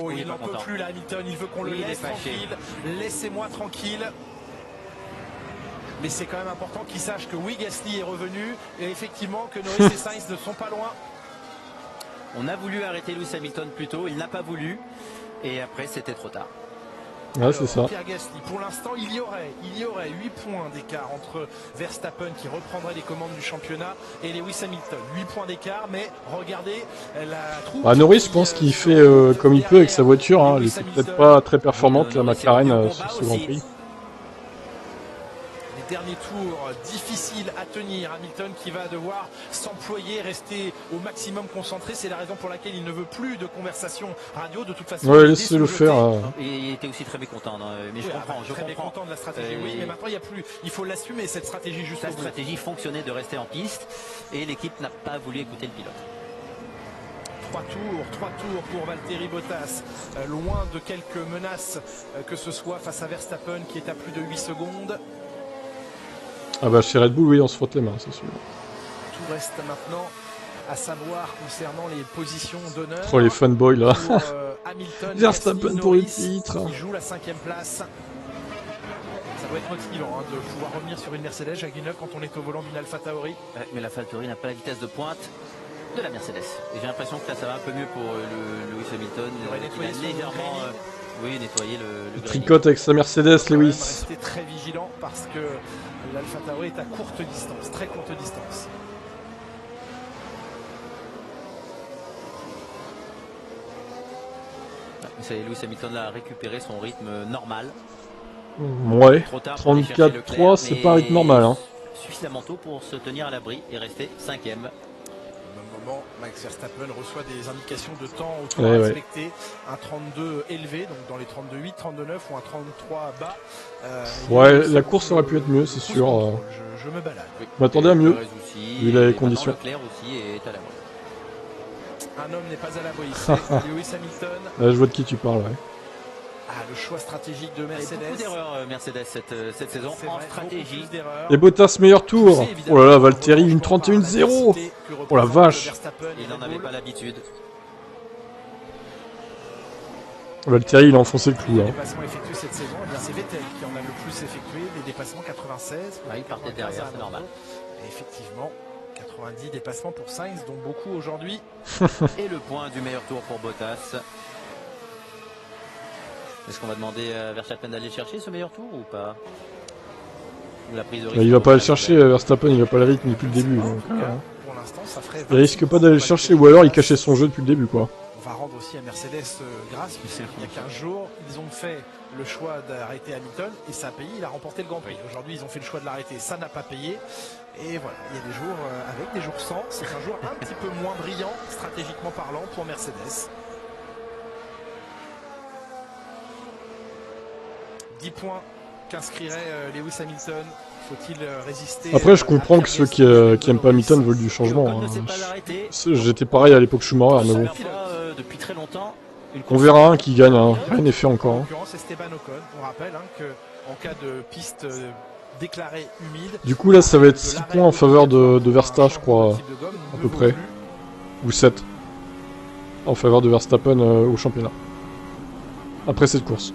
Oh, il n'en peut plus là, Hamilton, il veut qu'on le laisse tranquille. Laissez-moi tranquille. Mais c'est quand même important qu'il sache que oui, Gasly est revenu et effectivement que Norris et Sainz ne sont pas loin. On a voulu arrêter Lewis Hamilton plus tôt, il n'a pas voulu et après c'était trop tard. Ouais, c'est ça. Pierre Gasly, pour l'instant, il y aurait 8 points d'écart entre Verstappen qui reprendrait les commandes du championnat et Lewis Hamilton. 8 points d'écart, mais regardez la troupe. Bah, Norris, je pense qu'il fait comme il peut avec sa voiture. Hein. Elle était peut-être pas très performante, la McLaren, sur ce Grand Prix. Dernier tour difficile à tenir. Hamilton qui va devoir s'employer, rester au maximum concentré. C'est la raison pour laquelle il ne veut plus de conversation radio. De toute façon, ouais, laissez le faire. Il était aussi très mécontent, mais je comprends. Je très mécontent de la stratégie. Oui, mais maintenant il y a plus. Il faut l'assumer cette stratégie jusqu'au bout. La stratégie fonctionnait de rester en piste et l'équipe n'a pas voulu écouter le pilote. 3 tours pour Valtteri Bottas, loin de quelques menaces que ce soit face à Verstappen qui est à plus de 8 secondes. Ah bah chez Red Bull, oui, on se frotte les mains, c'est sûr. Tout reste maintenant à savoir concernant les positions d'honneur. Oh les fanboys là. Pour, Hamilton, Verstappen pour le titre. Qui joue la 5e place. Ça doit être motivant de pouvoir revenir sur une Mercedes, Jacques Villeneuve, quand on est au volant d'une Alpha Tauri. Mais l'Alpha Tauri n'a pas la vitesse de pointe de la Mercedes. Et j'ai l'impression que là ça va un peu mieux pour Lewis Hamilton. Il a légèrement nettoyé le tricote avec sa Mercedes, Lewis. Rester très vigilant parce que l'Alpha Tauri est à courte distance, très courte distance. Lewis Hamilton a récupéré son rythme normal. Ouais, 34-3, c'est pas un rythme normal. Hein. Suffisamment tôt pour se tenir à l'abri et rester 5e. Au même moment, Max Verstappen reçoit des indications de temps au tour à respecter. Un 32 élevé, donc dans les 32,8, 32,9 ou un 33 bas. Ouais, la course aurait pu être mieux, c'est sûr. Je me balade. Je m'attendais à mieux, vu les conditions. Leclerc aussi est à l'abri. Un homme n'est pas à l'abri, c'est Lewis Hamilton. Là, je vois de qui tu parles, ouais. Ah, le choix stratégique de Mercedes. Beaucoup d'erreurs Mercedes cette saison en stratégie. Et Bottas meilleur tour. Oh là là, Valtteri, une 31-0. Oh la vache. Il n'en avait pas l'habitude. Valtteri, il a enfoncé le clou, Les là. dépassements effectués cette saison, eh bien c'est Vettel qui en a le plus effectué, les dépassements 96. Ah, il partait derrière, c'est normal. Et effectivement, 90 dépassements pour Sainz, dont beaucoup aujourd'hui. Et le point du meilleur tour pour Bottas. Est-ce qu'on va demander à Verstappen d'aller chercher ce meilleur tour ou pas? Ou la prise de risque Il va pas de le Bottas, chercher, Verstappen, il va pas le rythme depuis le début. En Donc, tout cas, pour l'instant, ça ferait il risque 26 pas d'aller le points chercher, pour ou alors il Bottas. cachait son jeu depuis le début, quoi. On va rendre aussi à Mercedes grâce, puisqu'il y a 15 jours, ils ont fait le choix d'arrêter Hamilton et ça a payé, il a remporté le Grand Prix. Aujourd'hui, ils ont fait le choix de l'arrêter, ça n'a pas payé. Et voilà, il y a des jours avec, des jours sans. C'est un jour un petit peu moins brillant, stratégiquement parlant, pour Mercedes. 10 points qu'inscrirait Lewis Hamilton. Faut-il résister? Après, je comprends que ceux qui aiment pas Hamilton veulent du changement. Ocon ne Hein. sait pas l'arrêter. J'étais pareil à l'époque Schumacher, mais bon. Première fois, depuis très longtemps. Une On course verra un qui gagne, hein. Rien n'est fait En encore. Hein. l'occurrence, Esteban Ocon. On rappelle qu'en cas de piste déclarée humide, Du coup, là, ça va être de 6 l'arrêt points en faveur de Verstappen, je changement de crois. type de gomme à ne peu vaut près. plus. Ou 7. En faveur de Verstappen au championnat. Après cette course.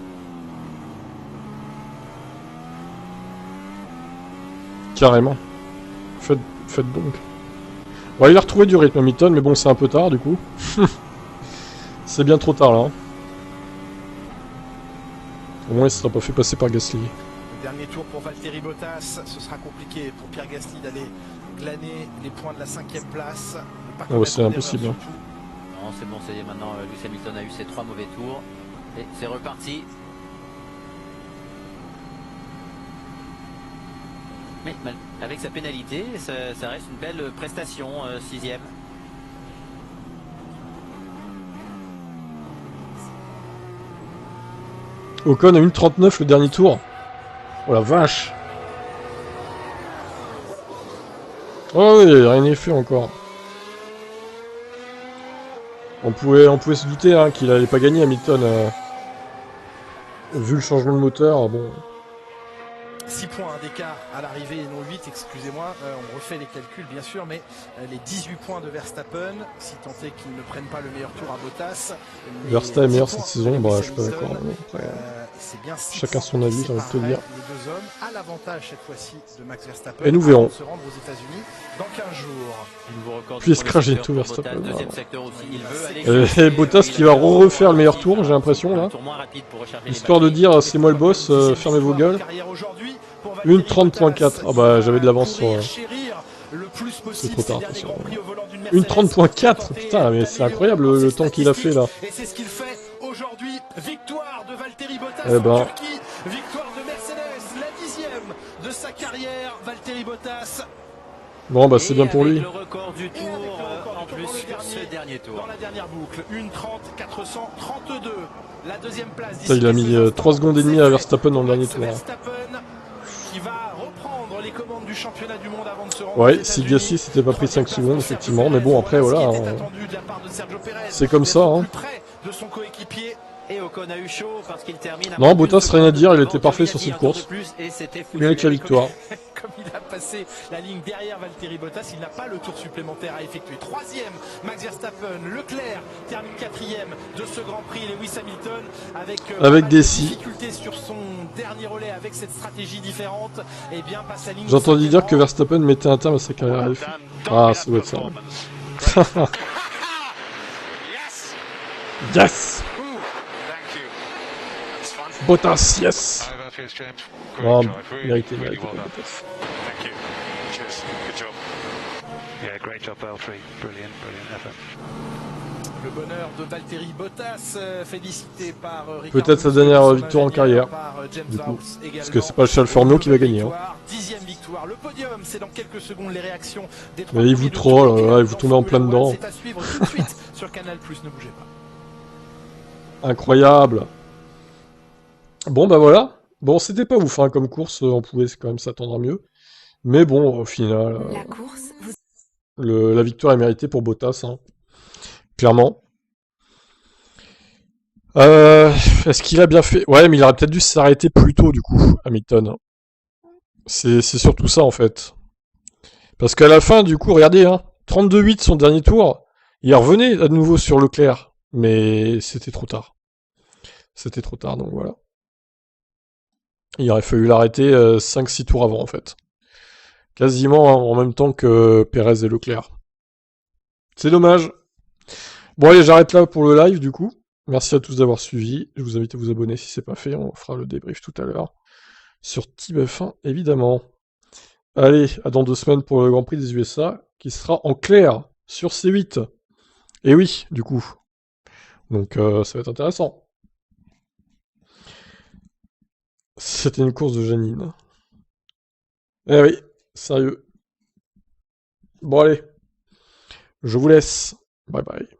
Carrément. Faites donc. Bon, il a retrouvé du rythme Hamilton, mais bon, c'est un peu tard du coup. C'est bien trop tard là. Hein. Au moins, il ne sera pas fait passer par Gasly. Le dernier tour pour Valtteri Bottas, ce sera compliqué pour Pierre Gasly d'aller glaner les points de la 5e place. Ne pas Oh, commettre c'est d'erreur impossible, hein. surtout. Non, c'est bon, c'est maintenant. Lewis Hamilton a eu ses 3 mauvais tours. Et c'est reparti. Mais avec sa pénalité, ça reste une belle prestation, 6e. Ocon a 1,39 le dernier tour. Oh la vache. Oh oui, rien n'est fait encore. On pouvait se douter hein, qu'il allait pas gagner Hamilton. Vu le changement de moteur, bon. 6 points d'écart à l'arrivée et non 8, excusez-moi. On refait les calculs bien sûr, mais les 18 points de Verstappen, si tant est qu'ils ne prennent pas le meilleur tour à Bottas. Verstappen est meilleur cette saison, bah je suis pas d'accord. Après, C'est bien chacun son avis, j'ai envie de te dire. Les deux hommes à l'avantage cette fois-ci de Max Verstappen. Et nous verrons. Avant de se rendre aux États-Unis dans 15 jours. Nouveau record Puis du premier Scratch et secteur tout, pour Verstappen, Bottas, deuxième voilà. secteur aussi, il veut aller Et chercher, Bottas il qui a va fait refaire le meilleur aussi, tour, j'ai l'impression, là. un tour moins rapide pour recharger les Histoire de batteries. dire, c'est moi le boss, fermez vos gueules. Une 30.4. Ah bah j'avais de l'avance sur. C'est trop tard, attention. Une 30.4. Putain, mais c'est incroyable le temps qu'il a fait là. Et c'est ce qu'il fait aujourd'hui. Victoire de Valtteri Bottas Eh ben. en Turquie. Victoire de Mercedes, la 10e de sa carrière. Valtteri Bottas. Bon bah c'est bien pour lui. Le record du tour, en plus, ce dernier tour. Dans la dernière boucle, 1:30.432. La deuxième place. Ça, il a mis 3 secondes et demie à Verstappen dans le dernier tour. Hein. Verstappen qui va reprendre les commandes du championnat du monde avant de se rendre aux Ouais, si États-Unis. Gasly s'était pas pris 5 secondes, effectivement. Mais bon, après voilà. Ce qui était Hein. attendu de la part de Sergio Pérez, C'est comme ça, hein. plus près de son coéquipier. Et Ocon a eu chaud parce qu'il termine. Non, Bottas, rien à dire, il était parfait sur cette course. Il mérite la victoire. Comme il a passé la ligne derrière Valtteri Bottas, il n'a pas le tour supplémentaire à effectuer. 3e, Max Verstappen. Leclerc termine 4e de ce Grand Prix. Lewis Hamilton avec des des scies. difficultés sur son dernier relais avec cette stratégie différente. Et bien passe la ligne. J'ai entendu dire que cinquième Verstappen mettait un terme à sa carrière à F1. Ah, ça doit être ça. Yes! Yes! Ooh, thank you. It's fun. Bottas, yes! How about yours, James? Ah, Great drive. Really, mérité, really mérité, well done. Bottas. Thank you. Cheers. Good job. Yeah, great job, Valtteri. Brilliant, brilliant effort. Le bonheur de Valtteri Bottas, félicité par Ricardo Peut-être sa Rossi, dernière son victoire en avenir, carrière, par James du coup. Vowles également. Parce que c'est pas le Charles Formio qui va gagner. Hein. Victoire, 10e victoire. Le podium, c'est dans quelques secondes les réactions des trois Mais il premiers vous de troll, Tour là, il vous dans tombez en plein Formula One. dedans. C'est à suivre tout de suite sur Canal+, ne bougez pas. Incroyable. Bon bah voilà. Bon, c'était pas ouf hein, comme course, on pouvait quand même s'attendre à mieux. Mais bon, au final, La course, vous... la victoire est méritée pour Bottas, hein. Clairement. Est-ce qu'il a bien fait? Ouais, mais il aurait peut-être dû s'arrêter plus tôt du coup, Hamilton. C'est surtout ça en fait. Parce qu'à la fin, du coup, regardez, hein, 32-8 son dernier tour, il revenait à nouveau sur Leclerc, mais c'était trop tard. C'était trop tard, donc voilà. Il aurait fallu l'arrêter 5-6 tours avant, en fait. Quasiment en même temps que Pérez et Leclerc. C'est dommage. Bon allez, j'arrête là pour le live, du coup. Merci à tous d'avoir suivi. Je vous invite à vous abonner si c'est pas fait. On fera le débrief tout à l'heure. Sur Team F1, évidemment. Allez, à dans 2 semaines pour le Grand Prix des USA, qui sera en clair sur C8. Et oui, du coup. Donc ça va être intéressant. C'était une course de Janine. Eh oui, sérieux. Bon allez, je vous laisse. Bye bye.